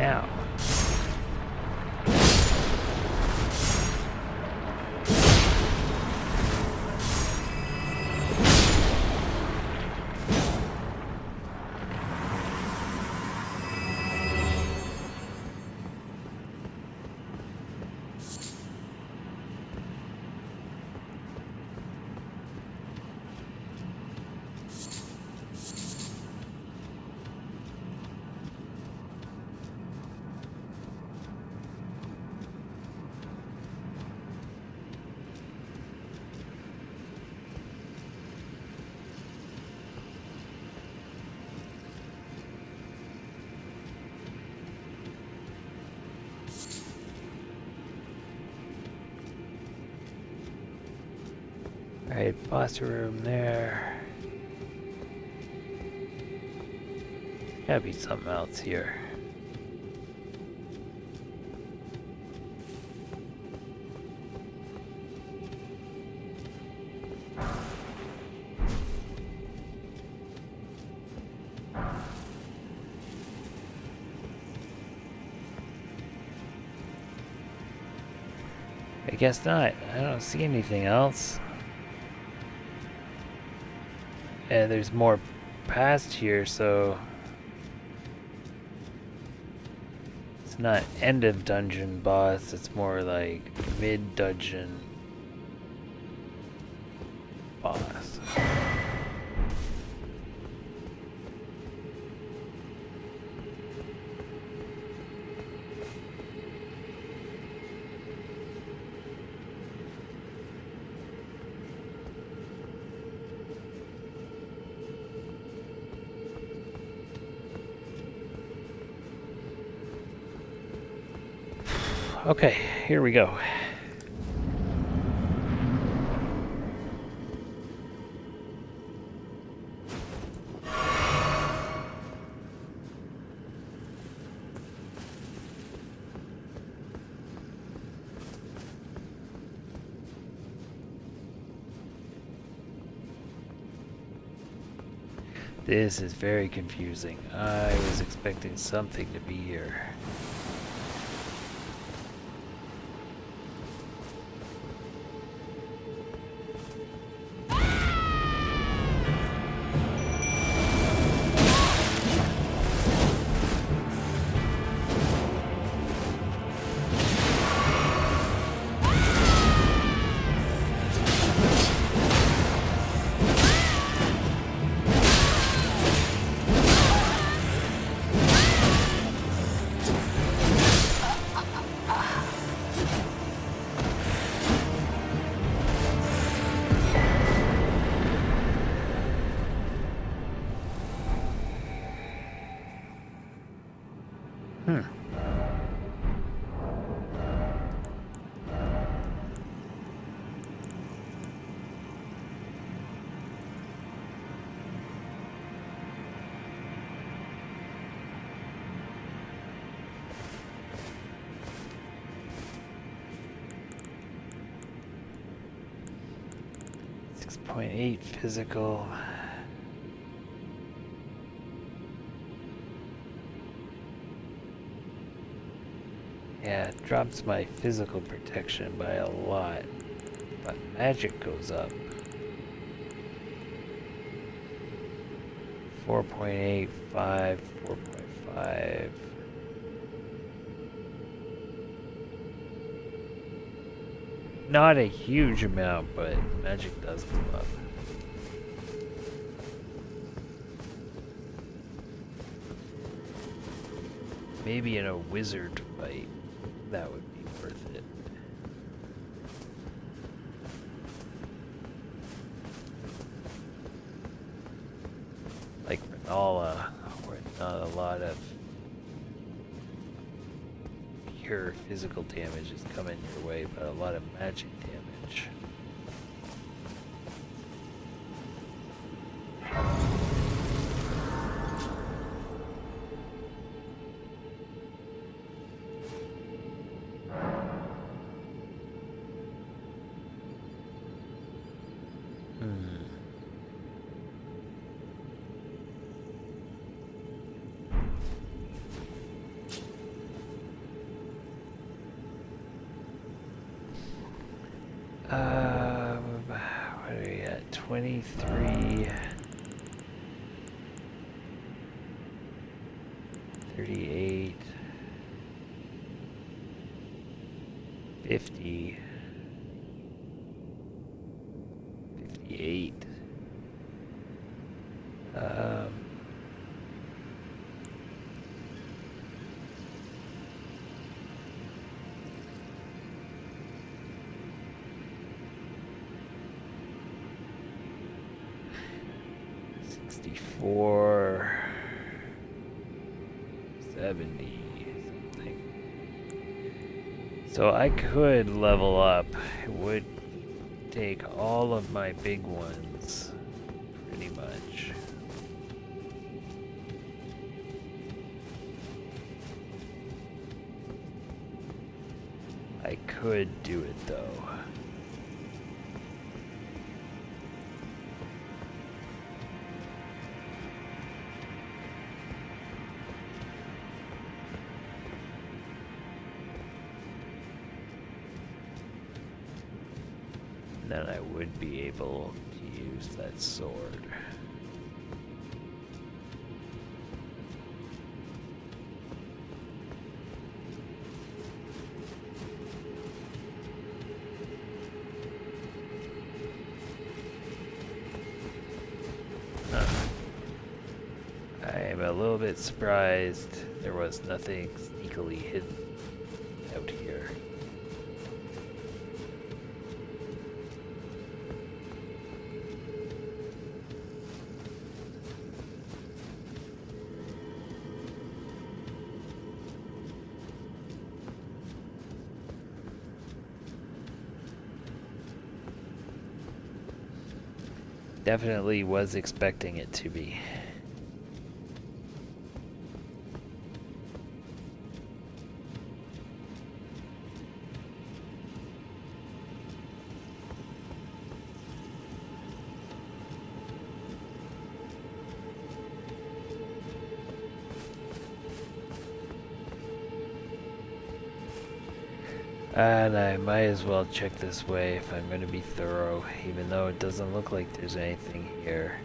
Ow. Alright, foster room there. Gotta be something else here. I guess not. I don't see anything else. And there's more past here, so it's not end of dungeon boss, it's more like mid dungeon boss. Okay, here we go. This is very confusing. I was expecting something to be here. .8 physical. Yeah, drops my physical protection by a lot, but magic goes up. 4.85, 4.5. Not a huge amount, but magic does go up. Maybe in a wizard fight, that would be worth it. Like Renala, where not a lot of pure physical damage is coming your way, but a lot of magic damage. What are we at? 23, 38, 50, 58. For 70 something. So I could level up. It would take all of my big ones, pretty much. I could do it though. Then I would be able to use that sword. I am a little bit surprised there was nothing sneakily hidden out here. Definitely was expecting it to be. And I might as well check this way if I'm going to be thorough, even though it doesn't look like there's anything here.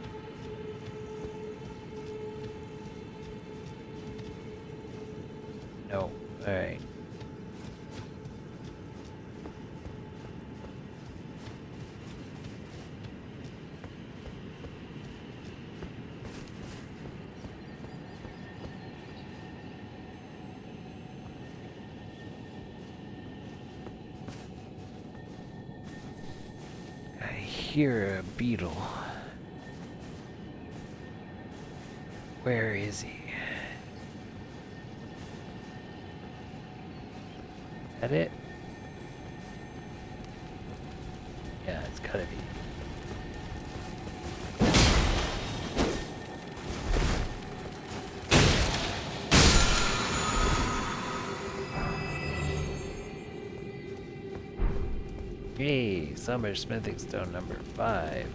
No. Alright. Hear a beetle. Where is he? Is that it? Yeah, it's gotta be. Hey, Summer Smithing Stone number 5.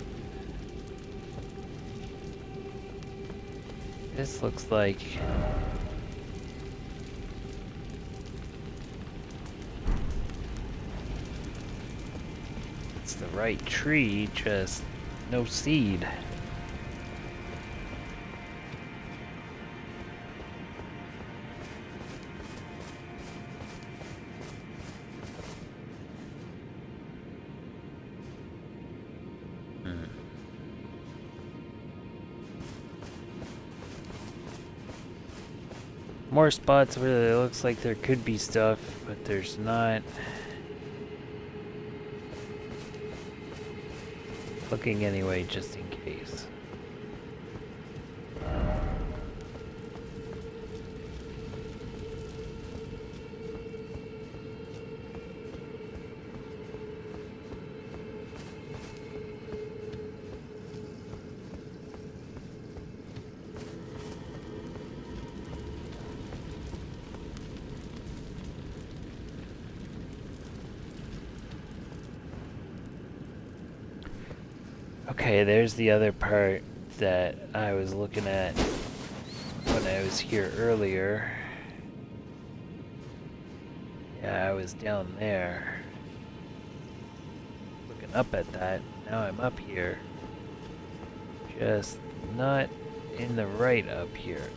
This looks like it's the right tree, just no seed. More spots where it looks like there could be stuff, but there's not. Looking anyway, just in case. Okay, there's the other part that I was looking at when I was here earlier. Yeah, I was down there looking up at that. Now I'm up here. Just not in the right up here.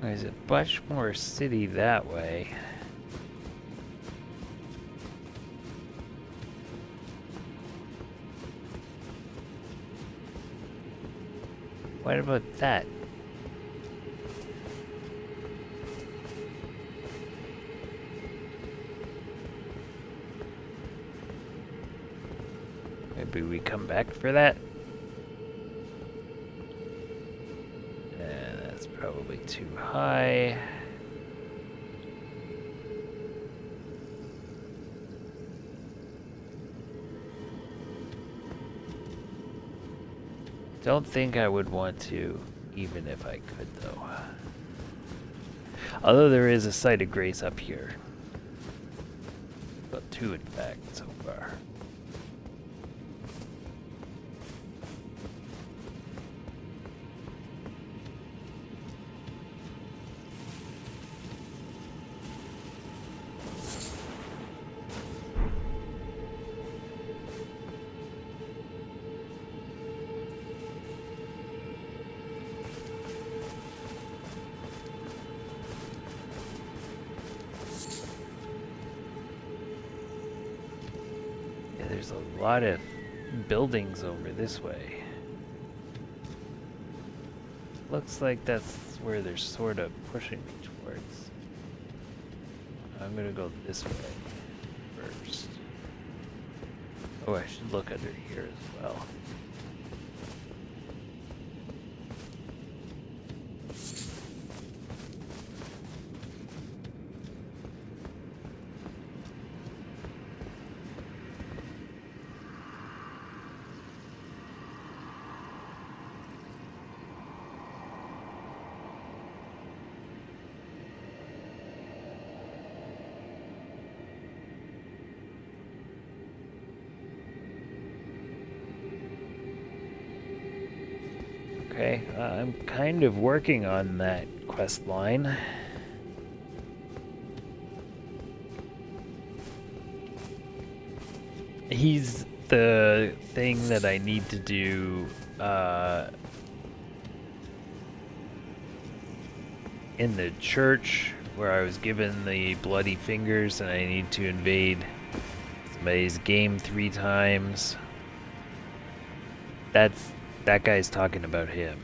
There's a bunch more city that way. What about that? Maybe we come back for that? That's probably too high. Don't think I would want to, even if I could, though. Although there is a site of grace up here. Well, two, in fact, so far. There's a lot of buildings over this way. Looks like that's where they're sort of pushing me towards. I'm gonna go this way first. Oh, I should look under here as well. Okay, I'm kind of working on that quest line. He's the thing that I need to do in the church where I was given the bloody fingers and I need to invade somebody's game 3 times. That guy's talking about him.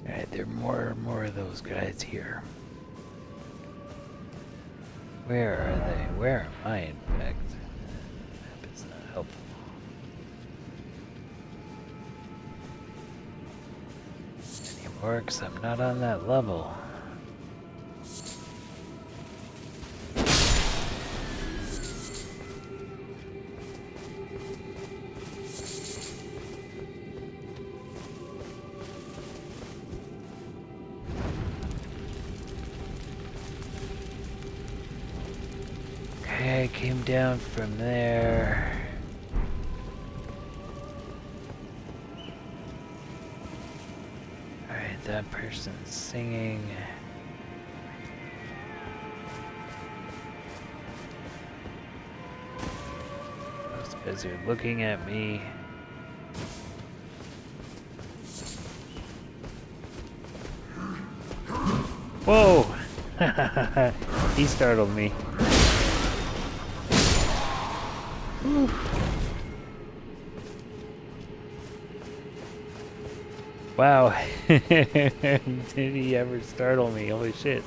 Alright, there are more of those guys here. Where are they? Where am I, in fact? Map is not helpful. Anymore, because I'm not on that level. Okay, I came down from there. Alright, that person's singing. Those guys are looking at me. Whoa! He startled me. Whew. Wow. Did he ever startle me? Holy shit.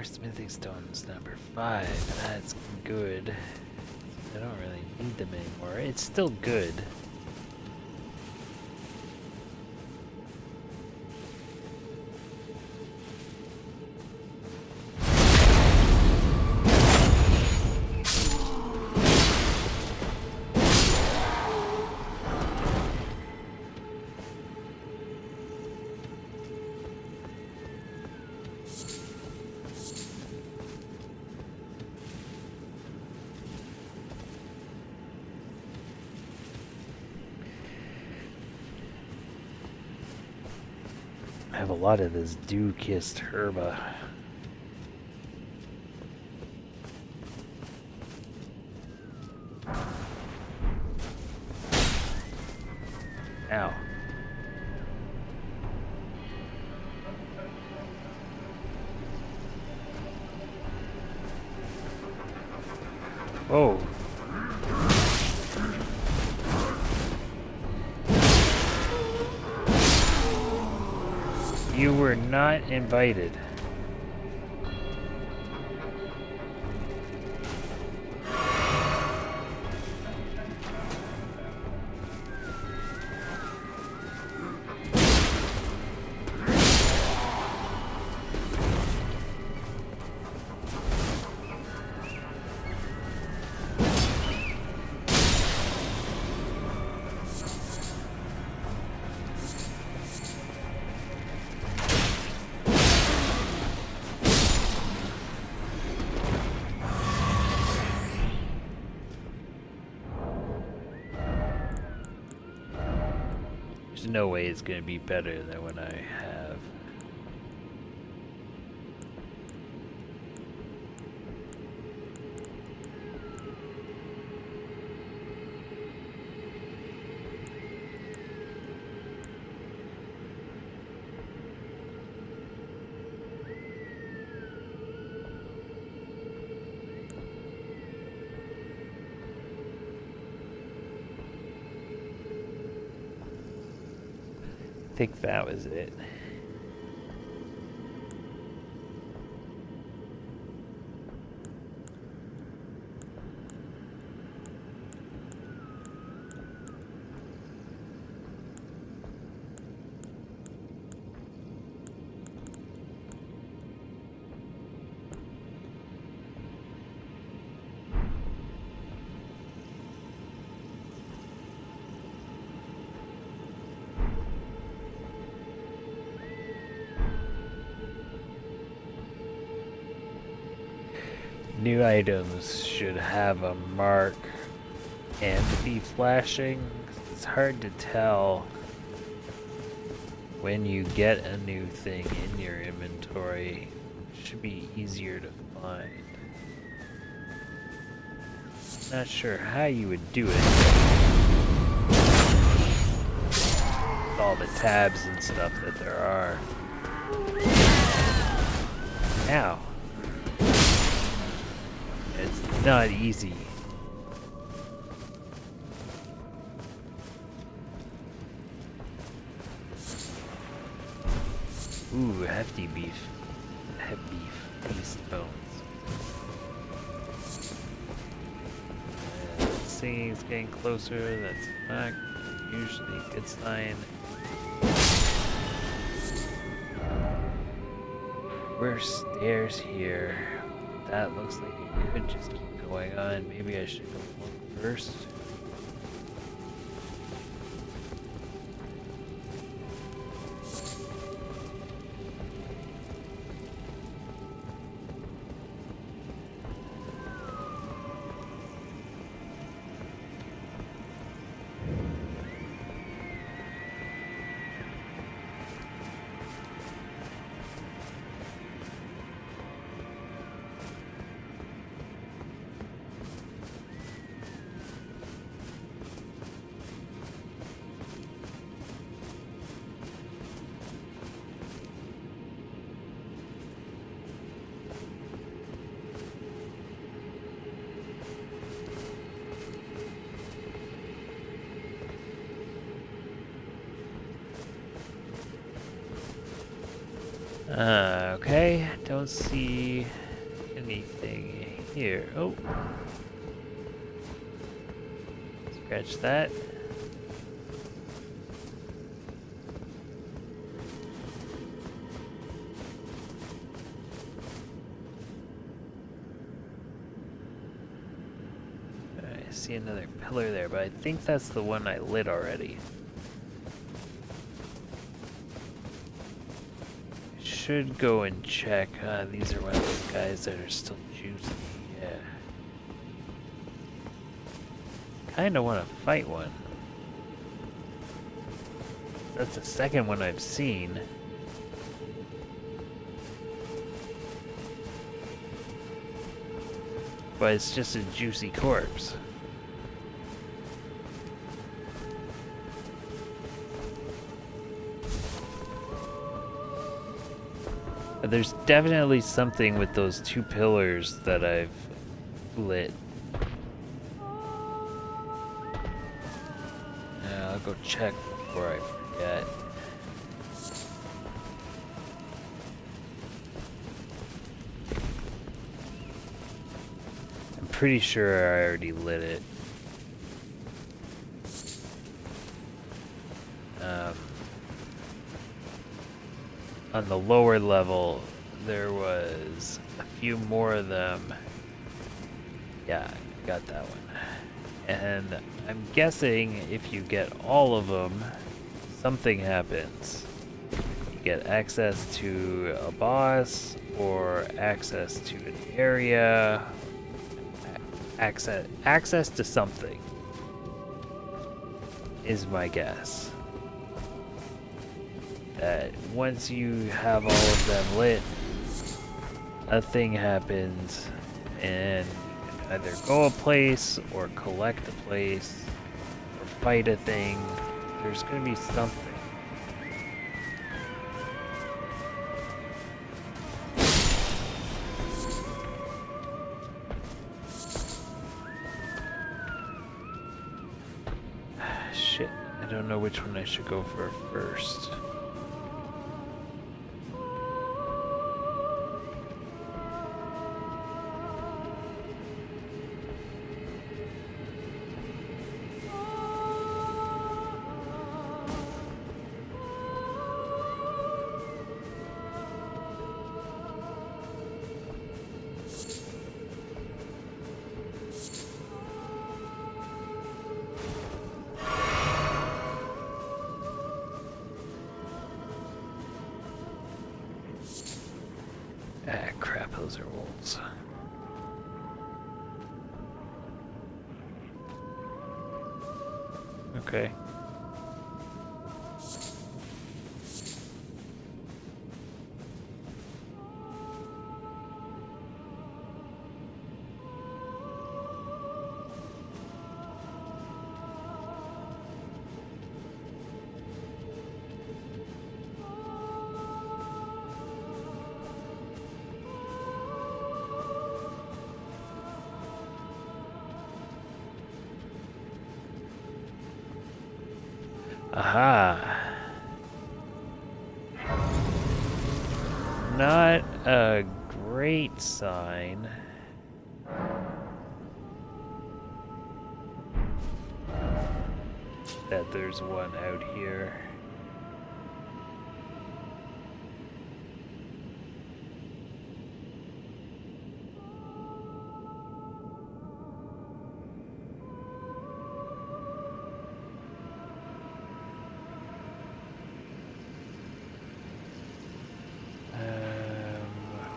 Smithing stones number 5. That's good. I don't really need them anymore. It's still good. I have a lot of this dew-kissed herba. Ow. Whoa. You were not invited. There's no way it's gonna be better than what I have. I think that was it. New items should have a mark and be flashing. It's hard to tell when you get a new thing in your inventory. It should be easier to find. Not sure how you would do it. With all the tabs and stuff that there are. Ow. It's not easy. Ooh, hefty beef. Hefty beef. Beast bones. Singing's getting closer. That's not usually a good sign. We're stairs here. That looks like it could just keep going on. Maybe I should go look first. Okay, don't see anything here. Oh. Scratch that. I see another pillar there, but I think that's the one I lit already. Should go and check. These are one of those guys that are still juicy. Yeah. Kinda wanna fight one. That's the second one I've seen. But it's just a juicy corpse. There's definitely something with those two pillars that I've lit. Yeah, I'll go check before I forget. I'm pretty sure I already lit it. On the lower level, there was a few more of them. Yeah, I got that one. And I'm guessing if you get all of them, something happens. You get access to a boss, or access to an area, access to something, is my guess. That once you have all of them lit, a thing happens, and you can either go a place, or collect a place, or fight a thing. There's gonna be something. Shit, I don't know which one I should go for first. Ah, crap, those are wolves. Okay. Aha. Not a great sign. That there's one out here.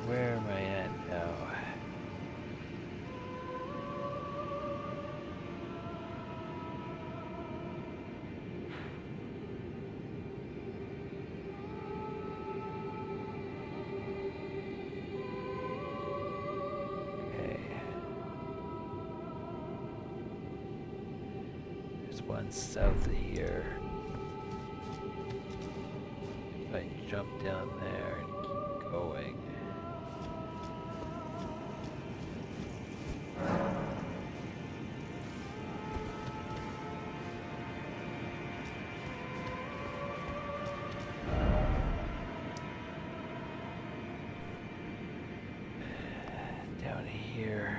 Where am I at now? Okay. There's one south of here. If I jump down there and keep going. Down here.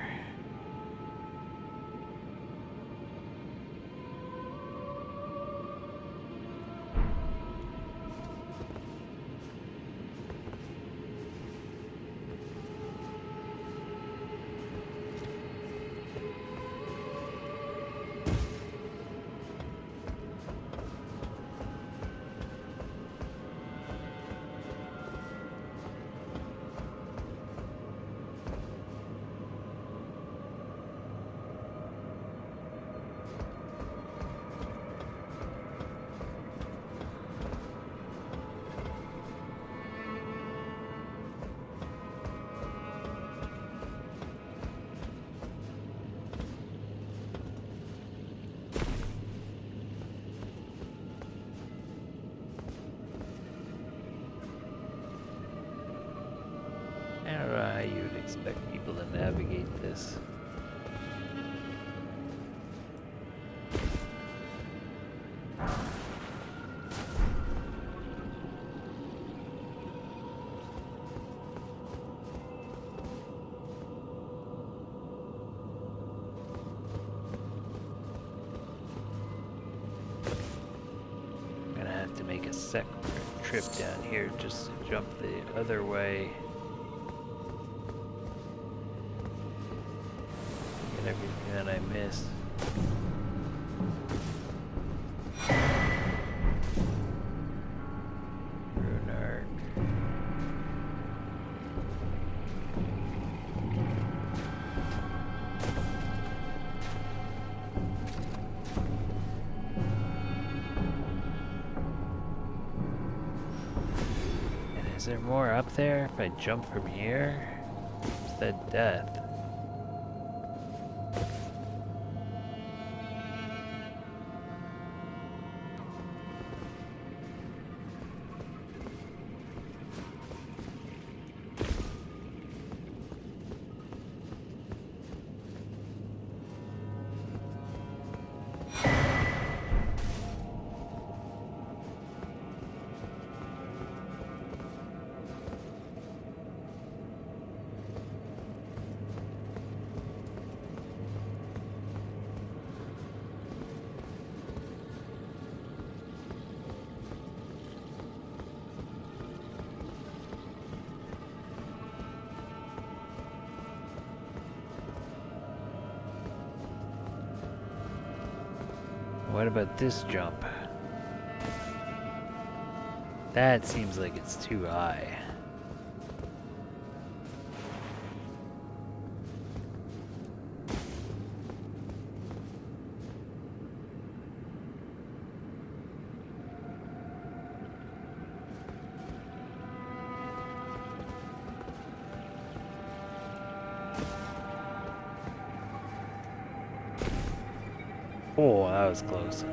expect people to navigate this. To make a second trip down here just to jump the other way. Get everything that I missed. Runark. Is there more up there if I jump from here? Is that death? What about this jump? That seems like it's too high. Oh, that was close.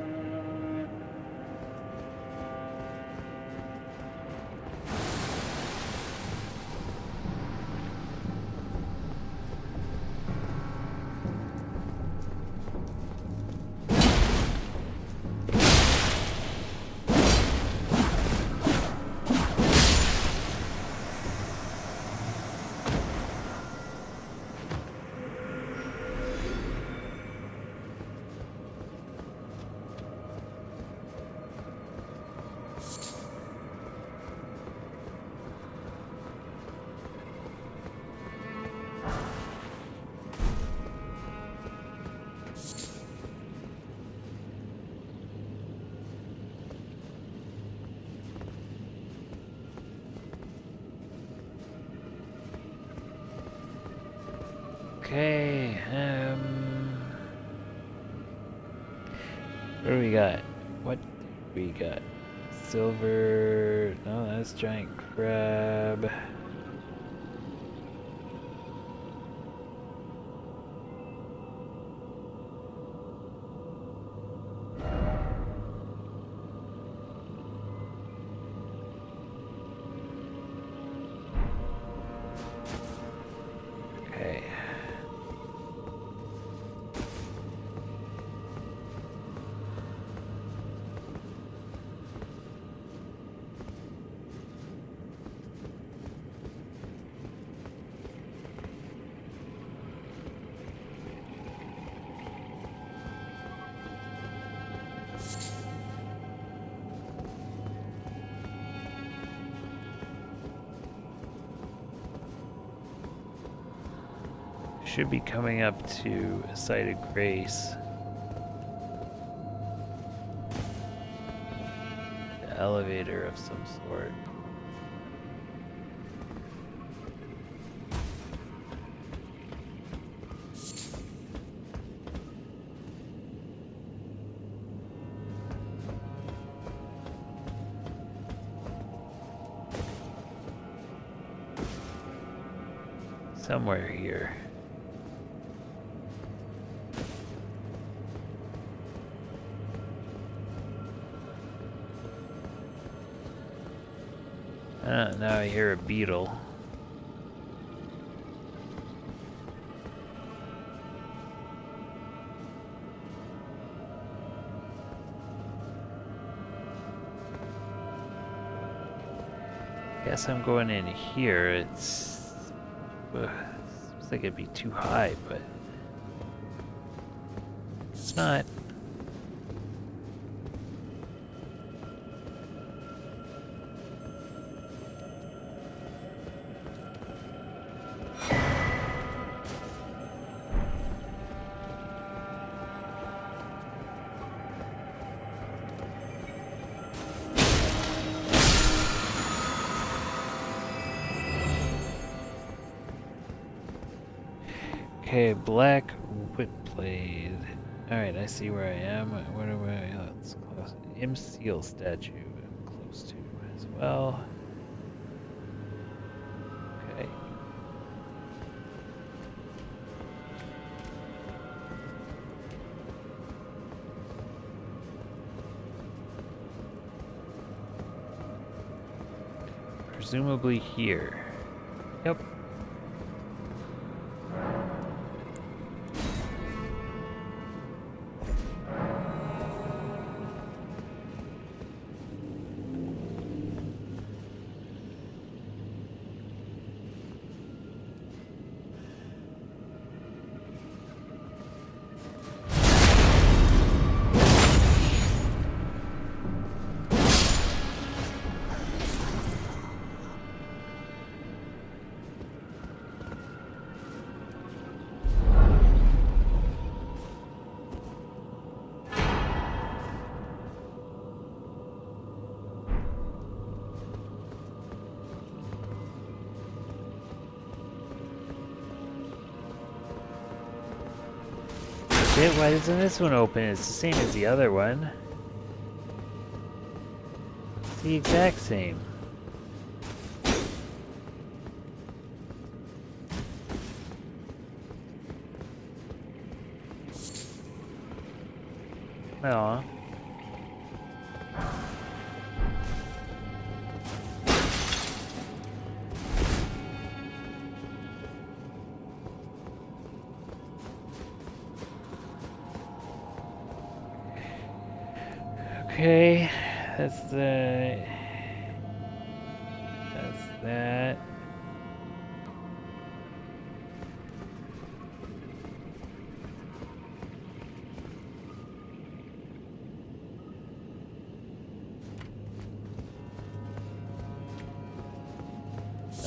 Okay, what do we got? What do we got? Silver, no, that's giant crab. Okay. Should be coming up to a site of grace. An elevator of some sort. Somewhere here. Now I hear a beetle. Guess I'm going in here. It's seems like it'd be too high, but it's not. Okay, black whip blade. Alright, I see where I am. What are we? Let's close. Seal statue. I'm close to as well. Okay. Presumably here. Yep. Shit, why doesn't this one open? It's the same as the other one. It's the exact same. Aw. Okay, that's that.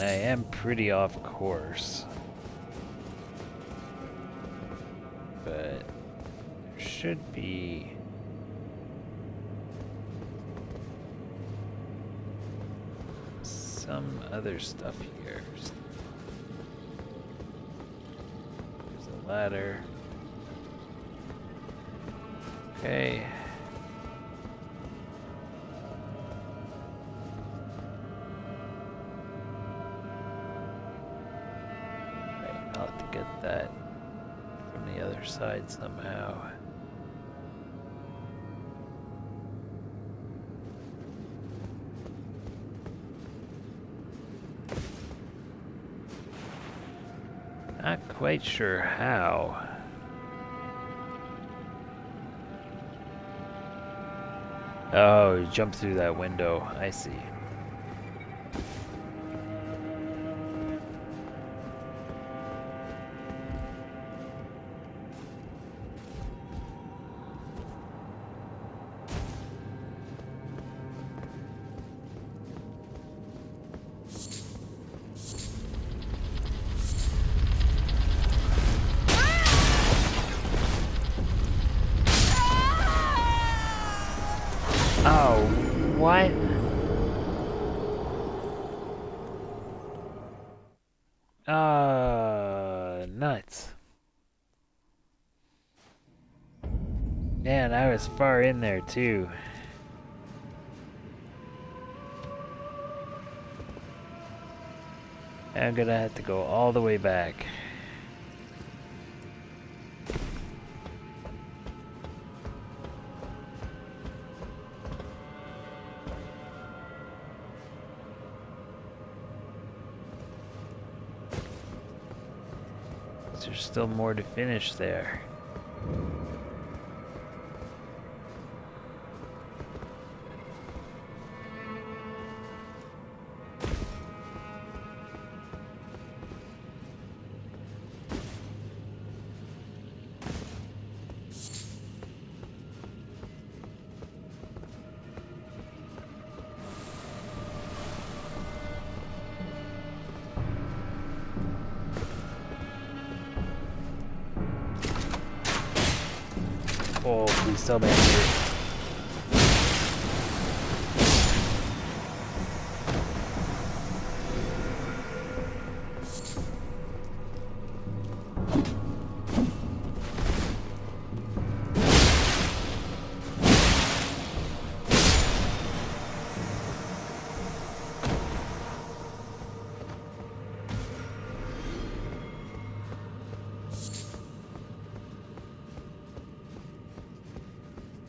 I am pretty off course, but there should be some other stuff here. There's a ladder. Okay. Right, I'll have to get that from the other side somehow. Not quite sure how. Oh, you jumped through that window. I see. Oh, what? Nuts. Man, I was far in there too. I'm gonna have to go all the way back. There's still more to finish there. be so many here.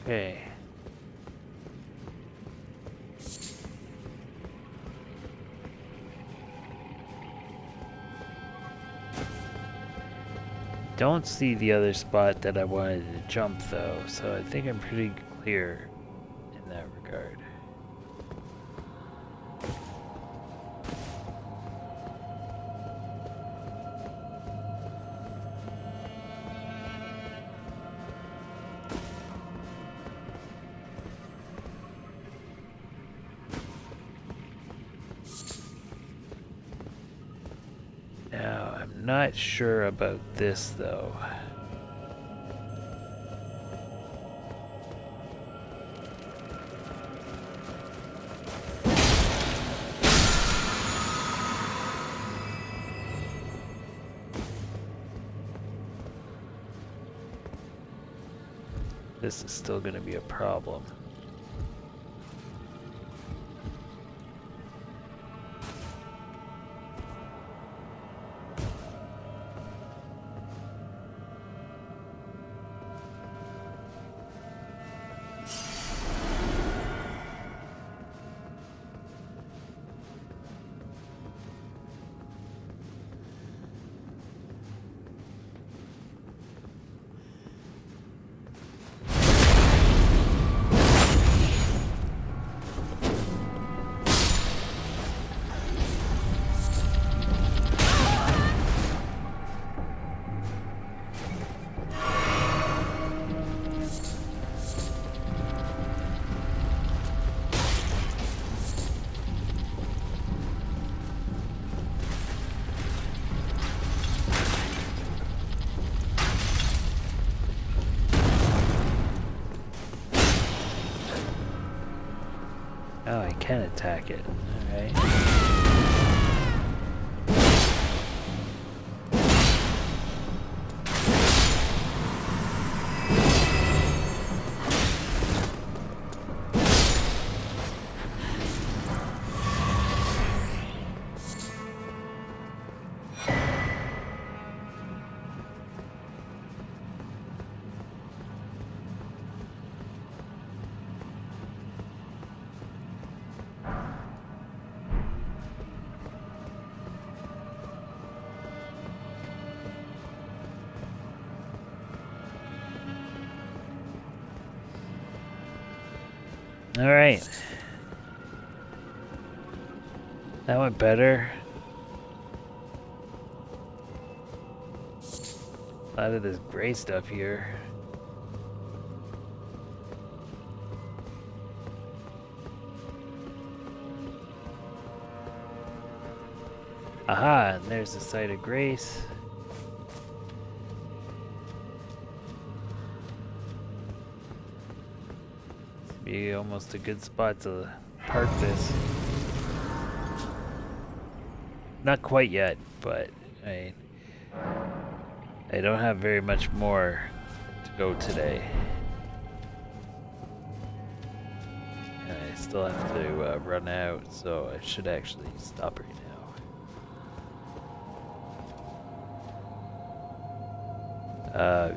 Okay. Don't see the other spot that I wanted to jump though, so I think I'm pretty clear in that regard. Now, I'm not sure about this though. This is still going to be a problem. Oh, I can attack it. Alright. Alright. That went better. A lot of this gray stuff here. Aha, and there's the site of grace. Be almost a good spot to park this. Not quite yet, but I don't have very much more to go today. And I still have to run out, so I should actually stop right now.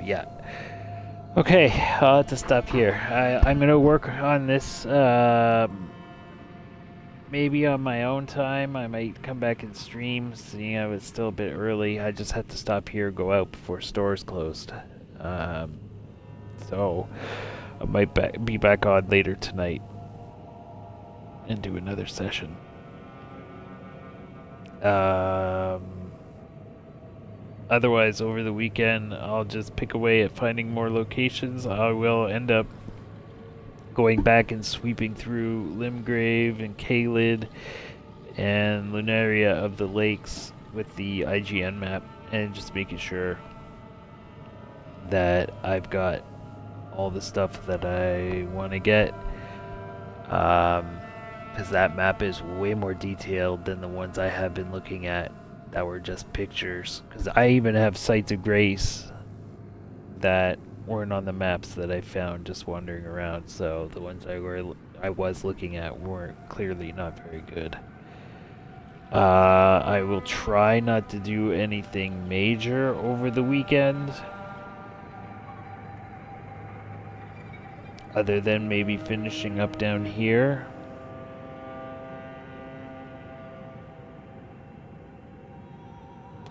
Yeah. Okay, I'll have to stop here. I'm gonna work on this, maybe on my own time. I might come back and stream, seeing I was still a bit early. I just had to stop here, go out before stores closed. So I might be back on later tonight and do another session. Otherwise, over the weekend, I'll just pick away at finding more locations. I will end up going back and sweeping through Limgrave and Caelid and Lunaria of the Lakes with the IGN map, and just making sure that I've got all the stuff that I want to get. Because that map is way more detailed than the ones I have been looking at that were just pictures. Because I even have sites of grace that weren't on the maps that I found just wandering around. So the ones I was looking at weren't clearly not very good. I will try not to do anything major over the weekend. Other than maybe finishing up down here.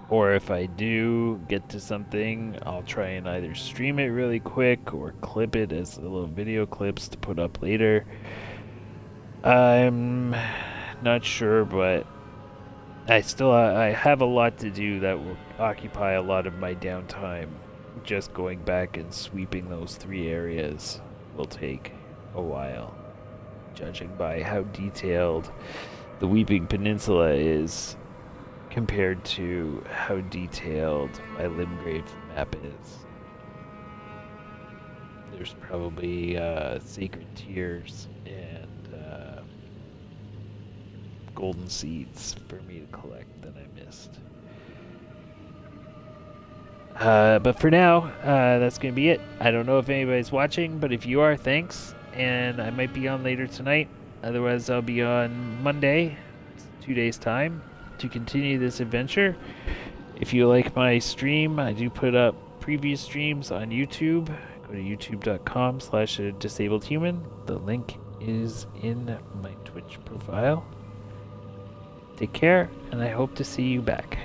Or if I do get to something, I'll try and either stream it really quick or clip it as little video clips to put up later. I'm not sure, but I have a lot to do that will occupy a lot of my downtime. Just going back and sweeping those 3 areas will take a while, judging by how detailed the Weeping Peninsula is compared to how detailed my Limgrave map is. There's probably sacred tears and golden seeds for me to collect that I missed. But for now, that's going to be it. I don't know if anybody's watching, but if you are, thanks. And I might be on later tonight. Otherwise, I'll be on Monday, 2 days' time, to continue this adventure. If you like my stream, I do put up previous streams on YouTube. Go to youtube.com/adisabledhuman. The link is in my Twitch profile. Take care, and I hope to see you back.